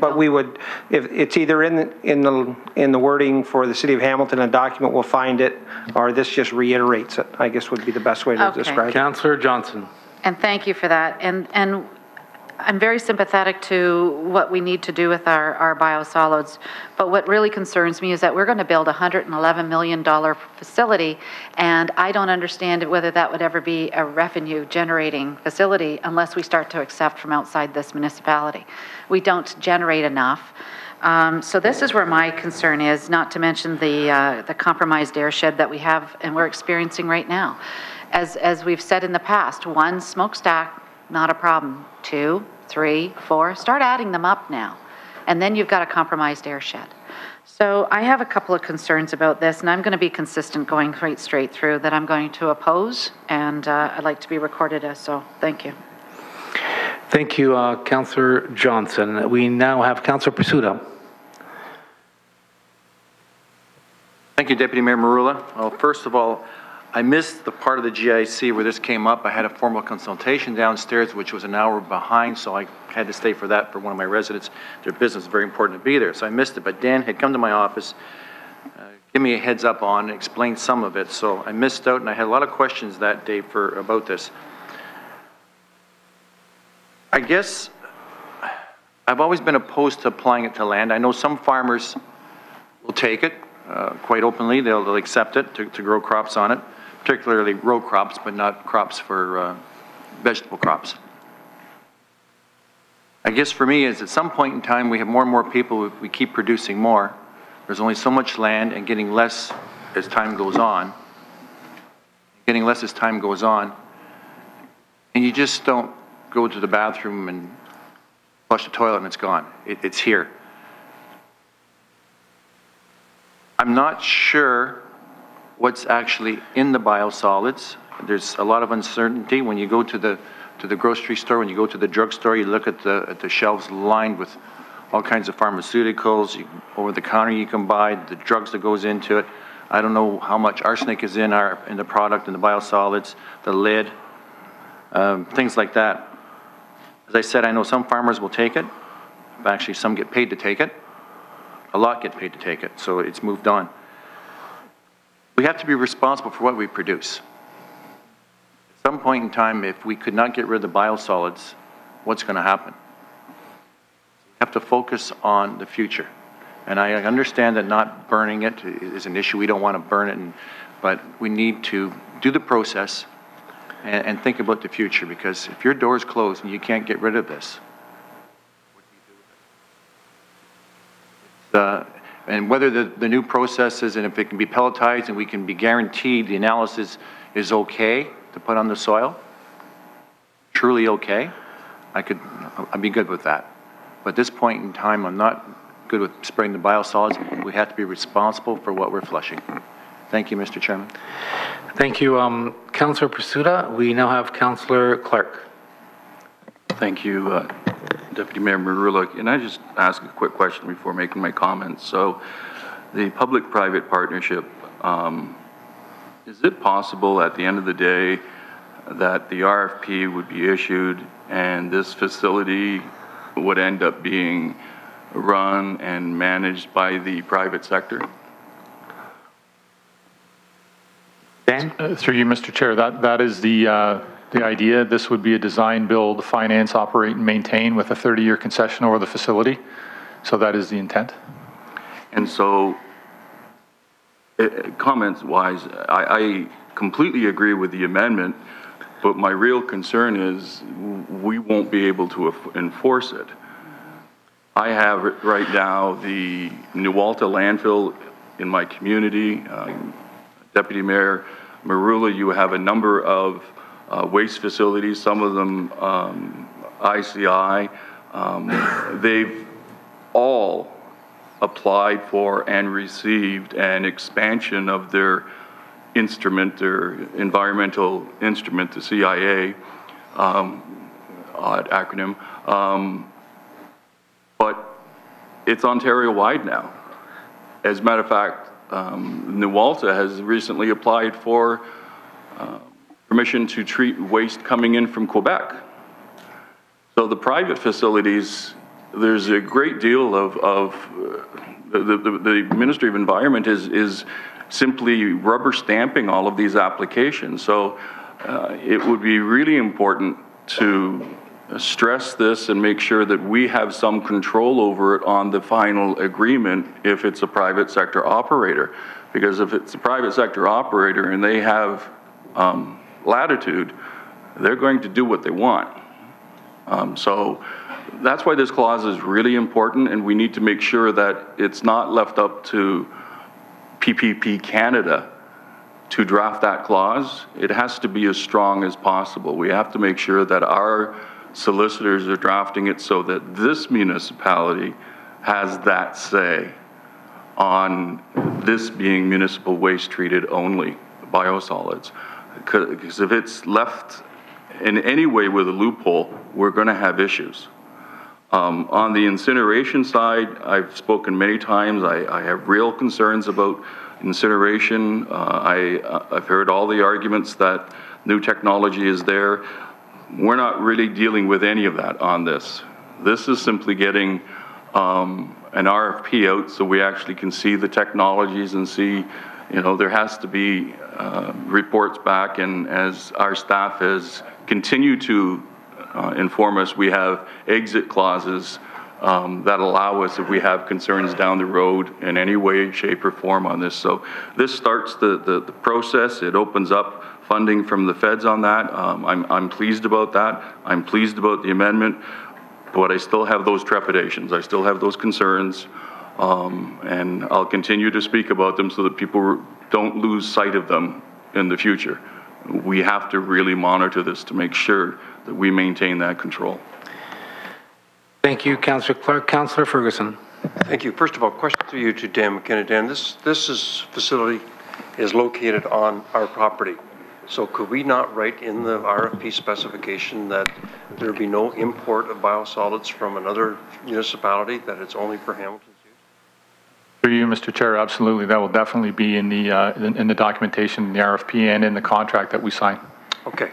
Speaker 12: But we would, if it's either in the wording for the City of Hamilton, a document, we'll find it, or this just reiterates it, I guess would be the best way to describe it.
Speaker 13: Councillor Johnson.
Speaker 4: And thank you for that. And I'm very sympathetic to what we need to do with our biosolids. But what really concerns me is that we're going to build a $111 million facility, and I don't understand whether that would ever be a revenue generating facility unless we start to accept from outside this municipality. We don't generate enough. So this is where my concern is, not to mention the compromised airshed that we have and we're experiencing right now. As we've said in the past, 1 smokestack, not a problem. 2, 3, 4, start adding them up now. And then you've got a compromised airshed. So I have a couple of concerns about this, and I'm going to be consistent going right straight through that I'm going to oppose, and I'd like to be recorded as so. Thank you.
Speaker 13: Thank you, Councillor Johnson. We now have Councillor Pursuta.
Speaker 23: Thank you, Deputy Mayor Merulla. Well, first of all, I missed the part of the GIC where this came up. I had a formal consultation downstairs, which was an hour behind, so I had to stay for that for one of my residents. Their business is very important to be there, so I missed it. But Dan had come to my office, give me a heads up on, explained some of it, so I missed out, and I had a lot of questions that day about this. I guess I've always been opposed to applying it to land. I know some farmers will take it quite openly. They'll accept it to grow crops on it, particularly row crops, but not crops for vegetable crops. I guess for me is at some point in time we have more and more people, we keep producing more. There's only so much land and getting less as time goes on. Getting less as time goes on. And you just don't go to the bathroom and flush the toilet and it's gone. It's here. I'm not sure what's actually in the biosolids. There's a lot of uncertainty. When you go to the grocery store, when you go to the drugstore, you look at the shelves lined with all kinds of pharmaceuticals. Over the counter you can buy the drugs that goes into it. I don't know how much arsenic is in the product, in the biosolids, the lid, things like that. As I said, I know some farmers will take it. Actually, some get paid to take it. A lot get paid to take it, so it's moved on. We have to be responsible for what we produce. At some point in time, if we could not get rid of the biosolids, what's going to happen? We have to focus on the future. And I understand that not burning it is an issue. We don't want to burn it, but we need to do the process and think about the future, because if your door is closed and you can't get rid of this, and whether the new processes, and if it can be pelletized and we can be guaranteed the analysis is okay to put on the soil, truly okay, I'd be good with that. But at this point in time, I'm not good with spraying the biosolids. We have to be responsible for what we're flushing. Thank you, Mr. Chairman.
Speaker 13: Thank you, Councillor Pursuta. We now have Councillor Clark.
Speaker 19: Thank you, Deputy Mayor Merulla. Can I just ask a quick question before making my comments? So the public-private partnership, is it possible at the end of the day that the RFP would be issued and this facility would end up being run and managed by the private sector?
Speaker 13: Dan?
Speaker 11: Through you, Mr. Chair, that is the idea. This would be a design, build, finance, operate, and maintain with a 30-year concession over the facility. So that is the intent.
Speaker 19: And so, comments-wise, I completely agree with the amendment, but my real concern is we won't be able to enforce it. I have right now the Nualta landfill in my community. Deputy Mayor Merulla, you have a number of waste facilities, some of them ICI. They've all applied for and received an expansion of their instrument, their environmental instrument, the CIA, odd acronym, but it's Ontario-wide now. As a matter of fact, Nualta has recently applied for permission to treat waste coming in from Quebec. So the private facilities, there's a great deal of the Ministry of Environment is simply rubber stamping all of these applications. So it would be really important to stress this and make sure that we have some control over it on the final agreement if it's a private sector operator. Because if it's a private sector operator and they have latitude, they're going to do what they want. So that's why this clause is really important, and we need to make sure that it's not left up to PPP Canada to draft that clause. It has to be as strong as possible. We have to make sure that our solicitors are drafting it so that this municipality has that say on this being municipal waste treated only, biosolids. Because if it's left in any way with a loophole, we're going to have issues. On the incineration side, I've spoken many times. I have real concerns about incineration. I've heard all the arguments that new technology is there. We're not really dealing with any of that on this. This is simply getting an RFP out so we actually can see the technologies and see, you know, there has to be reports back, and as our staff has continued to inform us, we have exit clauses that allow us, if we have concerns down the road in any way, shape, or form on this. So this starts the process. It opens up funding from the feds on that. I'm pleased about that. I'm pleased about the amendment, but I still have those trepidations. I still have those concerns, and I'll continue to speak about them so that people don't lose sight of them in the future. We have to really monitor this to make sure that we maintain that control.
Speaker 13: Thank you, Councillor Clark. Councillor Ferguson.
Speaker 8: Thank you. First of all, question to you, to Dan McKenna. Dan, this facility is located on our property. So could we not write in the RFP specification that there be no import of biosolids from another municipality, that it's only for Hamilton's use?
Speaker 11: Through you, Mr. Chair, absolutely. That will definitely be in the documentation, in the RFP, and in the contract that we sign.
Speaker 8: Okay.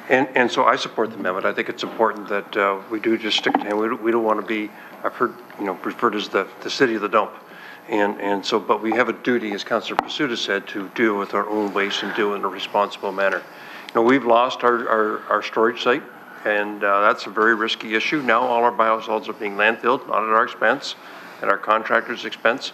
Speaker 8: And so I support the amendment. I think it's important that we do just stick to him. We don't want to be, I've heard, referred as the city of the dump. And so, but we have a duty, as Councillor Pasuta said, to deal with our own waste and do it in a responsible manner. We've lost our storage site, and that's a very risky issue. Now all our biosolids are being landfilled, not at our expense, at our contractor's expense.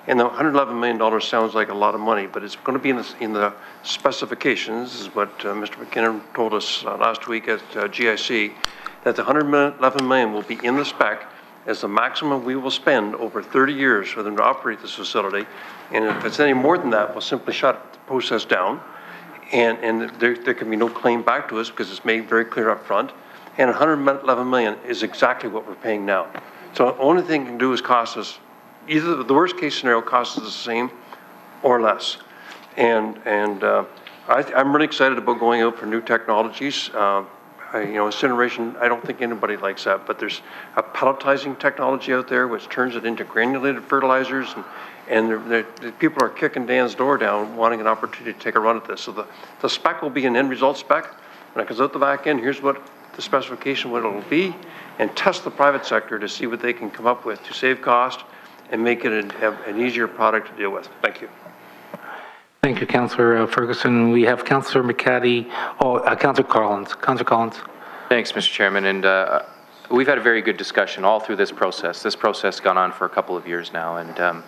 Speaker 8: And the $111 million sounds like a lot of money, but it's going to be in the specifications. This is what Mr. McKinnon told us last week at GIC, that the $111 million will be in the spec as the maximum we will spend over 30 years for them to operate this facility. And if it's any more than that, we'll simply shut the process down. And there can be no claim back to us because it's made very clear up front. And $111 million is exactly what we're paying now. So the only thing it can do is cost us, either the worst case scenario costs us the same or less. And I'm really excited about going out for new technologies. Incineration, I don't think anybody likes that, but there's a pelletizing technology out there which turns it into granulated fertilizers, and the people are kicking Dan's door down wanting an opportunity to take a run at this. So the spec will be an end result spec. When it comes out the back end, here's what the specification, what it'll be, and test the private sector to see what they can come up with to save cost and make it an easier product to deal with. Thank you.
Speaker 13: Thank you, Councillor Ferguson. We have Councillor McCaddy, Councillor Collins. Councillor Collins.
Speaker 14: Thanks, Mr. Chairman. And we've had a very good discussion all through this process. This process has gone on for a couple of years now. And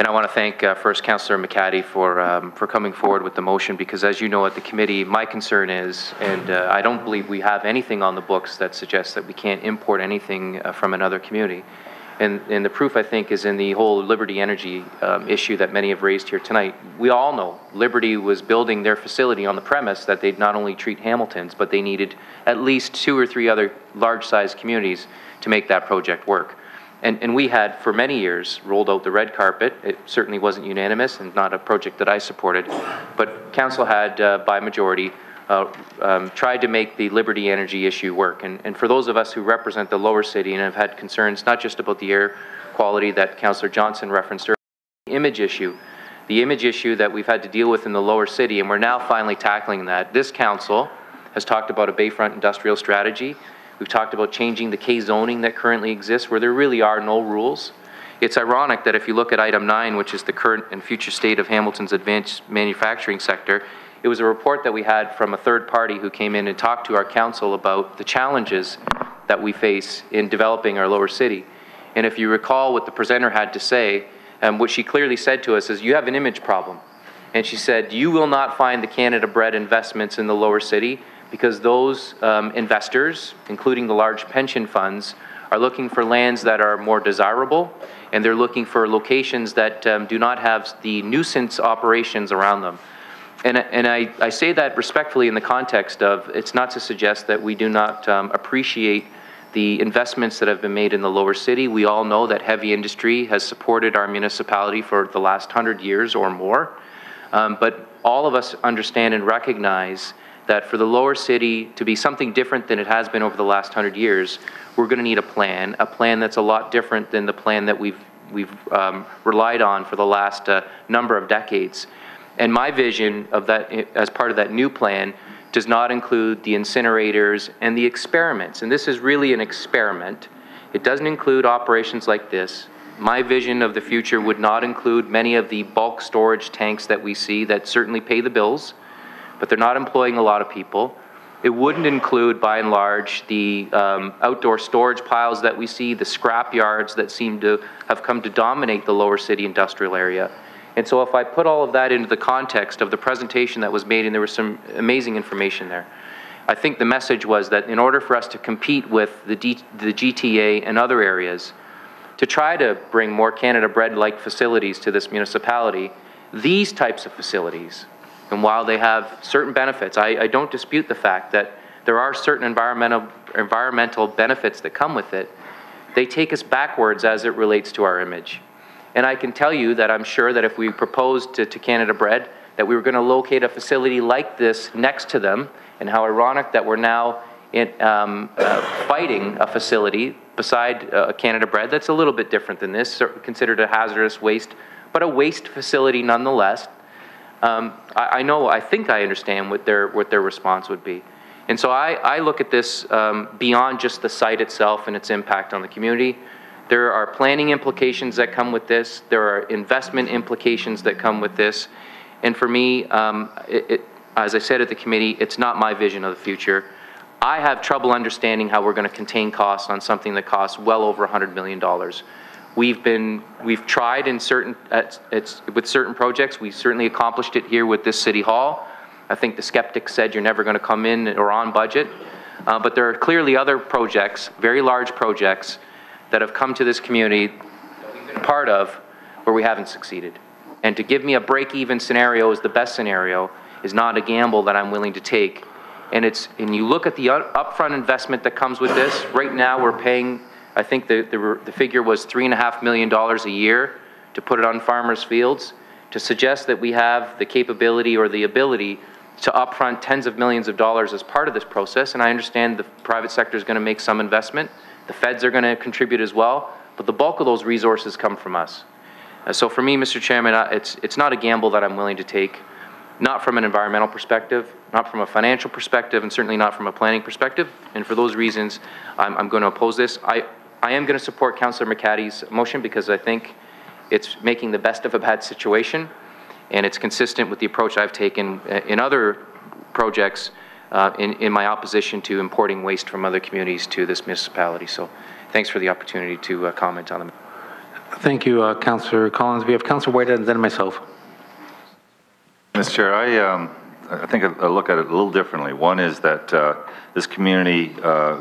Speaker 14: I want to thank first Councillor McCaddy for coming forward with the motion, because as you know at the committee, my concern is, and I don't believe we have anything on the books that suggests that we can't import anything from another community. And the proof, I think, is in the whole Liberty Energy issue that many have raised here tonight. We all know Liberty was building their facility on the premise that they'd not only treat Hamilton's, but they needed at least 2 or 3 other large-sized communities to make that project work. And we had, for many years, rolled out the red carpet. It certainly wasn't unanimous and not a project that I supported. But Council had, by majority, tried to make the Liberty Energy issue work. And for those of us who represent the lower city and have had concerns not just about the air quality that Councillor Johnson referenced earlier, the image issue that we've had to deal with in the lower city, and we're now finally tackling that. This council has talked about a Bayfront industrial strategy. We've talked about changing the K zoning that currently exists, where there really are no rules. It's ironic that if you look at item 9, which is the current and future state of Hamilton's advanced manufacturing sector, it was a report that we had from a third party who came in and talked to our council about the challenges that we face in developing our lower city. And if you recall what the presenter had to say, what she clearly said to us is, you have an image problem. And she said, you will not find the Canada Bread investments in the lower city because those investors, including the large pension funds, are looking for lands that are more desirable, and they're looking for locations that do not have the nuisance operations around them. And I say that respectfully in the context of, it's not to suggest that we do not appreciate the investments that have been made in the lower city. We all know that heavy industry has supported our municipality for the last 100 years or more. But all of us understand and recognize that for the lower city to be something different than it has been over the last 100 years, we're going to need a plan that's a lot different than the plan that we've relied on for the last number of decades. And my vision of that, as part of that new plan, does not include the incinerators and the experiments. And this is really an experiment. It doesn't include operations like this. My vision of the future would not include many of the bulk storage tanks that we see that certainly pay the bills, but they're not employing a lot of people. It wouldn't include, by and large, the outdoor storage piles that we see, the scrap yards that seem to have come to dominate the lower city industrial area. And so if I put all of that into the context of the presentation that was made, and there was some amazing information there, I think the message was that in order for us to compete with the GTA and other areas, to try to bring more Canada Bread-like facilities to this municipality, these types of facilities, and while they have certain benefits, I don't dispute the fact that there are certain environmental benefits that come with it, they take us backwards as it relates to our image. And I can tell you that I'm sure that if we proposed to Canada Bread that we were going to locate a facility like this next to them, and how ironic that we're now fighting a facility beside Canada Bread that's a little bit different than this, considered a hazardous waste, but a waste facility nonetheless. I think I understand what their response would be. And so I look at this beyond just the site itself and its impact on the community. There are planning implications that come with this. There are investment implications that come with this. And for me, as I said at the committee, it's not my vision of the future. I have trouble understanding how we're going to contain costs on something that costs well over $100 million. We've tried in with certain projects. We certainly accomplished it here with this City Hall. I think the skeptics said you're never going to come in or on budget. But there are clearly other projects, very large projects, that have come to this community that we've been part of where we haven't succeeded. And to give me a break-even scenario as the best scenario is not a gamble that I'm willing to take. And you look at the upfront investment that comes with this. Right now we're paying, I think the figure was $3.5 million a year to put it on farmers' fields. To suggest that we have the capability or the ability to upfront tens of millions of dollars as part of this process, and I understand the private sector is going to make some investment. The feds are going to contribute as well, but the bulk of those resources come from us. So for me, Mr. Chairman, it's not a gamble that I'm willing to take, not from an environmental perspective, not from a financial perspective, and certainly not from a planning perspective. And for those reasons, I'm going to oppose this. I am going to support Councillor McCaddy's motion because I think it's making the best of a bad situation, and it's consistent with the approach I've taken in other projects in my opposition to importing waste from other communities to this municipality. So thanks for the opportunity to comment on them.
Speaker 13: Thank you, Councillor Collins. We have Councillor Whitehead and then myself.
Speaker 9: Mr. Chair, I think I look at it a little differently. One is that this community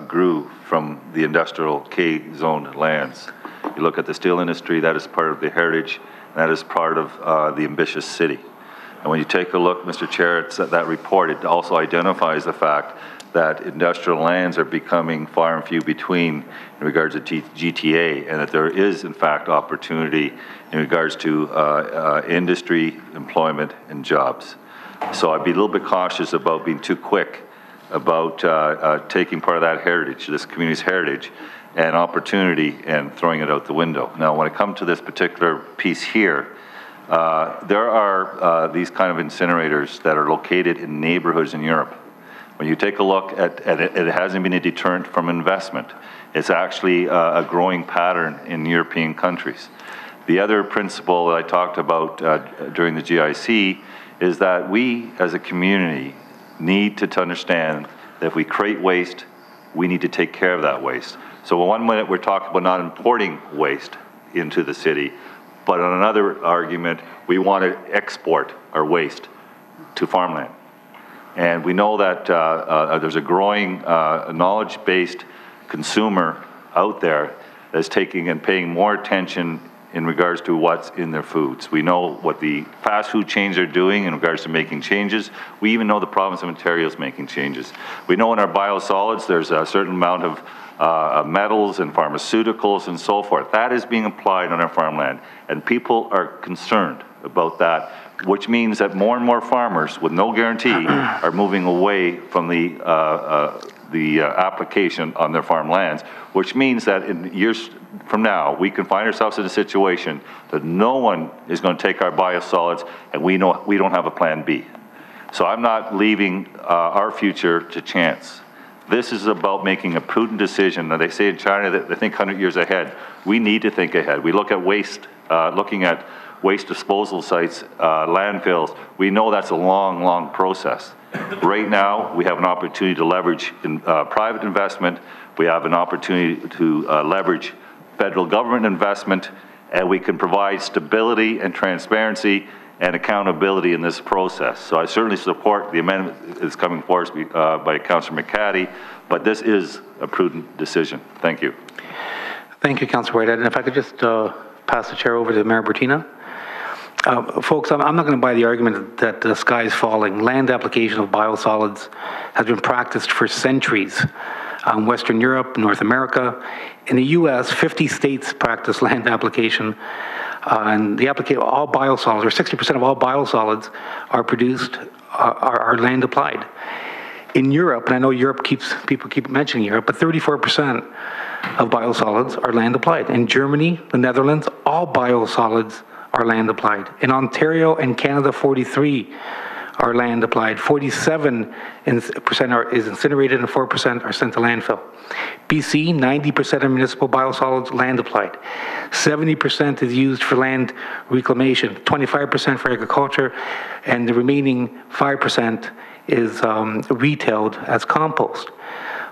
Speaker 9: grew from the industrial K-zoned lands. You look at the steel industry, that is part of the heritage, and that is part of the ambitious city. And when you take a look, Mr. Chair, at that report, it also identifies the fact that industrial lands are becoming far and few between in regards to GTA, and that there is, in fact, opportunity in regards to industry, employment, and jobs. So I'd be a little bit cautious about being too quick about taking part of that heritage, this community's heritage, and opportunity, and throwing it out the window. Now, when it comes to this particular piece here, there are these kind of incinerators that are located in neighborhoods in Europe. When you take a look at it, it hasn't been a deterrent from investment. It's actually a growing pattern in European countries. The other principle that I talked about during the GIC is that we, as a community, need to understand that if we create waste, we need to take care of that waste. So one minute we're talking about not importing waste into the city, but on another argument, we want to export our waste to farmland. And we know that there's a growing knowledge-based consumer out there that's taking and paying more attention in regards to what's in their foods. We know what the fast food chains are doing in regards to making changes. We even know the province of Ontario is making changes. We know in our biosolids there's a certain amount of metals and pharmaceuticals and so forth. That is being applied on our farmland, and people are concerned about that, which means that more and more farmers with no guarantee are moving away from the application on their farmlands, which means that in years from now, we can find ourselves in a situation that no one is going to take our biosolids, and we know we don't have a plan B. So I'm not leaving our future to chance. This is about making a prudent decision. Now, they say in China that they think 100 years ahead. We need to think ahead. We look at waste, looking at waste disposal sites, landfills. We know that's a long, long process. Right now, we have an opportunity to leverage private investment. We have an opportunity to leverage federal government investment, and we can provide stability and transparency and accountability in this process. So I certainly support the amendment that's coming forward by Councillor McCaddy, but this is a prudent decision. Thank you.
Speaker 13: Thank you, Councillor Whitehead. And if I could just pass the chair over to Mayor Bertina. Folks, I'm not going to buy the argument that the sky is falling. Land application of biosolids has been practiced for centuries. Western Europe, North America. In the U.S., 50 states practice land application.
Speaker 12: and the application, all biosolids, or 60% of all biosolids are produced, are land applied. In Europe, and I know people keep mentioning Europe, but 34% of biosolids are land applied. In Germany, the Netherlands, all biosolids are land applied. In Ontario and Canada, 43 are land applied. 47% is incinerated and 4% are sent to landfill. BC, 90% of municipal biosolids land applied. 70% is used for land reclamation, 25% for agriculture, and the remaining 5% is retailed as compost.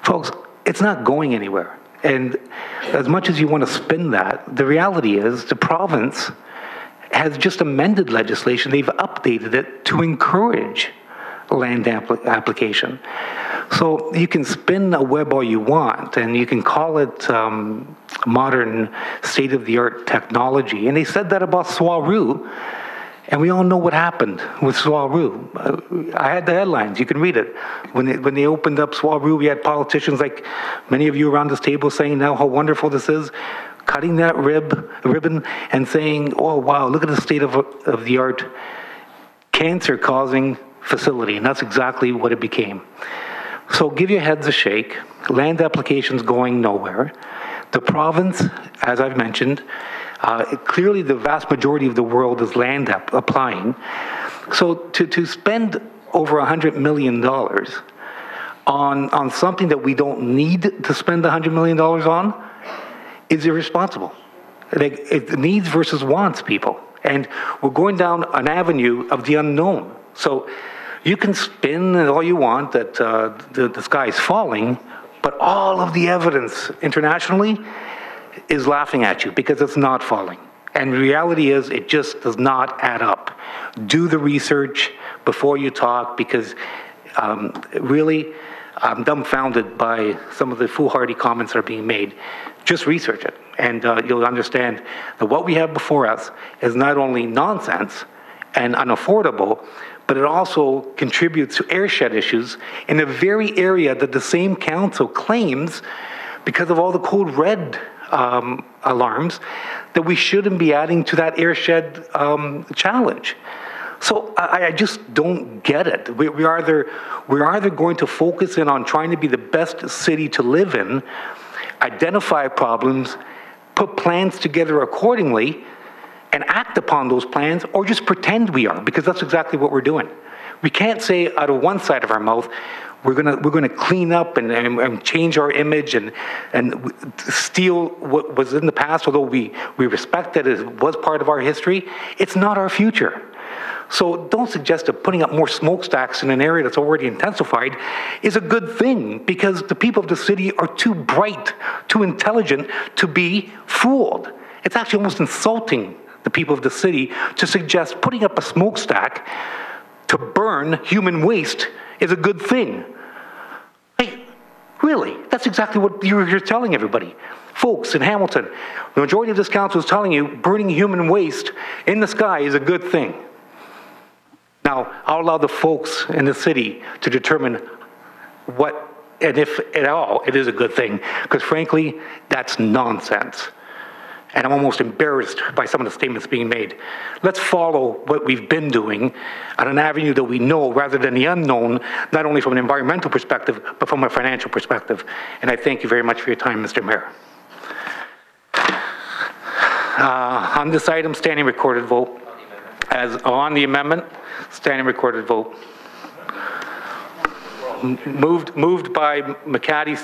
Speaker 12: Folks, it's not going anywhere. And as much as you want to spin that, the reality is the province has just amended legislation. They've updated it to encourage land application. So you can spin a web all you want, and you can call it modern state-of-the-art technology. And they said that about Swaru, and we all know what happened with Swaru. I had the headlines. You can read it. When they opened up Swaru, we had politicians like many of you around this table saying now how wonderful this is, cutting that ribbon and saying, oh, wow, look at the state-of-the-art cancer-causing facility. And that's exactly what it became. So give your heads a shake. Land applications going nowhere. The province, as I've mentioned, clearly the vast majority of the world is land applying. So to spend over $100 million on something that we don't need to spend $100 million on is irresponsible. It's needs versus wants, people. And we're going down an avenue of the unknown. So you can spin all you want that the sky is falling, but all of the evidence internationally is laughing at you because it's not falling. And the reality is it just does not add up. Do the research before you talk, because really I'm dumbfounded by some of the foolhardy comments that are being made. Just research it, and you'll understand that what we have before us is not only nonsense and unaffordable, but it also contributes to airshed issues in a very area that the same council claims, because of all the code red alarms, that we shouldn't be adding to that airshed challenge. So I just don't get it. We're either going to focus in on trying to be the best city to live in, identify problems, put plans together accordingly, and act upon those plans, or just pretend we are, because that's exactly what we're doing. We can't say out of one side of our mouth, we're gonna clean up and change our image and steal what was in the past, although we respect that it was part of our history. It's not our future. So don't suggest that putting up more smokestacks in an area that's already intensified is a good thing, because the people of the city are too bright, too intelligent to be fooled. It's actually almost insulting the people of the city to suggest putting up a smokestack to burn human waste is a good thing. Hey, really? That's exactly what you're telling everybody. Folks in Hamilton, the majority of this council is telling you burning human waste in the sky is a good thing. Now, I'll allow the folks in the city to determine what, and if at all, it is a good thing, because frankly, that's nonsense. And I'm almost embarrassed by some of the statements being made. Let's follow what we've been doing on an avenue that we know rather than the unknown, not only from an environmental perspective, but from a financial perspective. And I thank you very much for your time, Mr. Mayor. On this item, standing recorded vote. As on the amendment, standing recorded vote. Moved by McCaddy,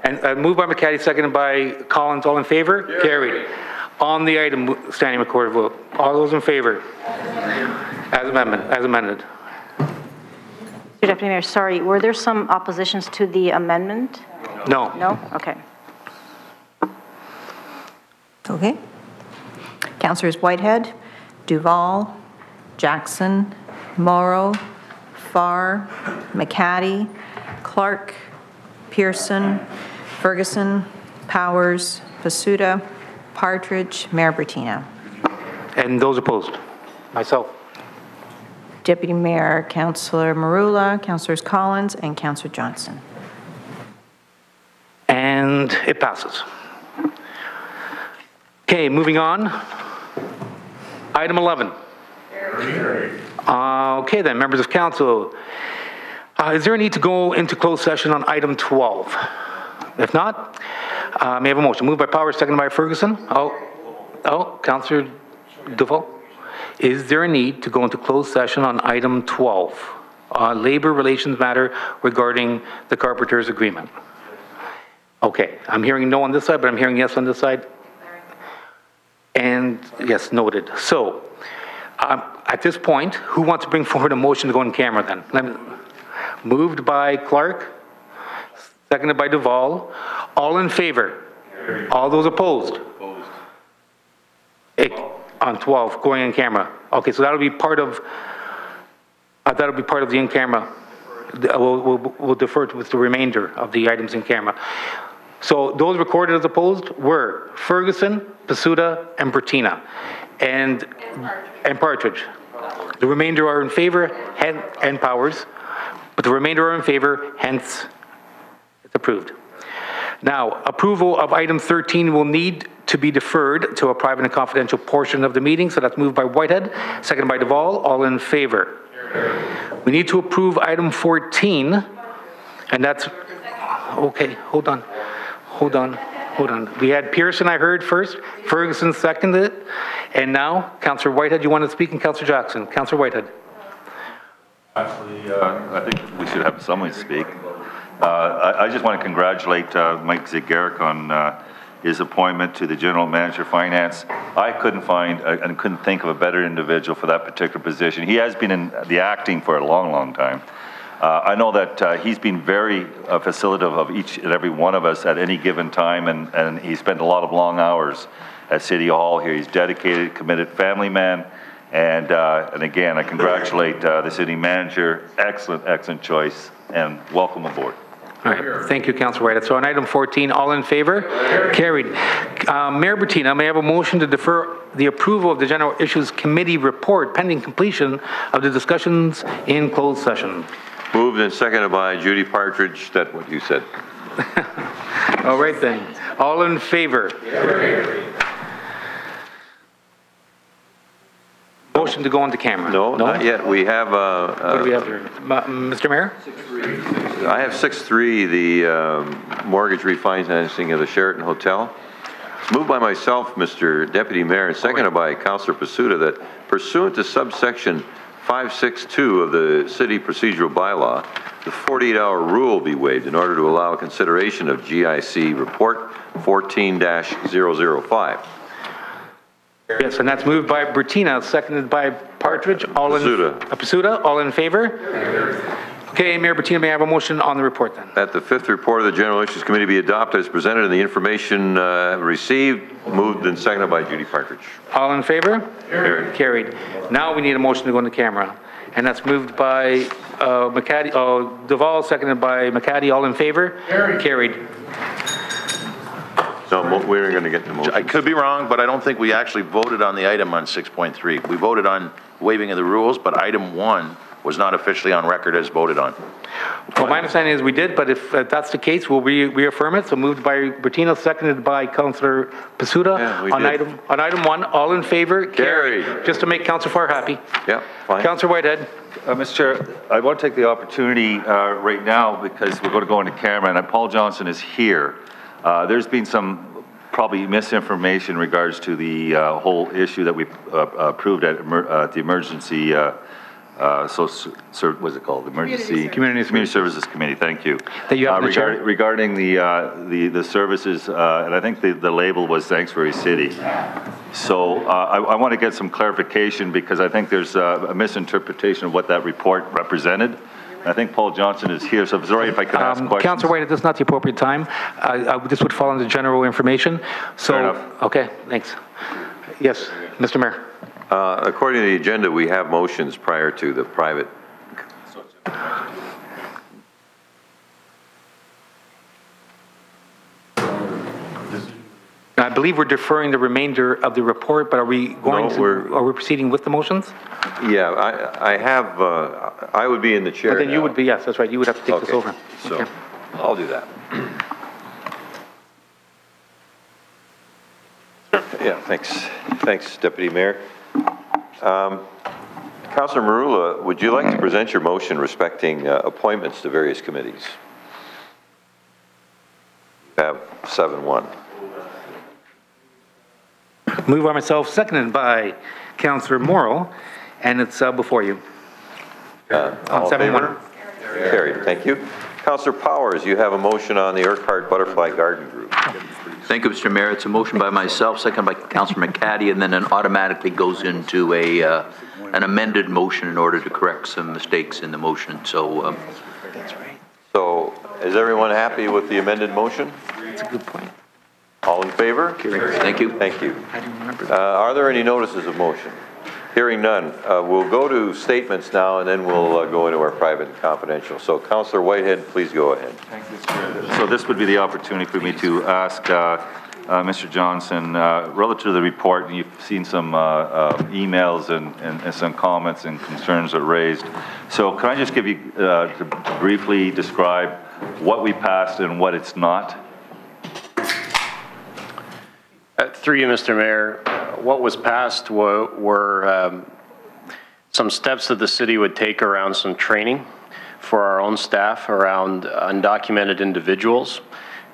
Speaker 12: and moved by McCaddy, seconded by Collins. All in favor? Yeah. Carried. On the item, standing recorded vote. All those in favor? As amended.
Speaker 3: Mr. Deputy Mayor, sorry, were there some oppositions to the amendment?
Speaker 12: No.
Speaker 3: No? Okay.
Speaker 5: Okay. Councillors Whitehead, Duval, Jackson, Morrow, Farr, McCaddy, Clark, Pearson, Ferguson, Powers, Pasuta, Partridge, Mayor Bertina.
Speaker 12: And those opposed? Myself.
Speaker 5: Deputy Mayor, Councillor Marula, Councillors Collins, and Councillor Johnson.
Speaker 12: And it passes. Okay, moving on.
Speaker 13: Item 11. Okay then, members of council. Is there a need to go into closed session on item 12? If not, may I have a motion? Moved by Powers, seconded by Ferguson. Councillor Duval. Is there a need to go into closed session on item 12? Labor relations matter regarding the carpenters agreement. Okay, I'm hearing no on this side, but I'm hearing yes on this side. And yes, noted. So, at this point, who wants to bring forward a motion to go in camera then? Moved by Clark, seconded by Duval. All in favor? All those opposed? On 12, going in camera. Okay, so that'll be part of the in camera. We'll defer with the remainder of the items in camera. So those recorded as opposed were Ferguson, Pasuta, and Bertina, and Partridge. The remainder are in favor, and Powers, but the remainder are in favor, hence it's approved. Now, approval of item 13 will need to be deferred to a private and confidential portion of the meeting, so that's moved by Whitehead, seconded by Duval. All in favor? We need to approve item 14, and that's, okay, hold on. We had Pearson, I heard first, Ferguson seconded it, and now, Councillor Whitehead, you want to speak, and Councillor Jackson. Councillor Whitehead.
Speaker 9: Actually, I think we should have someone speak. I just want to congratulate Mike Zagaric on his appointment to the General Manager of Finance. I couldn't find and couldn't think of a better individual for that particular position. He has been in the acting for a long, long time. I know that he's been very facilitative of each and every one of us at any given time, and he spent a lot of long hours at City Hall here. He's dedicated, committed family man, and again, I congratulate the City Manager. Excellent choice, and welcome aboard.
Speaker 13: All right, thank you, Councillor Whitehead. So on item 14, all in favor? Carried. Mayor Bertina, may I have a motion to defer the approval of the General Issues Committee report pending completion of the discussions in closed session?
Speaker 1: Moved and seconded by Judy Partridge. That's what you said.
Speaker 13: All right then. All in favor? Motion to go into camera.
Speaker 1: No, not yet. We have...
Speaker 13: what do we have here? Mr. Mayor?
Speaker 1: I have 6.3, the mortgage refinancing of the Sheraton Hotel. It's moved by myself, Mr. Deputy Mayor, and seconded by Councillor Pasuta that pursuant to subsection 562 of the City Procedural Bylaw, the 48-hour rule be waived in order to allow consideration of GIC Report 14-005.
Speaker 13: Yes, and that's moved by Bertina, seconded by Partridge. All in Pasuta. All in favor? Okay, Mayor Bertina, may I have a motion on the report then?
Speaker 1: That the fifth report of the General Issues Committee be adopted as presented in the information received. Moved and seconded by Judy Partridge.
Speaker 13: All in favor? Carried. Now we need a motion to go into camera. And that's moved by Duval, seconded by McCaddy. All in favor? Carried.
Speaker 1: No, we're going to get the motion.
Speaker 17: I could be wrong, but I don't think we actually voted on the item on 6.3. We voted on waiving of the rules, but item 1 was not officially on record as voted on.
Speaker 13: Well, my understanding is we did, but if that's the case, we'll reaffirm it. So moved by Bertina, seconded by Councillor Pasuta. Yeah, on item 1. All in favor? Carried. Just to make Councillor Farr happy.
Speaker 1: Yeah, fine.
Speaker 13: Councillor Whitehead.
Speaker 9: Mr. Chair, I want to take the opportunity right now because we're going to go into camera, and Paul Johnson is here. There's been some probably misinformation in regards to the whole issue that we approved at the emergency. What's it called? Emergency Community Services Committee. Thank you.
Speaker 13: That you have
Speaker 9: regarding the services, and I think the label was Sanctuary City. So I want to get some clarification because I think there's a misinterpretation of what that report represented. I think Paul Johnson is here, so if it's all right if I could ask questions.
Speaker 13: Councillor White, this is not the appropriate time. This would fall under general information. So,
Speaker 9: fair enough.
Speaker 13: Okay, thanks. Yes, Mr. Mayor.
Speaker 1: According to the agenda, we have motions prior to the private.
Speaker 13: I believe we're deferring the remainder of the report, but are we going are we proceeding with the motions?
Speaker 1: Yeah, I have, I would be in the chair.
Speaker 13: But then you would be, yes, that's right. You would have to take this over.
Speaker 1: So
Speaker 13: okay.
Speaker 1: I'll do that. Yeah, thanks. Thanks, Deputy Mayor. Councillor Marula, would you like to present your motion respecting appointments to various committees? You have 7-1.
Speaker 13: Moved by myself, seconded by Councillor Morrill, and it's before you. On 7-1.
Speaker 1: Carried. Thank you. Councillor Powers, you have a motion on the Urquhart Butterfly Garden Group.
Speaker 21: Thank you, Mr. Mayor. It's a motion by myself, second by Councillor McCaddy, and then it automatically goes into an amended motion in order to correct some mistakes in the motion. So,
Speaker 1: So, is everyone happy with the amended motion?
Speaker 13: That's a good point.
Speaker 1: All in favor?
Speaker 21: Thank you.
Speaker 1: Thank you. Are there any notices of motion? Hearing none, we'll go to statements now, and then we'll go into our private and confidential. So, Councillor Whitehead, please go ahead.
Speaker 9: Thank you, Chair. So this would be the opportunity for me to ask Mr. Johnson, relative to the report, you've seen some emails and some comments and concerns that raised. So can I just give you, to briefly describe what we passed and what it's not?
Speaker 10: Through you, Mr. Mayor, what was passed were some steps that the city would take around some training for our own staff around undocumented individuals.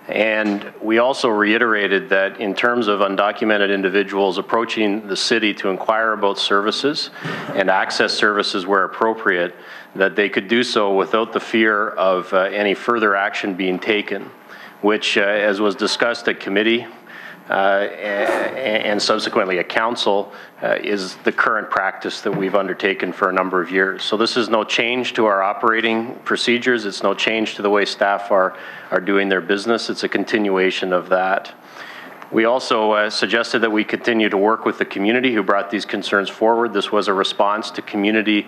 Speaker 10: And we also reiterated that in terms of undocumented individuals approaching the city to inquire about services and access services where appropriate, that they could do so without the fear of any further action being taken, which, as was discussed at committee, and subsequently at council, is the current practice that we've undertaken for a number of years. So this is no change to our operating procedures. It's no change to the way staff are doing their business. It's a continuation of that. We also suggested that we continue to work with the community who brought these concerns forward. This was a response to community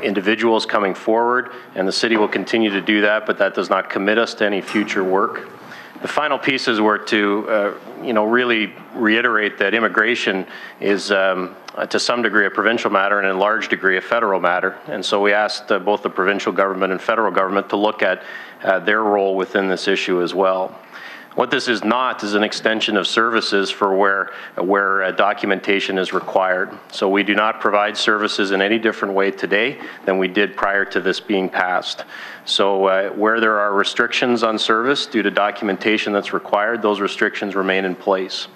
Speaker 10: individuals coming forward, and the city will continue to do that, but that does not commit us to any future work. The final pieces were to, really reiterate that immigration is, to some degree, a provincial matter and in a large degree a federal matter. And so we asked both the provincial government and federal government to look at their role within this issue as well. What this is not is an extension of services for where documentation is required. So we do not provide services in any different way today than we did prior to this being passed. So where there are restrictions on service due to documentation that's required, those restrictions remain in place.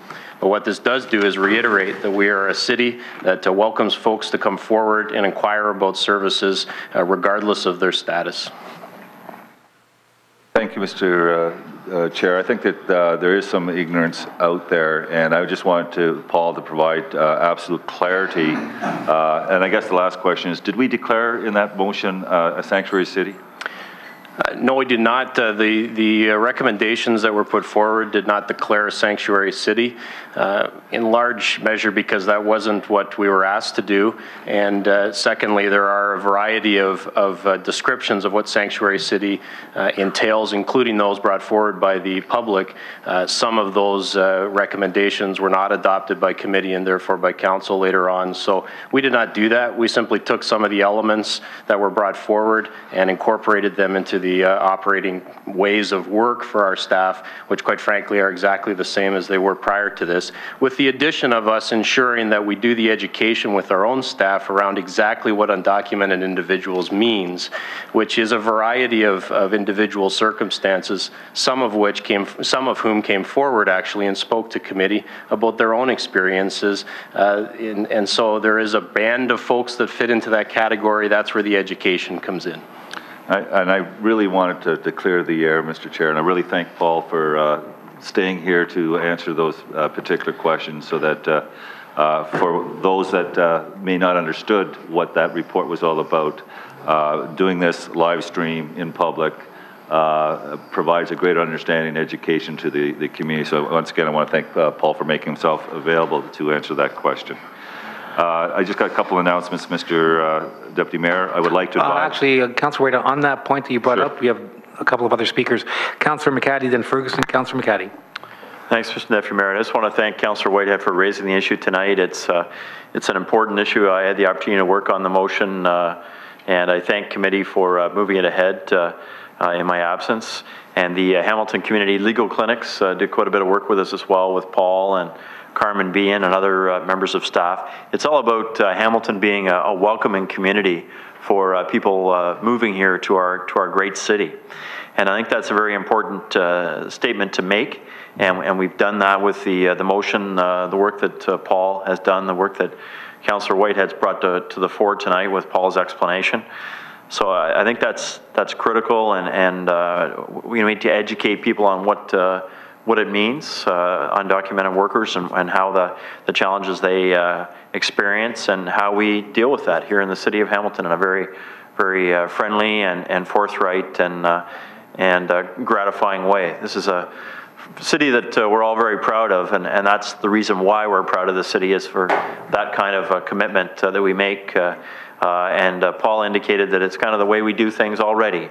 Speaker 10: But what this does do is reiterate that we are a city that welcomes folks to come forward and inquire about services regardless of their status.
Speaker 9: Thank you, Mr. Chair. I think that there is some ignorance out there, and I just wanted Paul to provide absolute clarity. And I guess the last question is, did we declare in that motion a sanctuary city?
Speaker 10: No, we did not. The recommendations that were put forward did not declare a sanctuary city, in large measure because that wasn't what we were asked to do. And secondly, there are a variety of descriptions of what sanctuary city entails, including those brought forward by the public. Some of those recommendations were not adopted by committee and therefore by council later on. So we did not do that. We simply took some of the elements that were brought forward and incorporated them into the operating ways of work for our staff, which quite frankly are exactly the same as they were prior to this, with the addition of us ensuring that we do the education with our own staff around exactly what undocumented individuals means, which is a variety of individual circumstances, some of whom came forward actually and spoke to committee about their own experiences. And so there is a band of folks that fit into that category. That's where the education comes in.
Speaker 9: And I really wanted to clear the air, Mr. Chair, and I really thank Paul for staying here to answer those particular questions so that for those that may not understood what that report was all about, doing this live stream in public provides a greater understanding and education to the community. So once again, I want to thank Paul for making himself available to answer that question. I just got a couple announcements, Mr. Deputy Mayor. I would like to advise.
Speaker 13: Actually, Councillor Wade, on that point that you brought up, we have a couple of other speakers. Councillor McCaddy, then Ferguson. Councillor McCaddy.
Speaker 18: Thanks, Mr. Deputy Mayor. I just want to thank Councillor Whitehead for raising the issue tonight. It's an important issue. I had the opportunity to work on the motion, and I thank committee for moving it ahead in my absence. And the Hamilton Community Legal Clinics did quite a bit of work with us as well with Paul and Carmen Bean and other members of staff. It's all about Hamilton being a welcoming community for people moving here to our great city. And I think that's a very important statement to make. And we've done that with the motion, the work that Paul has done, the work that Councillor Whitehead's brought to the fore tonight with Paul's explanation. So I think that's critical, and we need to educate people on what it means, undocumented workers, and how the challenges they experience, and how we deal with that here in the city of Hamilton in a very, very friendly and forthright and gratifying way. This is a city that we're all very proud of, and that's the reason why we're proud of the city, is for that kind of commitment that we make. And Paul indicated that it's kind of the way we do things already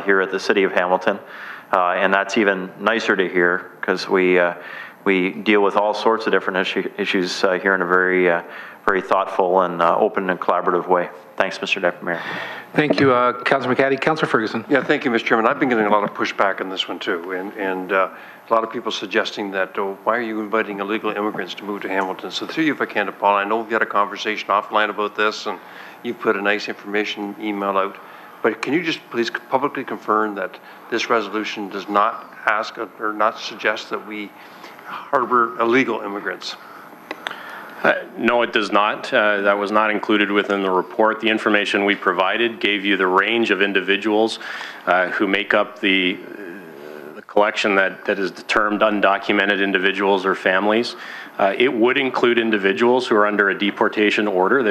Speaker 18: here at the city of Hamilton. And that's even nicer to hear, because we deal with all sorts of different issues here in a very, very thoughtful and open and collaborative way. Thanks, Mr. Deputy Mayor.
Speaker 13: Thank you, Councillor McCaddy. Councillor Ferguson.
Speaker 8: Yeah, thank you, Mr. Chairman. I've been getting a lot of pushback on this one too, and a lot of people suggesting that, why are you inviting illegal immigrants to move to Hamilton? So through you, if I can, to Paul, I know we've had a conversation offline about this, and you put a nice information email out, but can you just please publicly confirm that this resolution does not ask or not suggest that we harbor illegal immigrants?
Speaker 10: No, it does not. That was not included within the report. The information we provided gave you the range of individuals who make up the collection that is termed undocumented individuals or families. It would include individuals who are under a deportation order.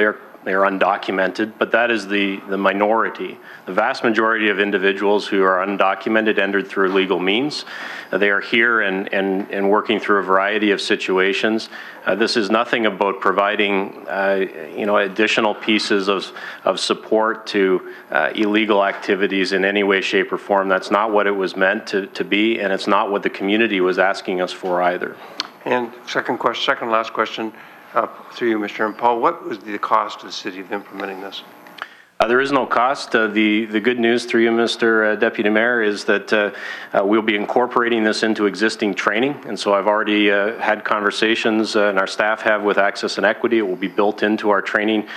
Speaker 10: They are undocumented, but that is the minority. The vast majority of individuals who are undocumented entered through legal means. They are here and working through a variety of situations. This is nothing about providing additional pieces of support to illegal activities in any way, shape, or form. That's not what it was meant to be, and it's not what the community was asking us for either.
Speaker 8: And second last question. Through you, Mr. Chairman. Paul, what was the cost to the city of implementing this?
Speaker 10: There is no cost. The good news through you, Mr. Deputy Mayor, is that we'll be incorporating this into existing training. And so I've already had conversations, and our staff have, with Access and Equity. It will be built into our training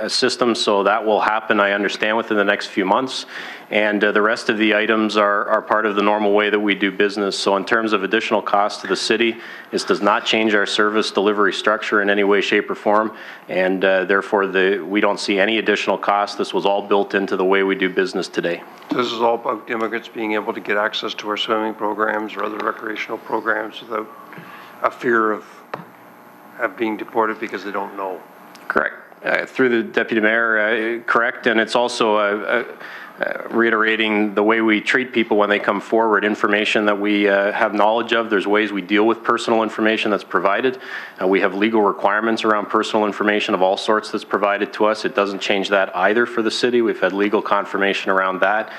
Speaker 10: system. So that will happen, I understand, within the next few months. And the rest of the items are part of the normal way that we do business. So in terms of additional cost to the city, this does not change our service delivery structure in any way, shape, or form. And therefore, we don't see any additional cost. This was all built into the way we do business today.
Speaker 8: This is all about immigrants being able to get access to our swimming programs or other recreational programs without a fear of being deported because they don't know.
Speaker 10: Correct. Through the Deputy Mayor, correct. And it's also reiterating the way we treat people when they come forward, information that we have knowledge of. There's ways we deal with personal information that's provided. We have legal requirements around personal information of all sorts that's provided to us. It doesn't change that either for the city. We've had legal confirmation around that.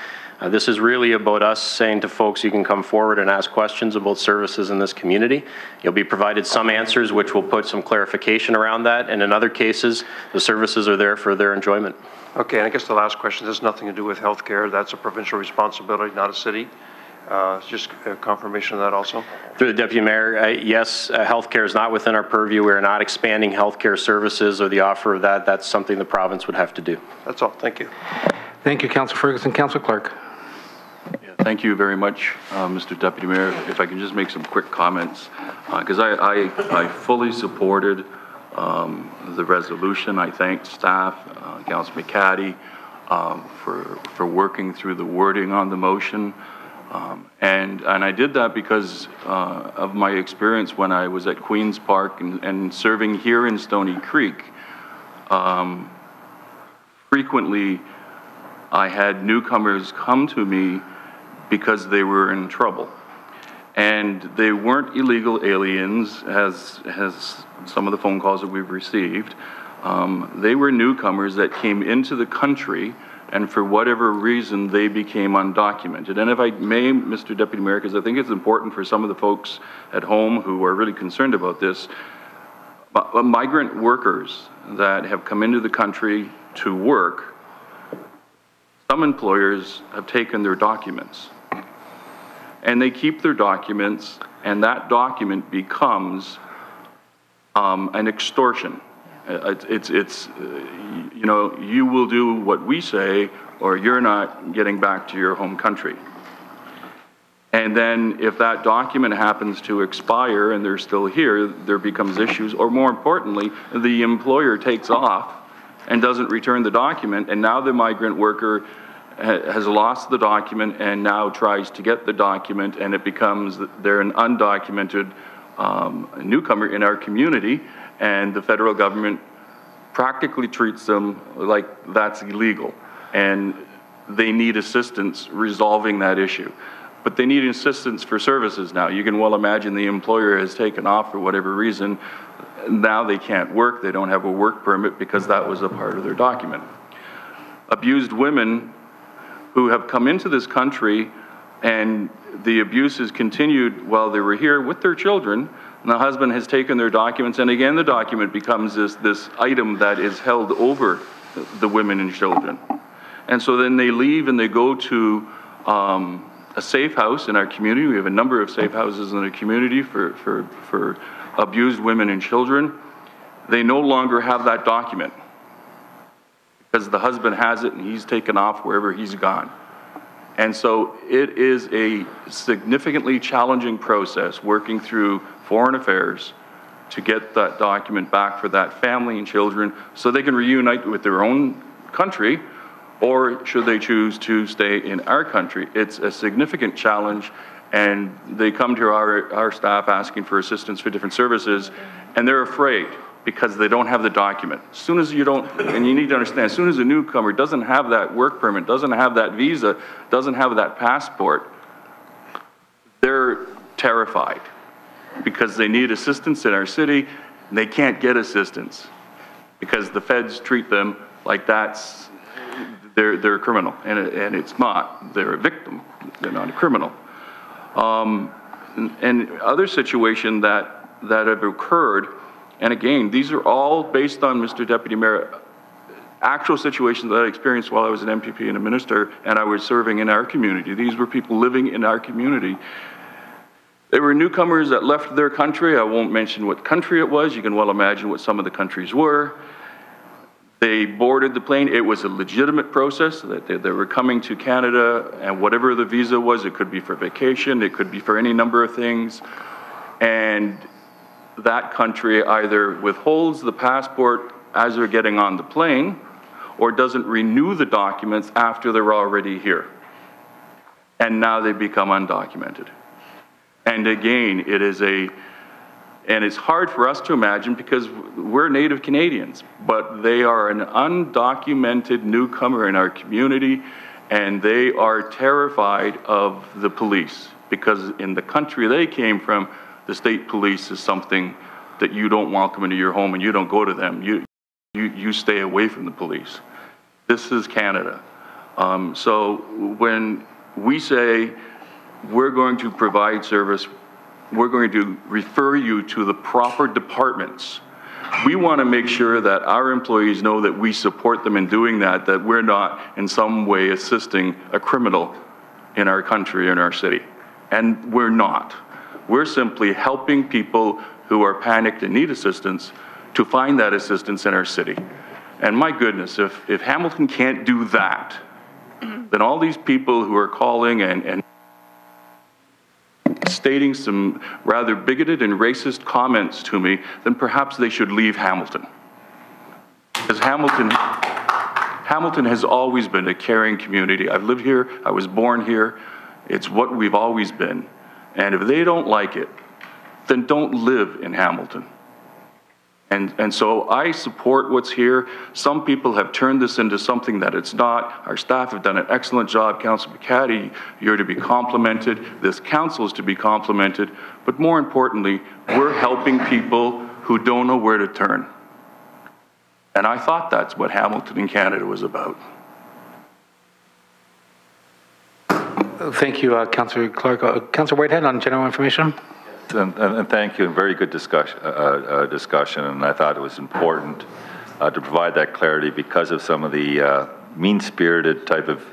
Speaker 10: This is really about us saying to folks, you can come forward and ask questions about services in this community. You'll be provided some answers which will put some clarification around that, and in other cases, the services are there for their enjoyment.
Speaker 8: Okay, and I guess the last question has nothing to do with health care. That's a provincial responsibility, not a city. Just a confirmation of that also.
Speaker 10: Through the Deputy Mayor, yes, health care is not within our purview. We're not expanding health care services or the offer of that. That's something the province would have to do.
Speaker 8: That's all. Thank you.
Speaker 13: Thank you, Councillor Ferguson. Councillor Clark.
Speaker 19: Thank you very much, Mr. Deputy Mayor. If I can just make some quick comments, because I fully supported the resolution. I thank staff, Councillor McCaddy, for working through the wording on the motion. And I did that because of my experience when I was at Queen's Park and serving here in Stoney Creek. Frequently, I had newcomers come to me because they were in trouble. And they weren't illegal aliens, as some of the phone calls that we've received. They were newcomers that came into the country, and for whatever reason, they became undocumented. And if I may, Mr. Deputy Mayor, because I think it's important for some of the folks at home who are really concerned about this, migrant workers that have come into the country to work, some employers have taken their documents. And they keep their documents, and that document becomes and extortion. You know, you will do what we say or you're not getting back to your home country. And then if that document happens to expire and they're still here, there becomes issues, or more importantly, the employer takes off and doesn't return the document, and now the migrant worker has lost the document and now tries to get the document, and it becomes they're an undocumented newcomer in our community, and the federal government practically treats them like that's illegal, and they need assistance resolving that issue. But they need assistance for services now. You can well imagine the employer has taken off for whatever reason. Now they can't work. They don't have a work permit because that was a part of their document. Abused women who have come into this country and the abuse has continued while they were here with their children, and the husband has taken their documents, and again the document becomes this item that is held over the women and children. And so then they leave and they go to a safe house in our community. We have a number of safe houses in the community for abused women and children. They no longer have that document because the husband has it and he's taken off wherever he's gone. And so it is a significantly challenging process working through Foreign Affairs to get that document back for that family and children so they can reunite with their own country, or should they choose to stay in our country. It's a significant challenge, and they come to our staff asking for assistance for different services, and they're afraid because they don't have the document. As soon as you don't, and you need to understand, as soon as a newcomer doesn't have that work permit, doesn't have that visa, doesn't have that passport, they're terrified because they need assistance in our city, and they can't get assistance because the feds treat them like they're a criminal, and it's not. They're a victim. They're not a criminal. And other situations that have occurred, and again, these are all based on, Mr. Deputy Mayor, actual situations that I experienced while I was an MPP and a minister, and I was serving in our community. These were people living in our community. They were newcomers that left their country. I won't mention what country it was. You can well imagine what some of the countries were. They boarded the plane. It was a legitimate process that they were coming to Canada, and whatever the visa was, it could be for vacation, it could be for any number of things. And that country either withholds the passport as they're getting on the plane or doesn't renew the documents after they're already here. And now they become undocumented. And again, and it's hard for us to imagine because we're Native Canadians, but they are an undocumented newcomer in our community, and they are terrified of the police because in the country they came from, the state police is something that you don't welcome into your home and you don't go to them. You stay away from the police. This is Canada. So when we say we're going to provide service, we're going to refer you to the proper departments. We want to make sure that our employees know that we support them in doing that we're not in some way assisting a criminal in our country, in our city. And we're not. We're simply helping people who are panicked and need assistance to find that assistance in our city. And my goodness, if Hamilton can't do that, then all these people who are calling and stating some rather bigoted and racist comments to me, then perhaps they should leave Hamilton. Because Hamilton has always been a caring community. I've lived here, I was born here. It's what we've always been. And if they don't like it, then don't live in Hamilton. And so I support what's here. Some people have turned this into something that it's not. Our staff have done an excellent job. Councillor McCaddy, you're to be complimented. This council is to be complimented. But more importantly, we're helping people who don't know where to turn. And I thought that's what Hamilton in Canada was about.
Speaker 13: Thank you, Councillor Clark. Councillor Whitehead on general information.
Speaker 9: And thank you, and very good discussion, and I thought it was important to provide that clarity because of some of the mean-spirited type of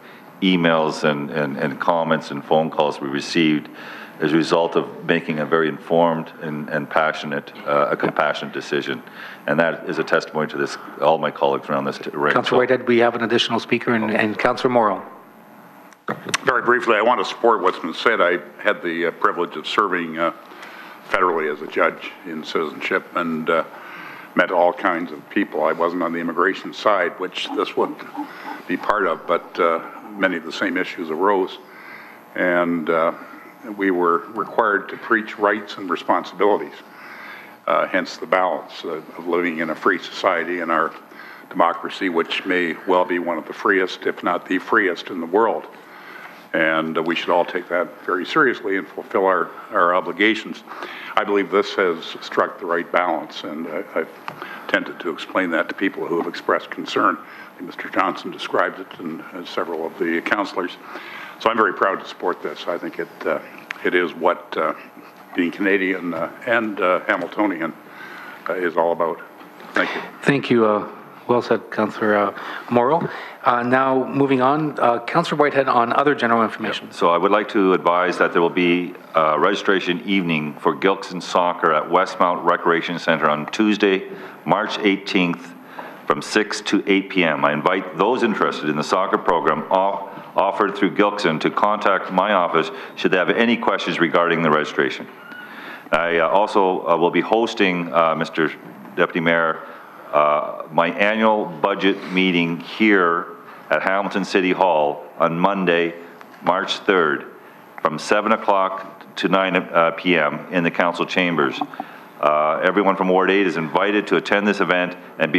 Speaker 9: emails and comments and phone calls we received as a result of making a very informed and passionate, a compassionate decision. And that is a testimony to this, all my colleagues around this ring.
Speaker 13: Councillor Whitehead, we have an additional speaker, and Councillor Morrill.
Speaker 15: Very briefly, I want to support what's been said. I had the privilege of serving federally as a judge in citizenship and met all kinds of people. I wasn't on the immigration side, which this would be part of, but many of the same issues arose. And we were required to preach rights and responsibilities, hence the balance of living in a free society in our democracy, which may well be one of the freest, if not the freest in the world. And we should all take that very seriously and fulfill our obligations. I believe this has struck the right balance, and I've tended to explain that to people who have expressed concern. Mr. Johnson described it, and several of the councillors. So I'm very proud to support this. I think it is what being Canadian and Hamiltonian is all about. Thank you.
Speaker 13: Thank you. Well said, Councillor Morrill. Now, moving on, Councillor Whitehead on other general information.
Speaker 9: So I would like to advise that there will be a registration evening for Gilkson Soccer at Westmount Recreation Centre on Tuesday, March 18th from 6 to 8 p.m. I invite those interested in the soccer program offered through Gilkson to contact my office should they have any questions regarding the registration. I also will be hosting, Mr. Deputy Mayor, my annual budget meeting here at Hamilton City Hall on Monday, March 3rd, from 7 o'clock to 9 p.m. in the council chambers. Everyone from Ward 8 is invited to attend this event and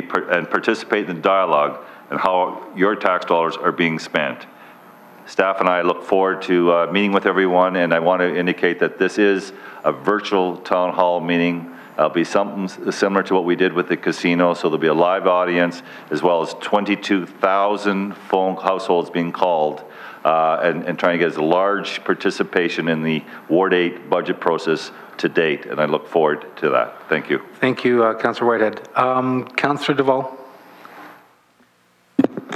Speaker 9: participate in the dialogue on how your tax dollars are being spent. Staff and I look forward to meeting with everyone, and I want to indicate that this is a virtual town hall meeting. It'll be something similar to what we did with the casino, so there'll be a live audience as well as 22,000 phone households being called and trying to get as large participation in the Ward 8 budget process to date, and I look forward to that. Thank you.
Speaker 13: Thank you, Councillor Whitehead. Councillor Duval.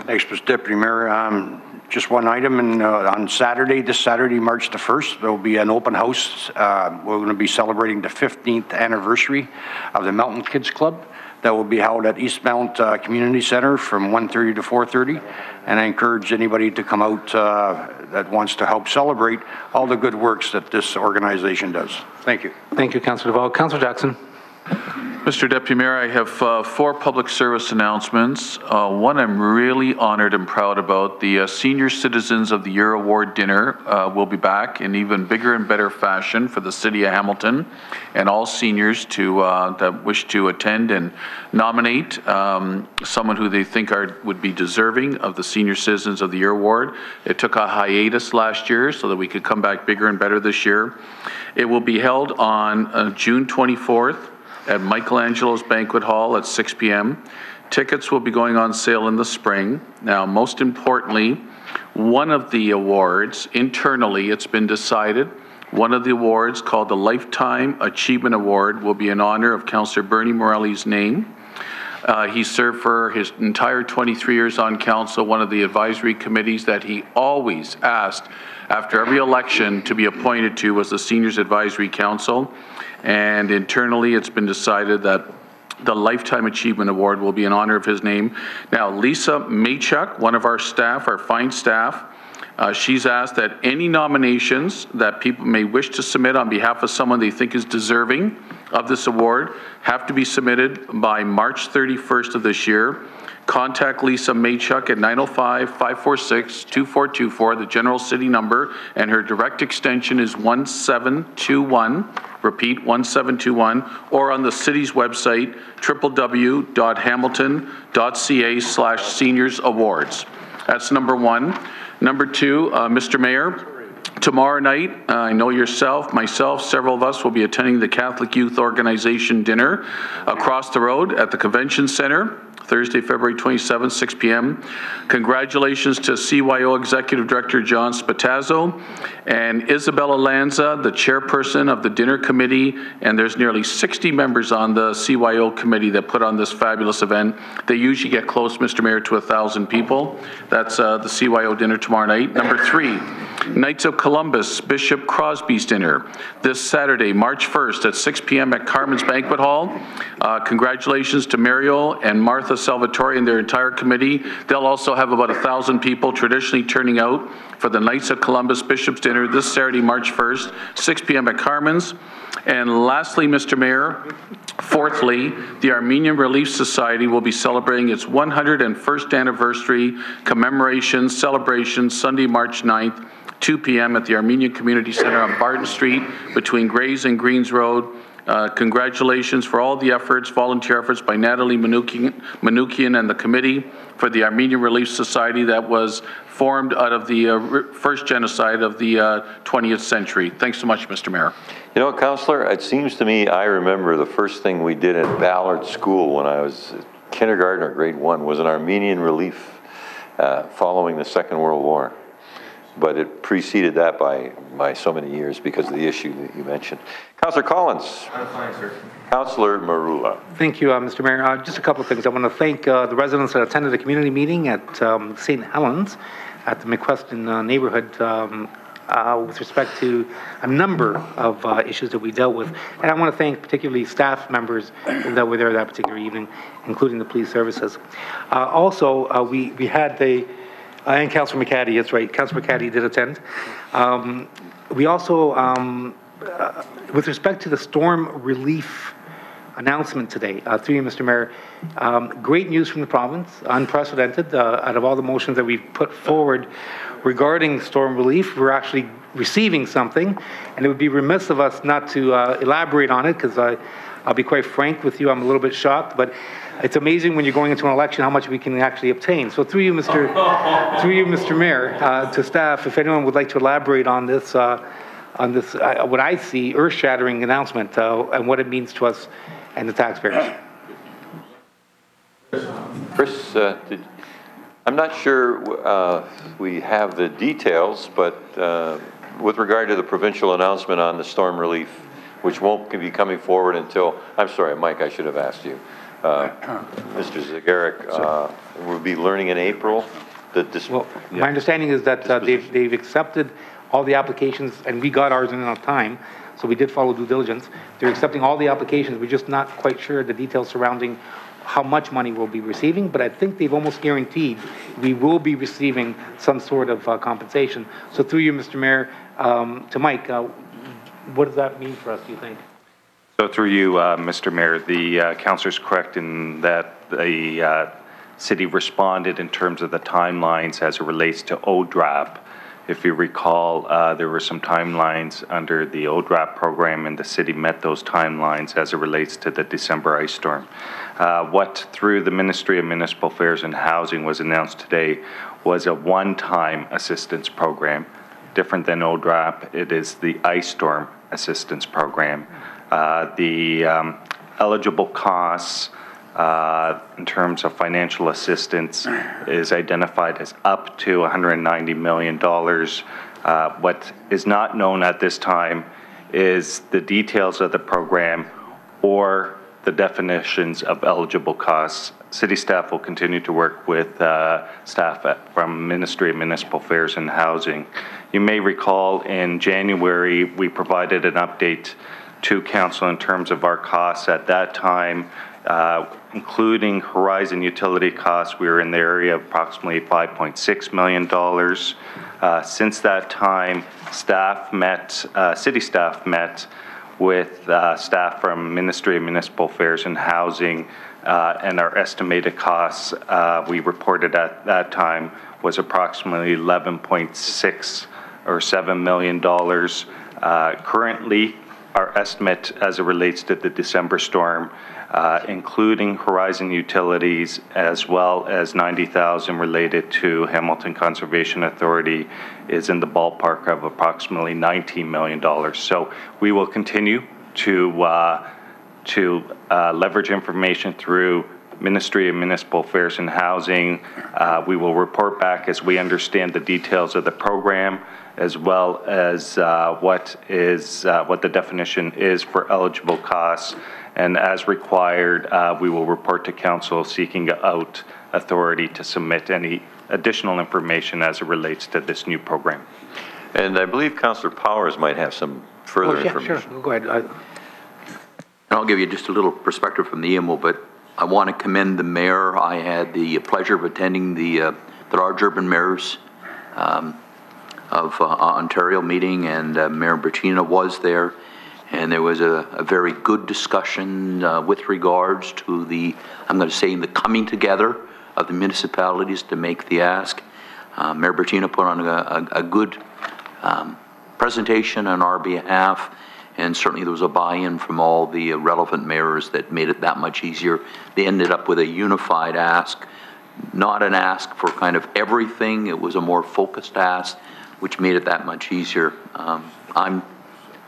Speaker 20: Thanks, Mr. Deputy Mayor. Just one item, and on Saturday, this Saturday, March the 1st, there will be an open house. We're going to be celebrating the 15th anniversary of the Mountain Kids Club. That will be held at Eastmount Community Center from 1:30 to 4:30. And I encourage anybody to come out that wants to help celebrate all the good works that this organization does. Thank you.
Speaker 13: Thank you, Councillor Duval. Councillor Jackson.
Speaker 22: Mr. Deputy Mayor, I have 4 public service announcements. One I'm really honored and proud about. The Senior Citizens of the Year Award dinner will be back in even bigger and better fashion for the City of Hamilton, and all seniors that wish to attend and nominate someone who they think would be deserving of the Senior Citizens of the Year Award. It took a hiatus last year so that we could come back bigger and better this year. It will be held on June 24th. At Michelangelo's Banquet Hall at 6 p.m. Tickets will be going on sale in the spring. Now, most importantly, one of the awards, internally, it's been decided, one of the awards called the Lifetime Achievement Award will be in honor of Councillor Bernie Morelli's name. He served for his entire 23 years on council, one of the advisory committees that he always asked after every election to be appointed to was the Seniors Advisory Council. And internally, it's been decided that the Lifetime Achievement Award will be in honor of his name. Now, Lisa Maychuk, one of our staff, our fine staff, she's asked that any nominations that people may wish to submit on behalf of someone they think is deserving of this award have to be submitted by March 31st of this year. Contact Lisa Maychuk at 905-546-2424, the general city number, and her direct extension is 1721. Repeat, 1721, or on the city's website, www.hamilton.ca/seniors awards. That's number 1. Number 2, Mr. Mayor, tomorrow night, I know yourself, myself, several of us will be attending the Catholic Youth Organization dinner across the road at the Convention Center. Thursday, February 27th, 6 p.m. Congratulations to CYO Executive Director John Spatazzo and Isabella Lanza, the chairperson of the dinner committee, and there's nearly 60 members on the CYO committee that put on this fabulous event. They usually get close, Mr. Mayor, to 1,000 people. That's the CYO dinner tomorrow night. Number 3, Knights of Columbus Bishop Crosby's dinner this Saturday, March 1st at 6 p.m. at Carmen's Banquet Hall. Congratulations to Mario and Martha Salvatore and their entire committee. They'll also have about 1,000 people traditionally turning out for the Knights of Columbus Bishop's dinner this Saturday, March 1st, 6 p.m. at Carmen's. And lastly, Mr. Mayor, fourthly, the Armenian Relief Society will be celebrating its 101st anniversary commemoration celebration Sunday, March 9th, 2 p.m. at the Armenian Community Center on Barton Street between Grays and Greens Road. Congratulations for all the efforts, volunteer efforts by Natalie Manoukian and the committee for the Armenian Relief Society that was formed out of the first genocide of the 20th century. Thanks so much, Mr. Mayor.
Speaker 1: You know, Councillor, it seems to me I remember the first thing we did at Ballard School when I was kindergarten or grade 1 was an Armenian relief following the Second World War. But it preceded that by so many years because of the issue that you mentioned. Councillor Collins. Councillor Marula.
Speaker 13: Thank you, Mr. Mayor. Just a couple of things. I want to thank the residents that attended the community meeting at St. Helens at the McQuestion neighborhood with respect to a number of issues that we dealt with. And I want to thank particularly staff members that were there that particular evening, including the police services. Also, we had and Councillor McCaddy, that's right, Councillor McCaddy did attend. We also, with respect to the storm relief announcement today, through you, Mr. Mayor, great news from the province, unprecedented. Out of all the motions that we've put forward regarding storm relief, we're actually receiving something, and it would be remiss of us not to elaborate on it, because I'll be quite frank with you, I'm a little bit shocked, but it's amazing when you're going into an election how much we can actually obtain. So through you, Mr. Mayor, to staff, if anyone would like to elaborate on this, what I see earth-shattering announcement and what it means to us and the taxpayers.
Speaker 1: Chris, I'm not sure we have the details, but with regard to the provincial announcement on the storm relief, which won't be coming forward until, I'm sorry, Mike, I should have asked you. Mr. Zagarek, we'll be learning in April.
Speaker 13: My understanding is that they've accepted all the applications, and we got ours in on time, so we did follow due diligence. They're accepting all the applications. We're just not quite sure the details surrounding how much money we'll be receiving, but I think they've almost guaranteed we will be receiving some sort of compensation. So through you, Mr. Mayor, to Mike, what does that mean for us, do you think?
Speaker 2: So through you, Mr. Mayor, the councillor's correct in that the city responded in terms of the timelines as it relates to ODRAP. If you recall, there were some timelines under the ODRAP program, and the city met those timelines as it relates to the December ice storm. What through the Ministry of Municipal Affairs and Housing was announced today was a one-time assistance program. Different than ODRAP, it is the ice storm assistance program. The eligible costs in terms of financial assistance is identified as up to $190 million. What is not known at this time is the details of the program or the definitions of eligible costs. City staff will continue to work with staff from Ministry of Municipal Affairs and Housing. You may recall in January we provided an update to Council in terms of our costs at that time, including Horizon utility costs. We were in the area of approximately $5.6 million. Since that time, city staff met with staff from Ministry of Municipal Affairs and Housing, and our estimated costs we reported at that time was approximately $11.6 or $7 million. Currently, our estimate as it relates to the December storm, including Horizon utilities as well as $90,000 related to Hamilton Conservation Authority, is in the ballpark of approximately $19 million. So we will continue to leverage information through Ministry of Municipal Affairs and Housing. We will report back as we understand the details of the program, as well as what the definition is for eligible costs. And as required, we will report to Council seeking out authority to submit any additional information as it relates to this new program.
Speaker 1: And I believe Councillor Powers might have some further information.
Speaker 12: Sure, go ahead.
Speaker 21: And I'll give you just a little perspective from the EMO, but I want to commend the mayor. I had the pleasure of attending the large urban mayors of Ontario meeting, and Mayor Bertina was there. And there was a very good discussion with regards to the, I'm going to say, the coming together of the municipalities to make the ask. Mayor Bertina put on a good presentation on our behalf, and certainly there was a buy-in from all the relevant mayors that made it that much easier. They ended up with a unified ask, not an ask for kind of everything. It was a more focused ask, which made it that much easier.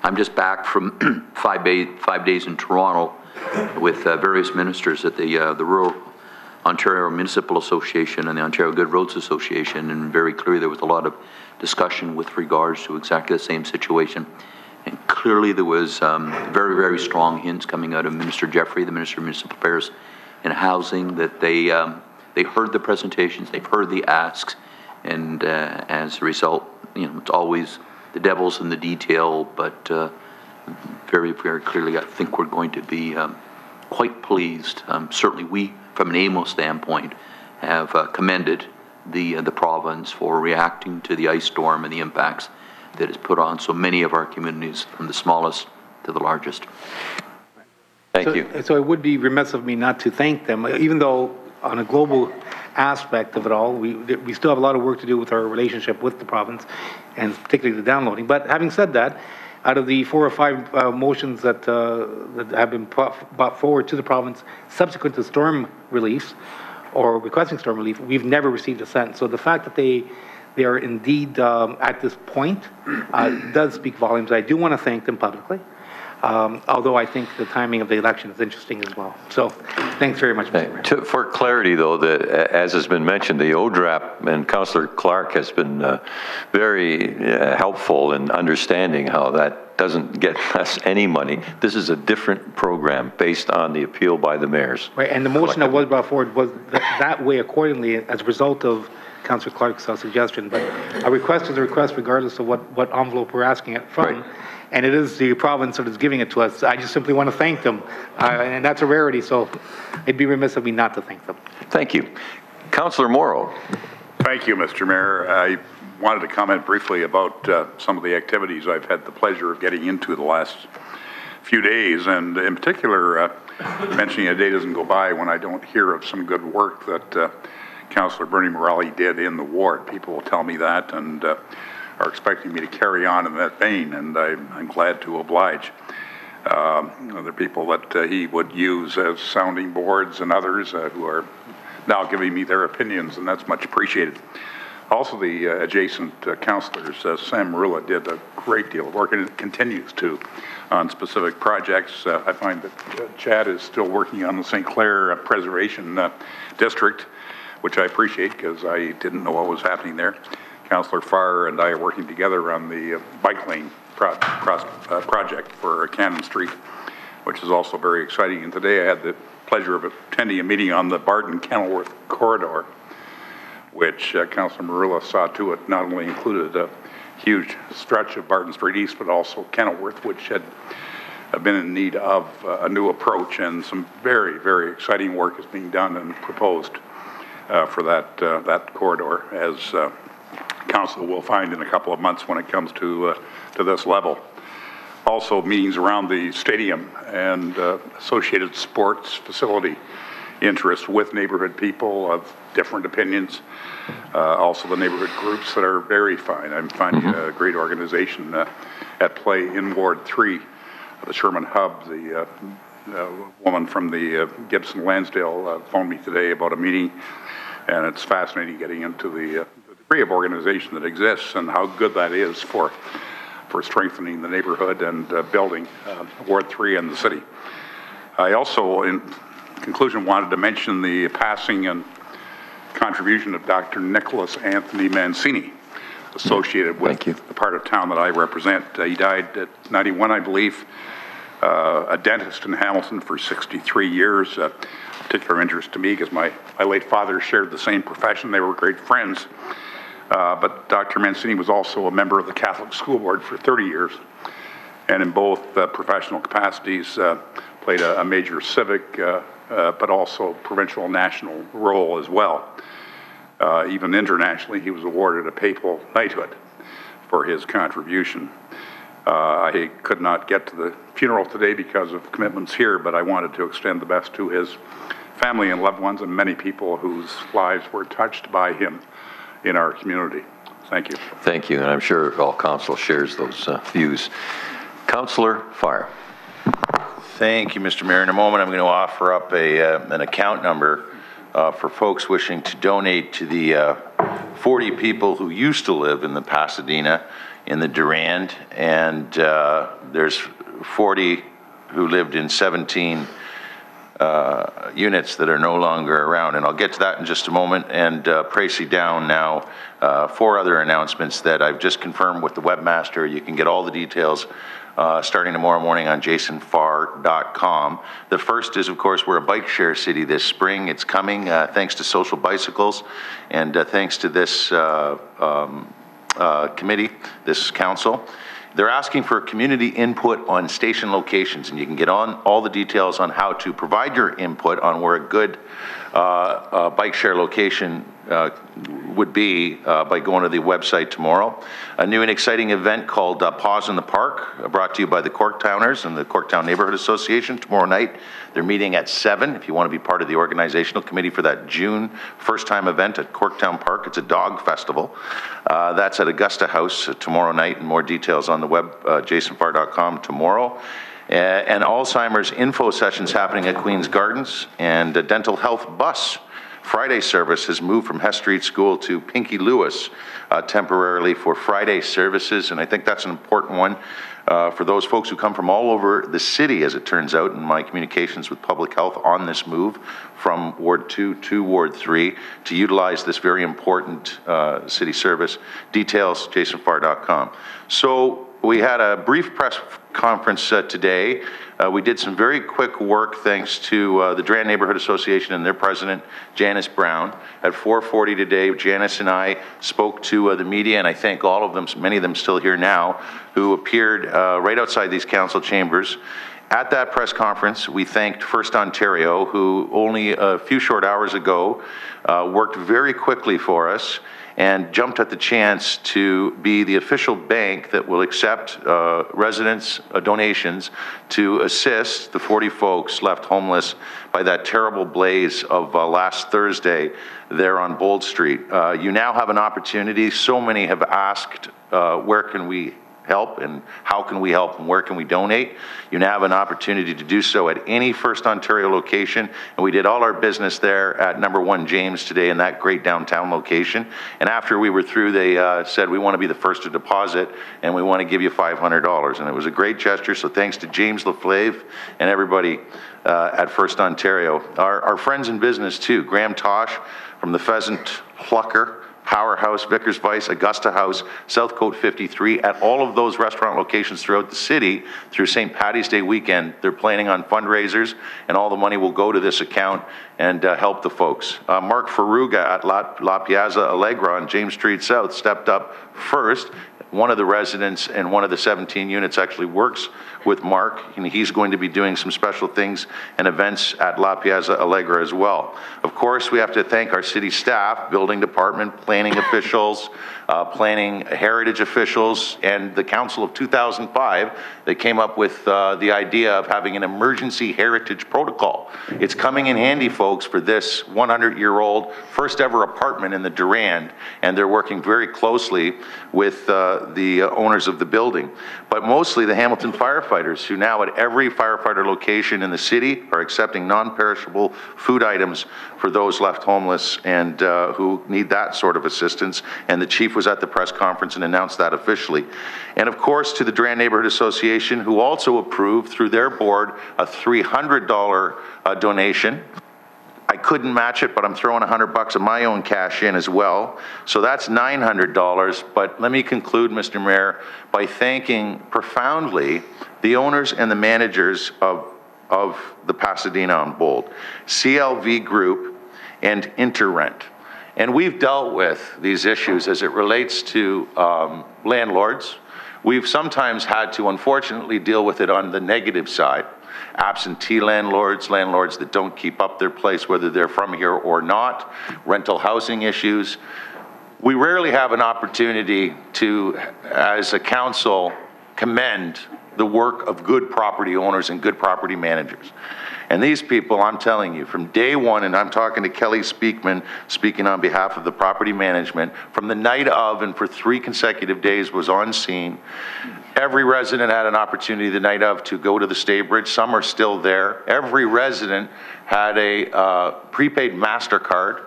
Speaker 21: I'm just back from 5 days in Toronto with various ministers at the Rural Ontario Municipal Association and the Ontario Good Roads Association, and very clearly there was a lot of discussion with regards to exactly the same situation. And clearly there was very, very strong hints coming out of Minister Jeffrey, the Minister of Municipal Affairs and Housing, that they heard the presentations, they've heard the asks, and as a result, it's always the devil's in the detail, but very, very clearly I think we're going to be quite pleased. Certainly we, from an AMO standpoint, have commended the province for reacting to the ice storm and the impacts that it's put on so many of our communities, from the smallest to the largest.
Speaker 1: Thank you.
Speaker 13: So it would be remiss of me not to thank them, even though on a global aspect of it all, we still have a lot of work to do with our relationship with the province, and particularly the downloading. But having said that, out of the 4 or 5 motions that have been brought forward to the province subsequent to storm relief or requesting storm relief, we've never received a cent. So the fact that they are indeed at this point does speak volumes. I do want to thank them publicly, although I think the timing of the election is interesting as well. So thanks very much, Mr. Mayor.
Speaker 1: For clarity, though, as has been mentioned, the ODRAP and Councillor Clark has been very helpful in understanding how that doesn't get us any money. This is a different program based on the appeal by the mayors.
Speaker 13: Right, and the motion that was brought forward was that way accordingly as a result of Councillor Clark's suggestion. But a request is a request regardless of what envelope we're asking it from. Right. And it is the province that is giving it to us. I just simply want to thank them. And that's a rarity, so it'd be remiss of me not to thank them.
Speaker 1: Thank you. Councillor Morrow.
Speaker 15: Thank you, Mr. Mayor. I wanted to comment briefly about some of the activities I've had the pleasure of getting into the last few days, and in particular, mentioning a day doesn't go by when I don't hear of some good work that Councillor Bernie Morelli did in the ward. People will tell me that and are expecting me to carry on in that vein, and I'm glad to oblige. Other people that he would use as sounding boards and others who are now giving me their opinions, and that's much appreciated. Also, the adjacent councillors, Sam Marula did a great deal of work, and it continues to, on specific projects. I find that Chad is still working on the St. Clair Preservation District, which I appreciate because I didn't know what was happening there. Councillor Farr and I are working together on the bike lane project for Cannon Street, which is also very exciting. And today I had the pleasure of attending a meeting on the Barton-Kenilworth corridor, which Councillor Marula saw to it not only included a huge stretch of Barton Street East, but also Kenilworth, which had been in need of a new approach, and some very, very exciting work is being done and proposed for that corridor, as Council will find in a couple of months when it comes to this level. Also, meetings around the stadium and associated sports facility interests with neighborhood people of different opinions. Also, the neighborhood groups that are very fine. I'm finding a great organization at play in Ward 3, the Sherman Hub. The woman from the Gibson Lansdale phoned me today about a meeting, and it's fascinating getting into the degree of organization that exists and how good that is for strengthening the neighborhood and building Ward 3 and the city. I also, in conclusion, wanted to mention the passing and contribution of Dr. Nicholas Anthony Mancini, associated with the part of town that I represent. He died at 91, I believe, a dentist in Hamilton for 63 years. Particular interest to me because my late father shared the same profession. They were great friends. But Dr. Mancini was also a member of the Catholic School Board for 30 years, and in both professional capacities played a major civic but also provincial and national role as well. Even internationally, he was awarded a papal knighthood for his contribution. I could not get to the funeral today because of commitments here, but I wanted to extend the best to his family and loved ones and many people whose lives were touched by him in our community. Thank you.
Speaker 1: Thank you, and I'm sure all council shares those views. Councillor Farr.
Speaker 17: Thank you, Mr. Mayor. In a moment, I'm going to offer up an account number for folks wishing to donate to the 40 people who used to live in the Pasadena in the Durand, and there's 40 who lived in 17 units that are no longer around, and I'll get to that in just a moment. And Pracy down now, 4 other announcements that I've just confirmed with the webmaster. You can get all the details starting tomorrow morning on jasonfarr.com. The first is, of course, we're a bike share city this spring. It's coming thanks to Social Bicycles, and thanks to this committee, this council. They're asking for community input on station locations, and you can get on all the details on how to provide your input on where a good bike share location would be by going to the website tomorrow. A new and exciting event called Pause in the Park, brought to you by the Corktowners and the Corktown Neighborhood Association tomorrow night. They're meeting at 7 if you want to be part of the organizational committee for that June first-time event at Corktown Park. It's a dog festival. That's at Augusta House tomorrow night, and more details on the web, jasonfarr.com tomorrow. And Alzheimer's info sessions happening at Queen's Gardens, and a dental health bus Friday service has moved from Hess Street School to Pinky Lewis temporarily for Friday services, and I think that's an important one for those folks who come from all over the city, as it turns out, in my communications with public health on this move from Ward 2 to Ward 3 to utilize this very important city service. Details, jasonfarr.com. So we had a brief press conference today. We did some very quick work thanks to the Durand Neighborhood Association and their president, Janice Brown. At 4:40 today, Janice and I spoke to the media, and I thank all of them, many of them still here now, who appeared right outside these council chambers. At that press conference, we thanked First Ontario, who only a few short hours ago worked very quickly for us and jumped at the chance to be the official bank that will accept residents' donations to assist the 40 folks left homeless by that terrible blaze of last Thursday there on Bold Street. You now have an opportunity. So many have asked, where can we help and how can we help and where can we donate? You now have an opportunity to do so at any First Ontario location, and we did all our business there at number 1 James today in that great downtown location. And after we were through, they said, we want to be the first to deposit and we want to give you $500. And it was a great gesture, so thanks to James Laflave and everybody at First Ontario. Our friends in business too, Graham Tosh from the Pheasant Plucker, Powerhouse, Vickers Vice, Augusta House, Southcote 53, at all of those restaurant locations throughout the city through St. Paddy's Day weekend. They're planning on fundraisers, and all the money will go to this account and help the folks. Mark Faruga at La Piazza Allegra on James Street South stepped up first. One of the residents in one of the 17 units actually works with Mark, and he's going to be doing some special things and events at La Piazza Allegra as well. Of course, we have to thank our city staff, building department, planning officials, planning heritage officials, and the council of 2005 that came up with the idea of having an emergency heritage protocol. It's coming in handy, folks, for this 100-year-old first ever apartment in the Durand, and they're working very closely with the owners of the building. But mostly the Hamilton firefighters, who now at every firefighter location in the city are accepting non-perishable food items for those left homeless and who need that sort of assistance. And the chief was at the press conference and announced that officially. And of course, to the Durand Neighborhood Association, who also approved through their board a $300 donation. I couldn't match it, but I'm throwing $100 of my own cash in as well. So that's $900. But let me conclude, Mr. Mayor, by thanking profoundly the owners and the managers of the Pasadena on Bold, CLV Group and Interrent. And we've dealt with these issues as it relates to landlords. We've sometimes had to, unfortunately, deal with it on the negative side. Absentee landlords, landlords that don't keep up their place, whether they're from here or not, rental housing issues. We rarely have an opportunity to, as a council, commend the work of good property owners and good property managers. And these people, I'm telling you, from day one, and I'm talking to Kelly Speakman, speaking on behalf of the property management, from the night of and for 3 consecutive days was on scene. Every resident had an opportunity the night of to go to the Staybridge. Some are still there. Every resident had a prepaid MasterCard,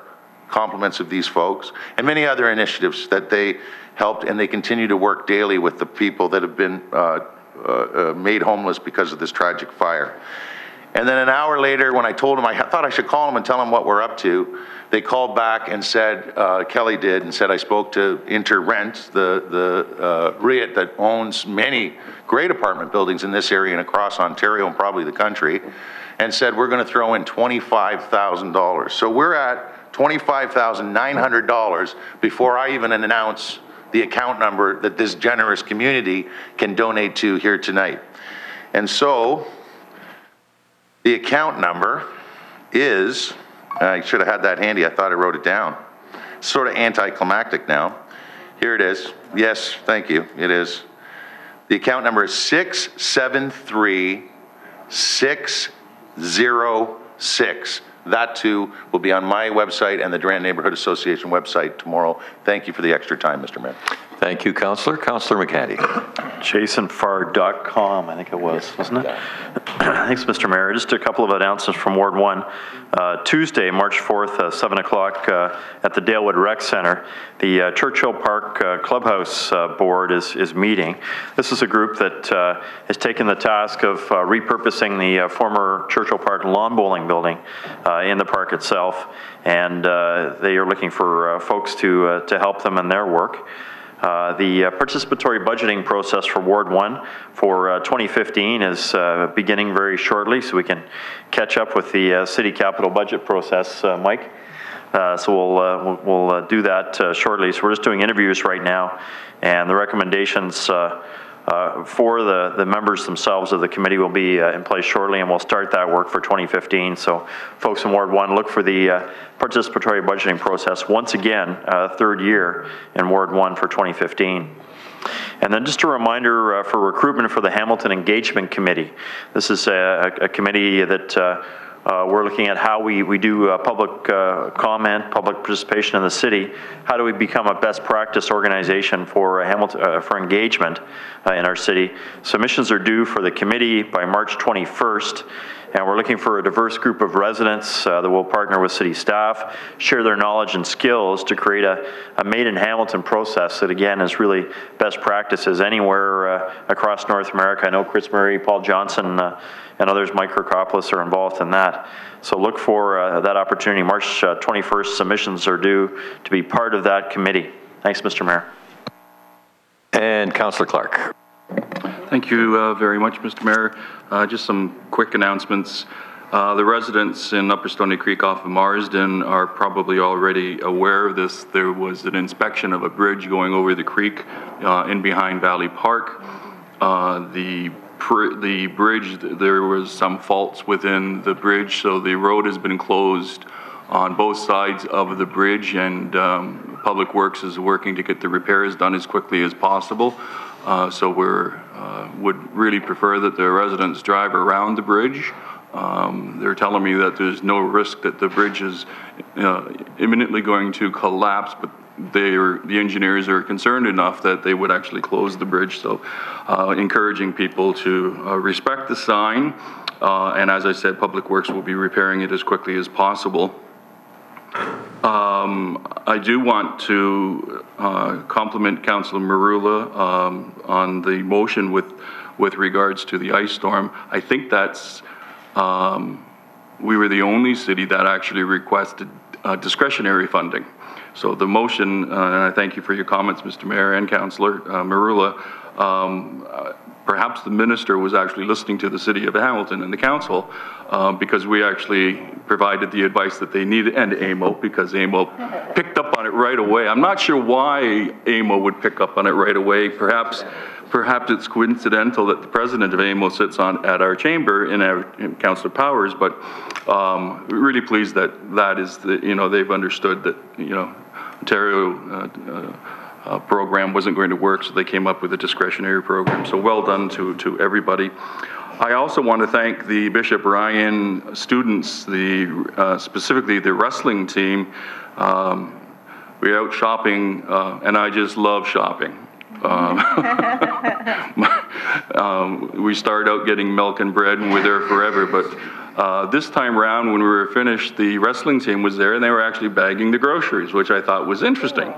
Speaker 17: compliments of these folks, and many other initiatives that they helped, and they continue to work daily with the people that have been made homeless because of this tragic fire. And then an hour later, when I told them, I thought I should call them and tell them what we're up to, they called back and said, Kelly did, and said, I spoke to InterRent, the REIT that owns many great apartment buildings in this area and across Ontario and probably the country, and said, we're going to throw in $25,000. So we're at $25,900 before I even announce the account number that this generous community can donate to here tonight. And so, the account number is, I should have had that handy, I thought I wrote it down. Sort of anticlimactic now. Here it is. Yes, thank you, it is. The account number is 673-606. That too will be on my website and the Durand Neighborhood Association website tomorrow. Thank you for the extra time, Mr. Mayor.
Speaker 1: Thank you, Councillor. Councillor McCanty.
Speaker 18: JasonFarr.com, I think it was, wasn't it? Thanks, Mr. Mayor. Just a couple of announcements from Ward 1. Tuesday, March 4th, 7 o'clock at the Dalewood Rec Center, the Churchill Park Clubhouse Board is meeting. This is a group that has taken the task of repurposing the former Churchill Park lawn bowling building in the park itself, and they are looking for folks to help them in their work. The participatory budgeting process for Ward 1 for 2015 is beginning very shortly, so we can catch up with the city capital budget process, Mike. So we'll do that shortly. So we're just doing interviews right now, and the recommendations for the members themselves of the committee will be in place shortly, and we'll start that work for 2015. So folks in Ward 1, look for the participatory budgeting process once again, third year in Ward 1 for 2015. And then just a reminder for recruitment for the Hamilton Engagement Committee. This is a committee that we're looking at how we do public comment, public participation in the city. How do we become a best practice organization for Hamilton for engagement in our city? Submissions are due for the committee by March 21st, and we're looking for a diverse group of residents that will partner with city staff, share their knowledge and skills to create a Made in Hamilton process that, again, is really best practices anywhere across North America. I know Chris Murray, Paul Johnson, and others, Mike Kirkopoulos, are involved in that. So look for that opportunity. March 21st, submissions are due to be part of that committee. Thanks, Mr. Mayor.
Speaker 1: And Councillor Clark.
Speaker 19: Thank you very much, Mr. Mayor. Just some quick announcements. The residents in Upper Stony Creek off of Marsden are probably already aware of this. There was an inspection of a bridge going over the creek in behind Valley Park. The bridge, there was some faults within the bridge, so the road has been closed on both sides of the bridge, and Public Works is working to get the repairs done as quickly as possible. So we would really prefer that the residents drive around the bridge. They're telling me that there's no risk that the bridge is imminently going to collapse, but the engineers are concerned enough that they would actually close the bridge. So encouraging people to respect the sign, and as I said, Public Works will be repairing it as quickly as possible. I do want to compliment Councillor Marula on the motion with regards to the ice storm. I think that's we were the only city that actually requested discretionary funding. So the motion, and I thank you for your comments, Mr. Mayor and Councillor Marula, perhaps the minister was actually listening to the city of Hamilton and the council, because we actually provided the advice that they needed, and AMO, because AMO picked up on it right away. I'm not sure why AMO would pick up on it right away. Perhaps it's coincidental that the president of AMO sits at our chamber in Councillor Powers, but we're really pleased that is they've understood that, Ontario program wasn't going to work, so they came up with a discretionary program. So well done to everybody. I also want to thank the Bishop Ryan students, specifically the wrestling team. We were out shopping, and I just love shopping. We started out getting milk and bread, and we're there forever, but this time around, when we were finished, the wrestling team was there, and they were actually bagging the groceries, which I thought was interesting.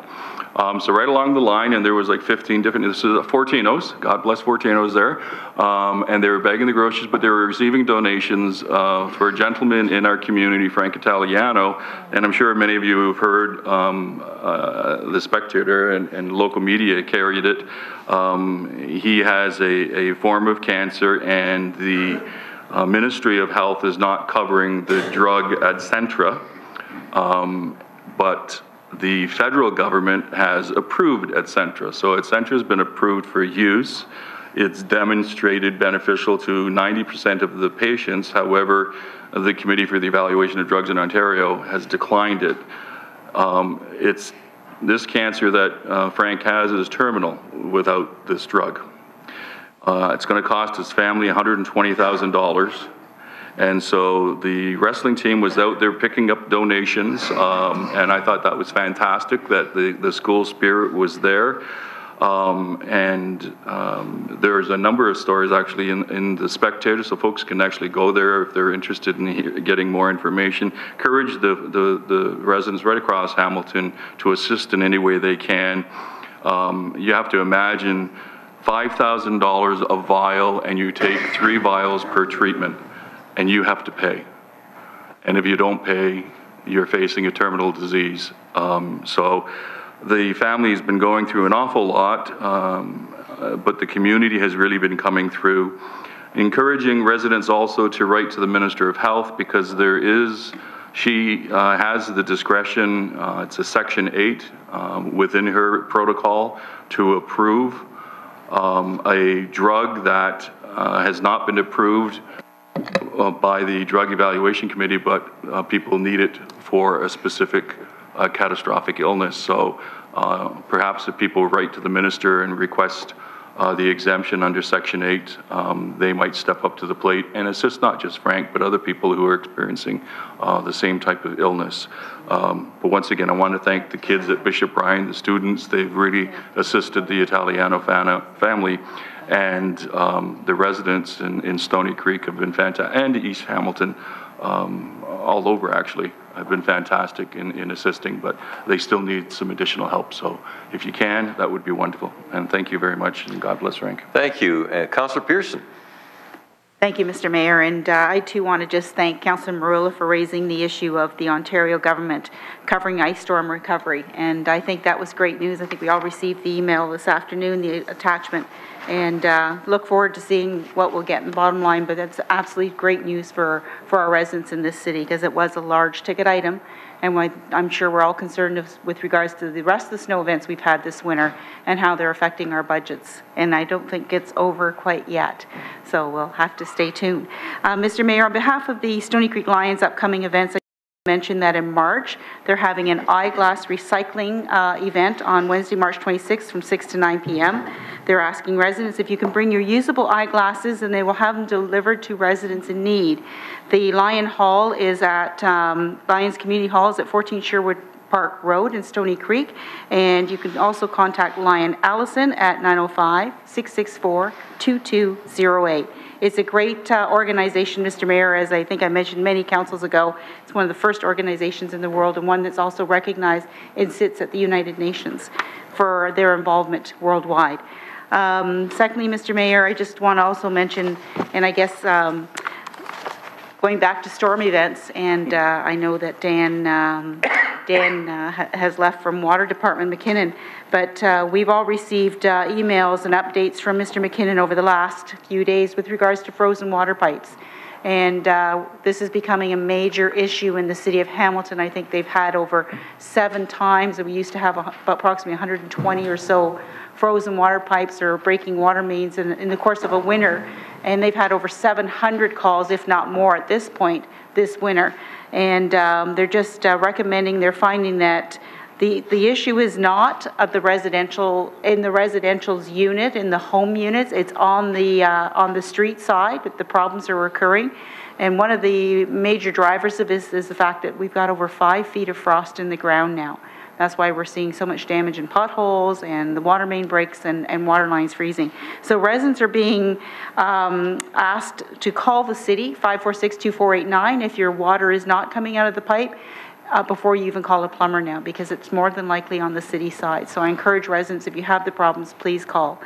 Speaker 19: So right along the line, and there was like 15 different, this is Fortinos, God bless Fortinos there, and they were bagging the groceries, but they were receiving donations for a gentleman in our community, Frank Italiano, and I'm sure many of you have heard the Spectator and local media carried it. He has a form of cancer, and the Ministry of Health is not covering the drug Adcentra, but the federal government has approved Adcentra. So Adcentra has been approved for use. It's demonstrated beneficial to 90% of the patients. However, the Committee for the Evaluation of Drugs in Ontario has declined it. This cancer that Frank has is terminal without this drug. It's going to cost his family $120,000. And so the wrestling team was out there picking up donations, and I thought that was fantastic that the school spirit was there. There's a number of stories actually in the Spectator, so folks can actually go there if they're interested in getting more information. Encourage the residents right across Hamilton to assist in any way they can. You have to imagine $5,000 a vial, and you take 3 vials per treatment, and you have to pay. And if you don't pay, you're facing a terminal disease. So the family has been going through an awful lot, but the community has really been coming through. Encouraging residents also to write to the Minister of Health, because she has the discretion, it's a Section 8 within her protocol to approve a drug that has not been approved by the Drug Evaluation Committee, but people need it for a specific catastrophic illness. So perhaps if people write to the minister and request the exemption under Section 8, they might step up to the plate and assist not just Frank, but other people who are experiencing the same type of illness. But once again, I want to thank the kids at Bishop Ryan, the students. They've really assisted the Italiano family, and the residents in Stony Creek have been fantastic, and East Hamilton, all over actually, have been fantastic in assisting, but they still need some additional help. So if you can, that would be wonderful. And thank you very much, and God bless Frank.
Speaker 1: Thank you. Councillor Pearson.
Speaker 6: Thank you, Mr. Mayor, and I too want to just thank Councillor Marula for raising the issue of the Ontario government covering ice storm recovery, and I think that was great news. I think we all received the email this afternoon, the attachment, and look forward to seeing what we'll get in the bottom line, but that's absolutely great news for our residents in this city, because it was a large ticket item, and I'm sure we're all concerned with regards to the rest of the snow events we've had this winter and how they're affecting our budgets, and I don't think it's over quite yet, so we'll have to stay tuned. Mr. Mayor, on behalf of the Stony Creek Lions upcoming events, mentioned that in March they're having an eyeglass recycling event on Wednesday, March 26th from 6 to 9 p.m. They're asking residents if you can bring your usable eyeglasses, and they will have them delivered to residents in need. The Lion Hall is at Lions Community Hall is at 14 Sherwood Park Road in Stony Creek, and you can also contact Lion Allison at 905-664-2208. It's a great organization, Mr. Mayor, as I think I mentioned many councils ago. It's one of the first organizations in the world, and one that's also recognized and sits at the United Nations for their involvement worldwide. Secondly, Mr. Mayor, I just want to also mention, and I guess going back to storm events, and I know that Dan Dan has left from Water Department, McKinnon. But we've all received emails and updates from Mr. McKinnon over the last few days with regards to frozen water pipes. And this is becoming a major issue in the city of Hamilton. I think they've had over 7 times, and we used to have approximately 120 or so frozen water pipes or breaking water mains in the course of a winter. And they've had over 700 calls, if not more, at this point this winter. And they're just recommending, they're finding that the issue is not at the residential, in the residential's unit, in the home units. It's on the street side that the problems are occurring. And one of the major drivers of this is the fact that we've got over 5 feet of frost in the ground now. That's why we're seeing so much damage in potholes and the water main breaks and water lines freezing. So residents are being asked to call the city, 546-2489, if your water is not coming out of the pipe. Before you even call a plumber now, because it's more than likely on the city side. So I encourage residents, if you have the problems, please call.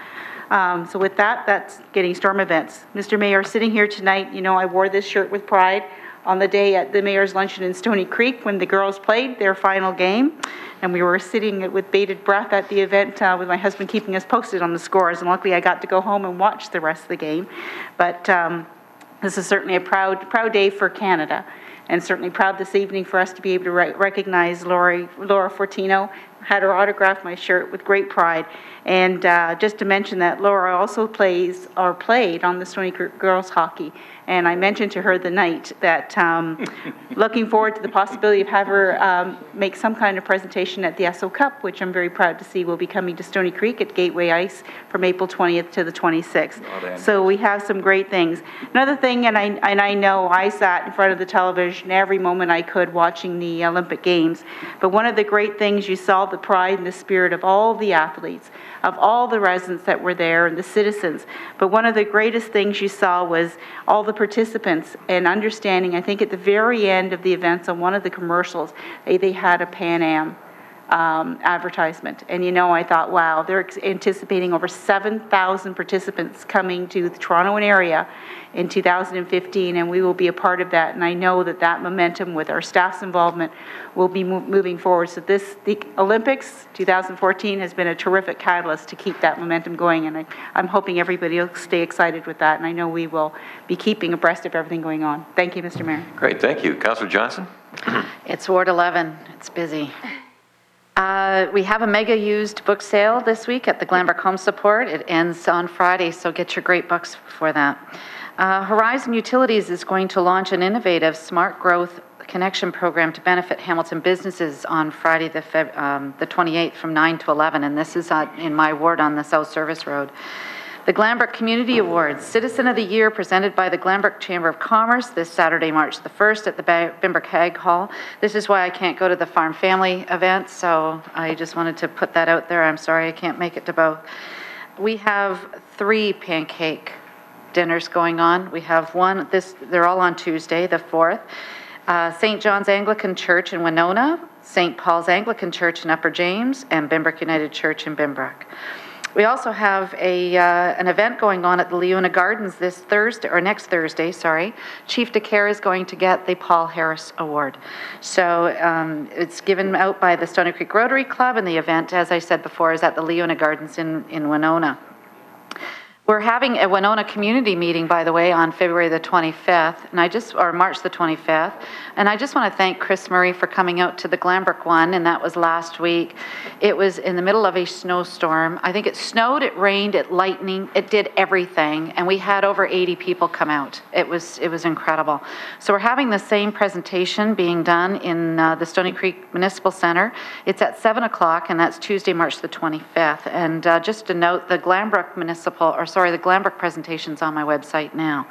Speaker 6: So with that, that's getting storm events. Mr. Mayor, sitting here tonight, you know, I wore this shirt with pride on the day at the Mayor's Luncheon in Stony Creek when the girls played their final game. And we were sitting with bated breath at the event with my husband keeping us posted on the scores. And luckily I got to go home and watch the rest of the game. But this is certainly a proud day for Canada. And certainly proud this evening for us to be able to recognize Laura Fortino. Had her autograph my shirt with great pride. And just to mention that Laura also played on the Stony Creek girls hockey. And I mentioned to her the night that looking forward to the possibility of having her make some kind of presentation at the Esso Cup, which I'm very proud to see will be coming to Stony Creek at Gateway Ice from April 20th to the 26th. So we have some great things. Another thing, and I know I sat in front of the television every moment I could watching the Olympic Games, but one of the great things you saw, the pride and the spirit of all the athletes, of all the residents that were there and the citizens. But one of the greatest things you saw was all the participants and understanding. I think at the very end of the events on one of the commercials, they had a Pan Am advertisement. And you know, I thought, wow, they're anticipating over 7,000 participants coming to the Toronto area in 2015, and we will be a part of that. And I know that that momentum with our staff's involvement will be moving forward. So the Olympics 2014 has been a terrific catalyst to keep that momentum going, and I'm hoping everybody will stay excited with that, and I know we will be keeping abreast of everything going on. Thank you, Mr. Mayor.
Speaker 1: Great, thank you. Councillor Johnson?
Speaker 4: It's Ward 11. It's busy. We have a mega used book sale this week at the Glanbrook Home Support. It ends on Friday, so get your great books for that. Horizon Utilities is going to launch an innovative smart growth connection program to benefit Hamilton businesses on Friday the 28th from 9 to 11, and this is in my ward on the South Service Road. The Glanbrook Community Awards, Citizen of the Year, presented by the Glanbrook Chamber of Commerce this Saturday, March the 1st at the Bimbrook Hag Hall. This is why I can't go to the Farm Family event, so I just wanted to put that out there. I'm sorry I can't make it to both. We have 3 pancake dinners going on. We have one, they're all on Tuesday, the 4th. St. John's Anglican Church in Winona, St. Paul's Anglican Church in Upper James, and Bimbrook United Church in Bimbrook. We also have an event going on at the Leona Gardens this Thursday, or next Thursday, sorry. Chief DeCare is going to get the Paul Harris Award. So it's given out by the Stony Creek Rotary Club, and the event, as I said before, is at the Leona Gardens in Winona. We're having a Winona community meeting, by the way, on February the 25th, or March the 25th. And I just want to thank Chris Murray for coming out to the Glanbrook one, and that was last week. It was in the middle of a snowstorm. I think it snowed, it rained, it lightning, it did everything, and we had over 80 people come out. It was incredible. So we're having the same presentation being done in the Stony Creek Municipal Center. It's at 7 o'clock, and that's Tuesday, March the 25th. And just to note, the Glanbrook the Glanbrook presentation's on my website now.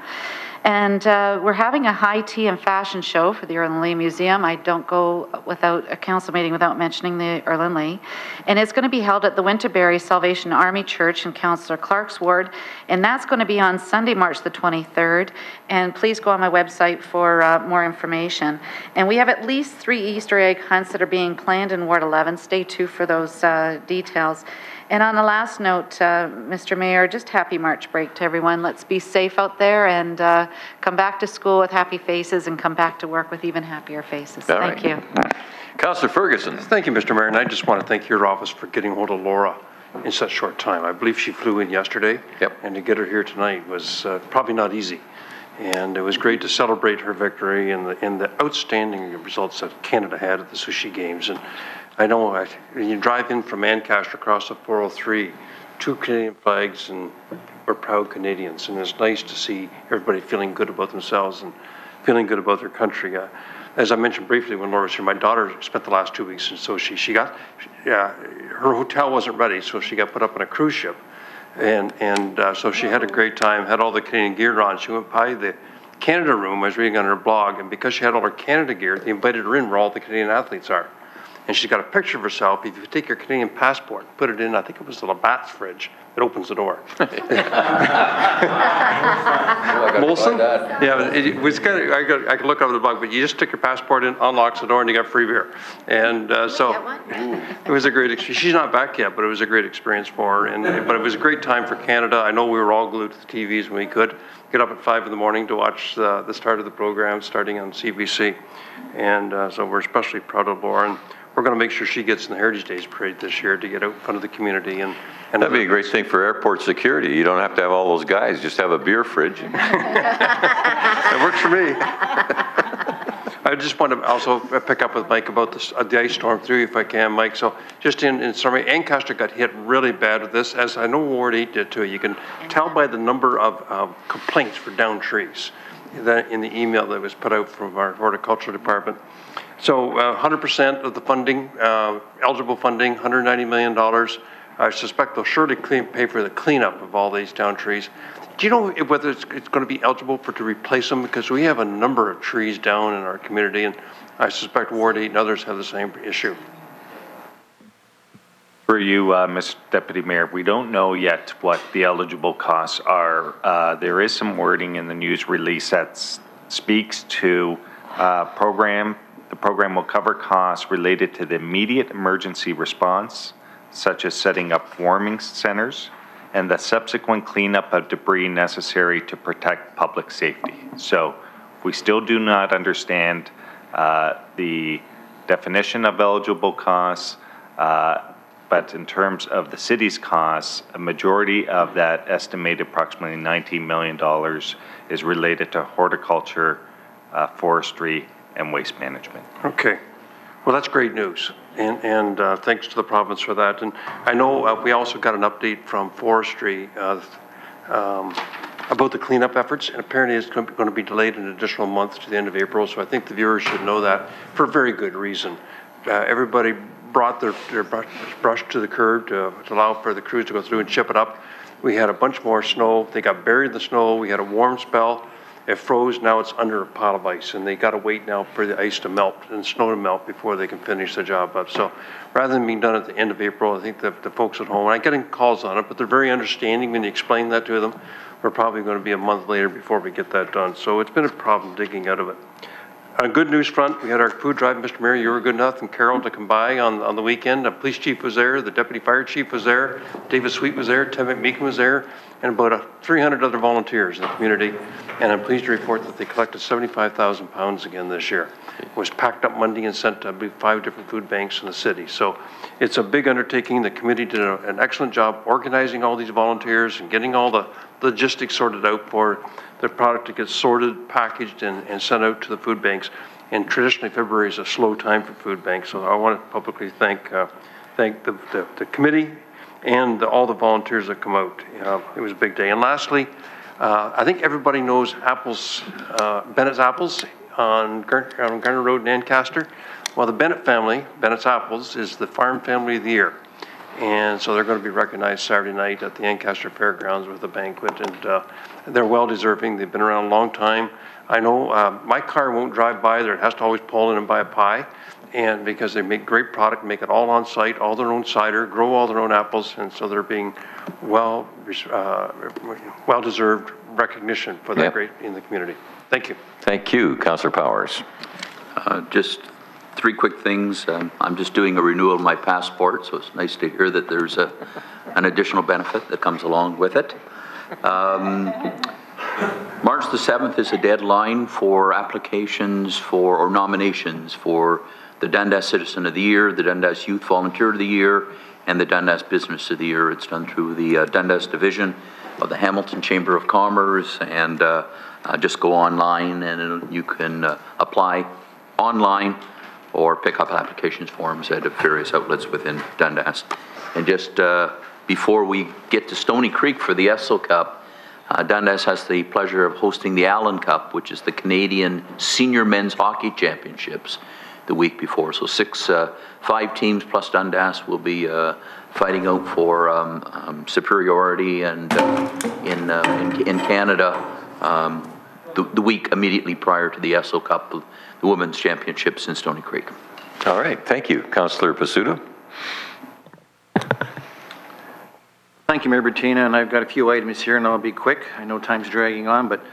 Speaker 4: And we're having a high tea and fashion show for the Erlen Lee Museum. I don't go without a council meeting without mentioning the Erlen Lee. And it's going to be held at the Winterberry Salvation Army Church in Councillor Clark's ward. And that's going to be on Sunday, March the 23rd. And please go on my website for more information. And we have at least 3 Easter egg hunts that are being planned in Ward 11. Stay tuned for those details. And on the last note, Mr. Mayor, just happy March break to everyone. Let's be safe out there and come back to school with happy faces and come back to work with even happier faces. Thank you.
Speaker 1: Councillor Ferguson.
Speaker 8: Thank you, Mr. Mayor, and I just want to thank your office for getting hold of Laura in such short time. I believe she flew in yesterday, and to get her here tonight was probably not easy. And it was great to celebrate her victory and the outstanding results that Canada had at the Sushi Games. And I know when you drive in from Ancaster across the 403, 2 Canadian flags, and we're proud Canadians. And it's nice to see everybody feeling good about themselves and feeling good about their country. As I mentioned briefly when Laura was here, my daughter spent the last 2 weeks in Sochi. Her hotel wasn't ready, so she got put up on a cruise ship. And so she had a great time, had all the Canadian gear on. She went by the Canada room, I was reading on her blog, and because she had all her Canada gear, they invited her in where all the Canadian athletes are. And she's got a picture of herself. If you take your Canadian passport and put it in, I think it was the Labatt's fridge, it opens the door. Molson? Yeah, it was kind of, I could look over the blog, but you just stick your passport in, unlocks the door, and you got free beer. And so it was a great experience. She's not back yet, but it was a great experience for her. But it was a great time for Canada. I know we were all glued to the TVs when we could. Get up at 5 in the morning to watch the start of the program starting on CBC. And so we're especially proud of Laura. And we're going to make sure she gets in the Heritage Days parade this year to get out in front of the community. And that'd
Speaker 1: be a great thing for airport security. You don't have to have all those guys, just have a beer fridge.
Speaker 8: That works for me. I just want to also pick up with Mike about the ice storm through, if I can, Mike. So just in summary, Ancaster got hit really bad with this, as I know Ward 8 did too. You can tell by the number of complaints for downed trees in the email that was put out from our horticulture department. So 100% of the funding, eligible funding, $190 million. I suspect they'll surely pay for the cleanup of all these downed trees. Do you know whether it's going to be eligible to replace them? Because we have a number of trees down in our community, and I suspect Ward 8 and others have the same issue.
Speaker 2: For you, Mr. Deputy Mayor, we don't know yet what the eligible costs are. There is some wording in the news release that speaks to program. The program will cover costs related to the immediate emergency response, such as setting up warming centers, and the subsequent cleanup of debris necessary to protect public safety. So we still do not understand the definition of eligible costs, but in terms of the city's costs, a majority of that estimated approximately $19 million is related to horticulture, forestry, and waste management.
Speaker 8: Okay. Well, that's great news. And thanks to the province for that. And I know we also got an update from forestry about the cleanup efforts, and apparently it's going to be delayed an additional month to the end of April. So I think the viewers should know that for a very good reason. Everybody brought their brush to the curb to allow for the crews to go through and chip it up. We had a bunch more snow. They got buried in the snow. We had a warm spell. It froze, now it's under a pile of ice, and they got to wait now for the ice to melt and snow to melt before they can finish the job up. So rather than being done at the end of April, I think that the folks at home, and I'm getting calls on it, but they're very understanding when you explain that to them. We're probably going to be a month later before we get that done. So it's been a problem digging out of it. On good news front, we had our food drive. Mr. Mayor, you were good enough, and Carol, to come by on the weekend. The police chief was there, the deputy fire chief was there, David Sweet was there, Tim McMeekin was there, and about 300 other volunteers in the community. And I'm pleased to report that they collected 75,000 pounds again this year. It was packed up Monday and sent to 5 different food banks in the city. So it's a big undertaking. The committee did an excellent job organizing all these volunteers and getting all the logistics sorted out for the product to get sorted, packaged, and sent out to the food banks. And traditionally, February is a slow time for food banks. So I want to publicly thank the committee and all the volunteers that come out. It was a big day. And lastly, I think everybody knows Apples, Bennett's Apples on Garner Road in Ancaster. Well, the Bennett family, Bennett's Apples, is the farm family of the year. And so they're going to be recognized Saturday night at the Ancaster Fairgrounds with a banquet, and they're well deserving. They've been around a long time. I know my car won't drive by there. It has to always pull in and buy a pie, and because they make great product, make it all on site, all their own cider, grow all their own apples, and so they're being well deserved recognition for that great in the community. Thank you.
Speaker 1: Thank you, Councillor Powers.
Speaker 21: Just 3 quick things. I'm just doing a renewal of my passport, so it's nice to hear that there's an additional benefit that comes along with it. March the 7th is a deadline for applications or nominations for the Dundas Citizen of the Year, the Dundas Youth Volunteer of the Year, and the Dundas Business of the Year. It's done through the Dundas Division of the Hamilton Chamber of Commerce, and just go online and you can apply online or pick up applications forms at various outlets within Dundas. And just before we get to Stony Creek for the Esso Cup, Dundas has the pleasure of hosting the Allen Cup, which is the Canadian Senior Men's Hockey Championships, the week before. So 5 teams plus Dundas will be fighting out for superiority, and in Canada, the week immediately prior to the Esso Cup, the Women's Championships in Stony Creek.
Speaker 1: All right, thank you. Councillor Pasuta.
Speaker 7: Thank you, Mayor Bettina, and I've got a few items here, and I'll be quick. I know time's dragging on, but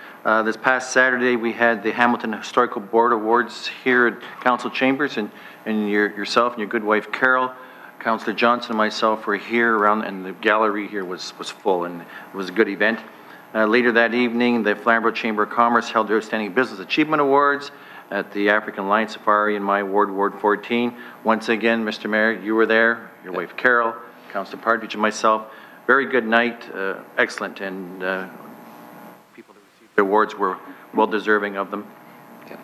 Speaker 7: this past Saturday we had the Hamilton Historical Board Awards here at Council Chambers, and yourself and your good wife Carol, Councillor Johnson and myself were here around, and the gallery here was full, and it was a good event. Later that evening, the Flamborough Chamber of Commerce held their Outstanding Business Achievement Awards at the African Lion Safari in my ward, Ward 14. Once again, Mr. Mayor, you were there, your wife Carol, Councillor Partridge, and myself. Very good night, excellent, and people that received the awards were well deserving of them. Yeah.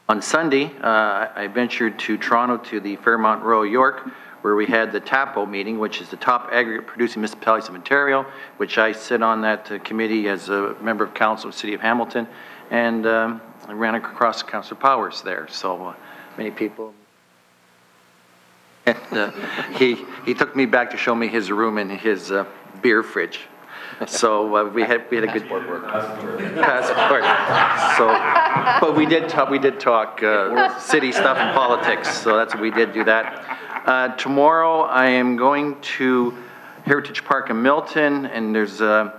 Speaker 7: On Sunday, I ventured to Toronto to the Fairmont Royal York, where we had the TAPO meeting, which is the Top Aggregate Producing Municipalities of Ontario, which I sit on that committee as a member of council of the City of Hamilton, and I ran across Councillor Powers there, so many people. And he took me back to show me his room and his beer fridge. So we had a good passport. So, but we did talk city stuff and politics. So that's what we did do that. Tomorrow I am going to Heritage Park in Milton, and there's a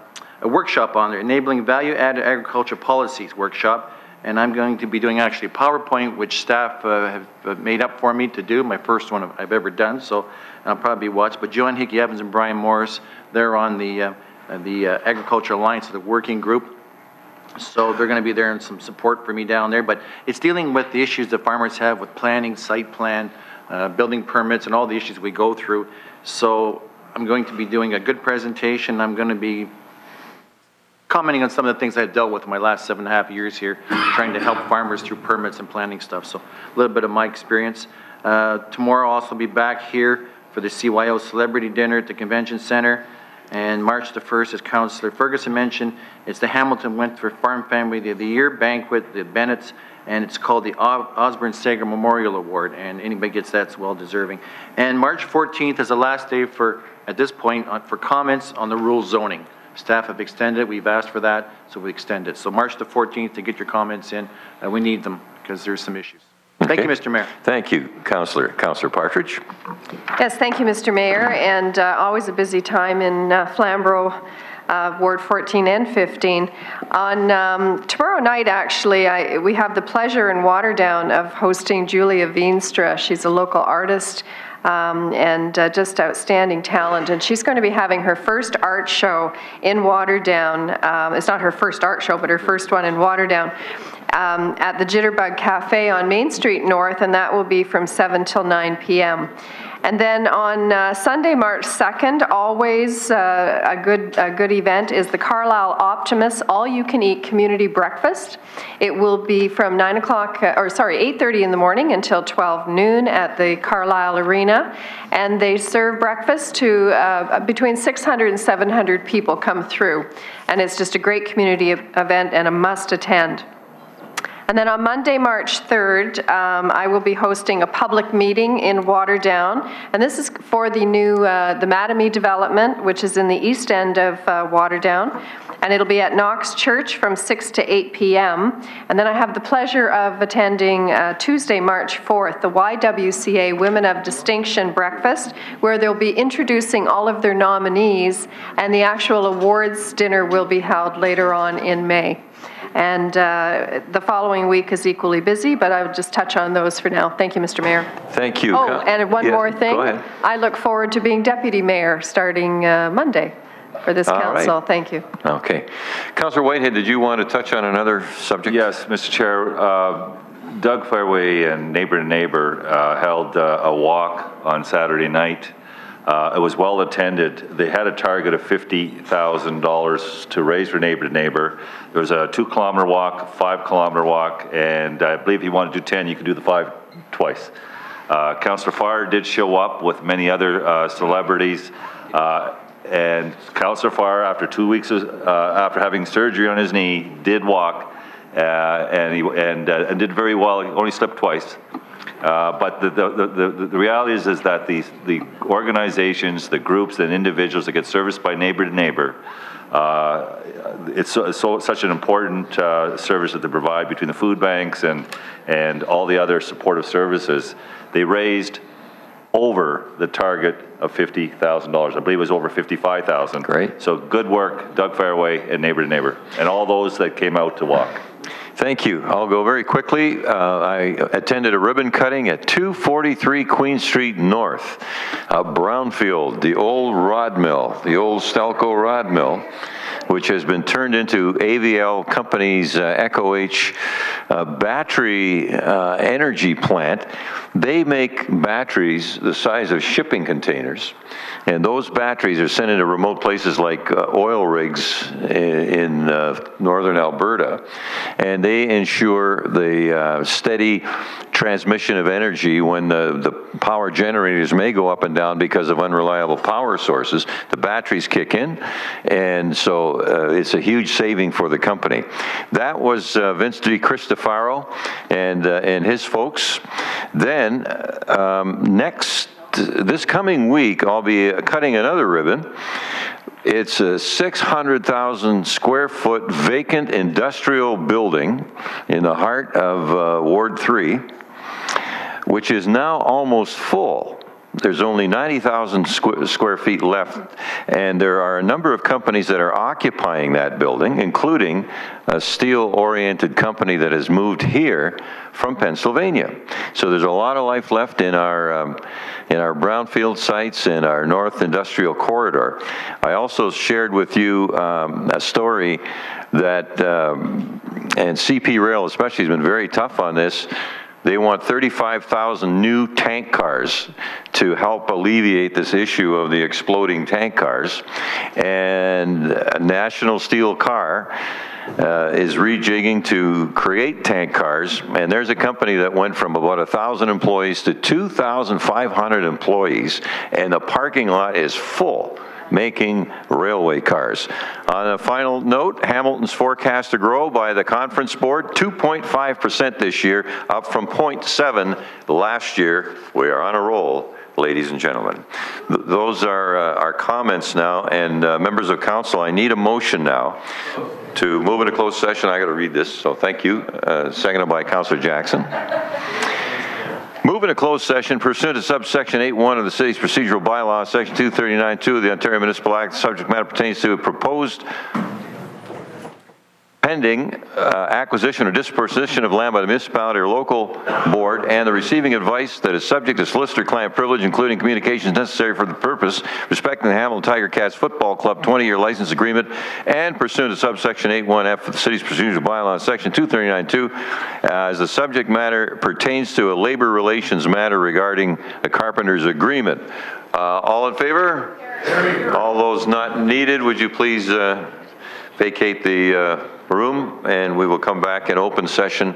Speaker 7: workshop on there, Enabling Value-Added Agriculture Policies workshop. And I'm going to be doing actually a PowerPoint, which staff have made up for me to do, my first one I've ever done, so I'll probably be watched. But Joanne Hickey-Evans and Brian Morris, they're on the Agriculture Alliance, the working group. So they're going to be there and some support for me down there. But it's dealing with the issues that farmers have with planning, site plan, building permits, and all the issues we go through. So I'm going to be doing a good presentation. I'm going to be commenting on some of the things I've dealt with in my last 7.5 years here, trying to help farmers through permits and planning stuff. So a little bit of my experience. Tomorrow I'll also be back here for the CYO Celebrity Dinner at the Convention Center. And March the 1st, as Councillor Ferguson mentioned, it's the Hamilton Wentworth Farm Family of the Year banquet, the Bennett's, and it's called the Osborne Sager Memorial Award, and anybody gets that's well deserving. And March 14th is the last day for, at this point, for comments on the rural zoning. Staff have extended it. We've asked for that, so we extend it. So March the 14th to get your comments in. We need them because there's some issues. Thank you, Mr. Mayor.
Speaker 1: Thank you, Councillor. Councillor Partridge.
Speaker 16: Yes, thank you, Mr. Mayor. And always a busy time in Flamborough, Ward 14 and 15. On tomorrow night, actually, we have the pleasure in Waterdown of hosting Julia Veenstra. She's a local artist. And just outstanding talent. And she's going to be having her first art show in Waterdown. It's not her first art show, but her first one in Waterdown at the Jitterbug Cafe on Main Street North, and that will be from 7 till 9 p.m. And then on Sunday, March 2nd, always a good event is the Carlisle Optimus All-You-Can-Eat Community Breakfast. It will be from 8:30 in the morning until 12 noon at the Carlisle Arena. And they serve breakfast to between 600 and 700 people come through. And it's just a great community event and a must attend. And then on Monday, March 3rd, I will be hosting a public meeting in Waterdown. And this is for the new, the Mattamy development, which is in the east end of Waterdown. And it'll be at Knox Church from 6 to 8 p.m. And then I have the pleasure of attending Tuesday, March 4th, the YWCA Women of Distinction Breakfast, where they'll be introducing all of their nominees, and the actual awards dinner will be held later on in May. And the following week is equally busy, but I would just touch on those for now. Thank you, Mr. Mayor.
Speaker 1: Thank you.
Speaker 16: Oh, and one more thing.
Speaker 1: Go ahead.
Speaker 16: I look forward to being deputy mayor starting Monday for this council.
Speaker 1: Right.
Speaker 16: Thank you.
Speaker 1: Okay. Councillor Whitehead, did you want to touch on another subject?
Speaker 9: Yes, Mr. Chair. Doug Fairway and Neighbor to Neighbor held a walk on Saturday night. It was well attended. They had a target of $50,000 to raise for Neighbor to Neighbor. There was a 2-kilometer walk, 5-kilometer walk, and I believe if you want to do 10, you can do the 5 twice. Councillor Farr did show up with many other celebrities, and Councillor Farr, after 2 weeks after having surgery on his knee, did walk and did very well. He only slipped twice. But the reality is that the organizations, the groups, and individuals that get serviced by Neighbor to Neighbor, it's such an important service that they provide between the food banks and all the other supportive services. They raised over the target of $50,000. I believe it was over $55,000.
Speaker 1: Great.
Speaker 9: So good work, Doug Fairway and Neighbor to Neighbor, and all those that came out to walk.
Speaker 1: Thank you. I'll go very quickly. I attended a ribbon cutting at 243 Queen Street North, Brownfield, the old rod mill, the old Stelco rod mill, which has been turned into AVL Company's Echo H battery energy plant. They make batteries the size of shipping containers, and those batteries are sent into remote places like oil rigs in northern Alberta, and they ensure the steady transmission of energy when the power generators may go up and down because of unreliable power sources. The batteries kick in, and so it's a huge saving for the company. That was Vince DiCristofaro and his folks. Then this coming week, I'll be cutting another ribbon. It's a 600,000 square foot vacant industrial building in the heart of Ward 3, which is now almost full. There's only 90,000 square feet left, and there are a number of companies that are occupying that building, including a steel-oriented company that has moved here from Pennsylvania. So there's a lot of life left in our brownfield sites in our North Industrial Corridor. I also shared with you a story that, and CP Rail especially has been very tough on this. They want 35,000 new tank cars to help alleviate this issue of the exploding tank cars. And National Steel Car is rejigging to create tank cars. And there's a company that went from about 1,000 employees to 2,500 employees, and the parking lot is full, making railway cars. On a final note, Hamilton's forecast to grow by the conference board 2.5% this year, up from 0.7 last year. We are on a roll, ladies and gentlemen. Those are our comments now, and members of council, I need a motion now to move into closed session. I got to read this, so thank you. Seconded by Councillor Jackson. Move into closed session pursuant to subsection 8.1 of the city's procedural bylaws, section 239.2 of the Ontario Municipal Act. The subject matter pertains to a proposed pending acquisition or disposition of land by the municipality or local board, and the receiving advice that is subject to solicitor-client privilege, including communications necessary for the purpose respecting the Hamilton Tiger Cats Football Club 20-year license agreement, and pursuant to subsection 8.1F of the city's procedural bylaws, section 239.2, as the subject matter pertains to a labor relations matter regarding the carpenter's agreement. All in favor? All those not needed, would you please vacate the room, and we will come back in open session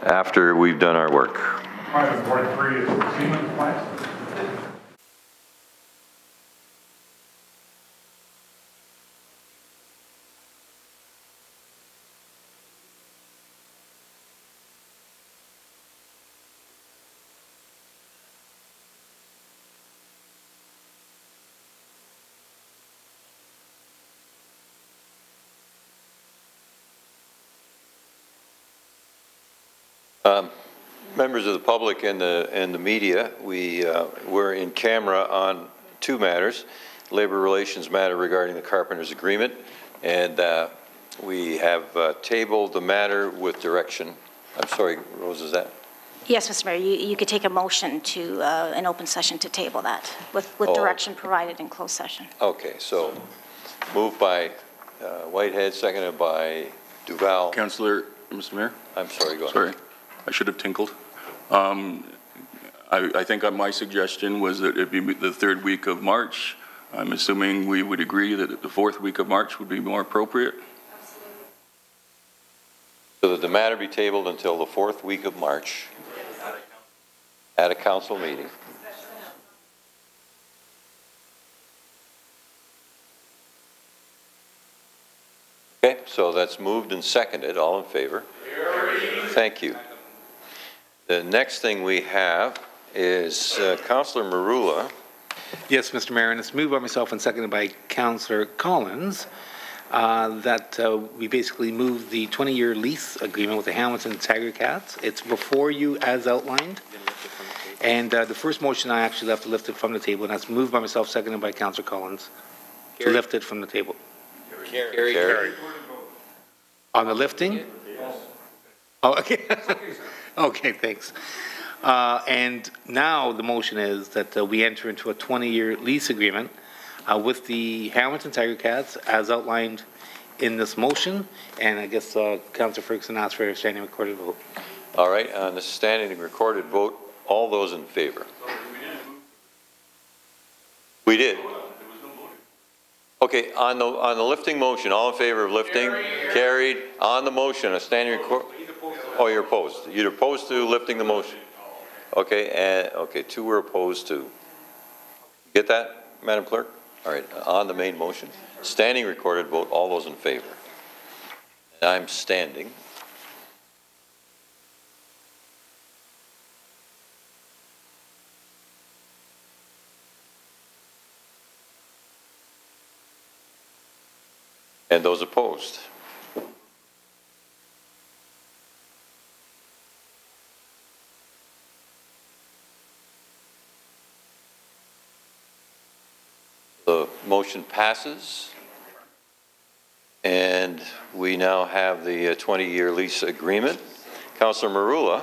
Speaker 1: after we've done our work.
Speaker 11: Item 43 is the Siemens plant.
Speaker 1: Members of the public and the media, we're in camera on two matters: labor relations matter regarding the carpenter's agreement, and we have tabled the matter with direction. I'm sorry, Rose, is that?
Speaker 3: Yes, Mr. Mayor, you could take a motion to an open session to table that with direction provided in closed session.
Speaker 1: Okay, so moved by Whitehead, seconded by Duval.
Speaker 19: Councillor, Mr. Mayor?
Speaker 1: I'm sorry, go ahead.
Speaker 19: Sorry. I should have tinkled. I think my suggestion was that it be the third week of March. I'm assuming we would agree that the fourth week of March would be more appropriate.
Speaker 1: So that the matter be tabled until the fourth week of March at a council meeting. Okay, so that's moved and seconded. All in favor? Thank you. The next thing we have is Councillor Marula.
Speaker 13: Yes, Mr. Mayor, and it's moved by myself and seconded by Councillor Collins that we basically move the 20-year lease agreement with the Hamilton Tiger Cats. It's before you as outlined. And the first motion I actually left lifted from the table, and that's moved by myself, seconded by Councillor Collins. To lift it from the table.
Speaker 1: Carried.
Speaker 13: On the lifting? Yes. Oh, okay. Okay, thanks. And now the motion is that we enter into a 20-year lease agreement with the Hamilton Tiger Cats as outlined in this motion. And I guess Councillor Ferguson asked for a standing recorded vote.
Speaker 1: All right, on the standing recorded vote, all those in favor? We did. Okay, on the lifting motion, all in favor of lifting? Carried. On the motion, a standing record. Oh, you're opposed. You're opposed to lifting the motion. Okay, okay, 2 were opposed to. Get that, Madam Clerk? All right, on the main motion, standing recorded vote, all those in favor. And I'm standing. And those opposed? The motion passes, and we now have the 20-year lease agreement. Councillor Marula,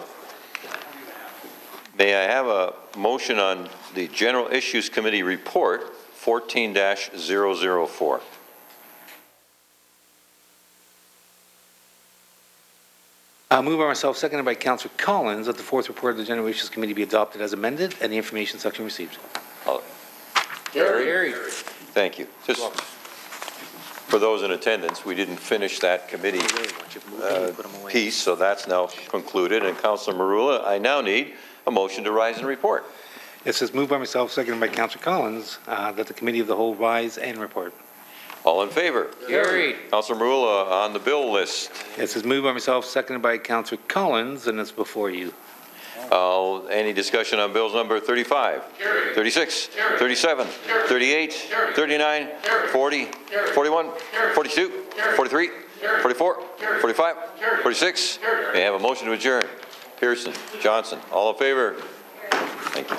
Speaker 1: may I have a motion on the General Issues Committee report 14-004?
Speaker 13: Moved by myself, seconded by Councillor Collins, that the fourth report of the General Issues Committee be adopted as amended and the information section received.
Speaker 1: Carried. Thank you. Just for those in attendance, we didn't finish that committee piece, so that's now concluded. And Councillor Marula, I now need a motion to rise and report.
Speaker 13: It says moved by myself, seconded by Councillor Collins, that the Committee of the Whole rise and report.
Speaker 1: All in favor? Carried. Councillor Marula on the bill list.
Speaker 13: It says moved by myself, seconded by Councillor Collins, and it's before you.
Speaker 1: Any discussion on bills number 35, 36, 37, 38, 39, 40, 41, 42, 43, 44, 45, 46? May I have a motion to adjourn? Pearson, Johnson, all in favor? Thank you.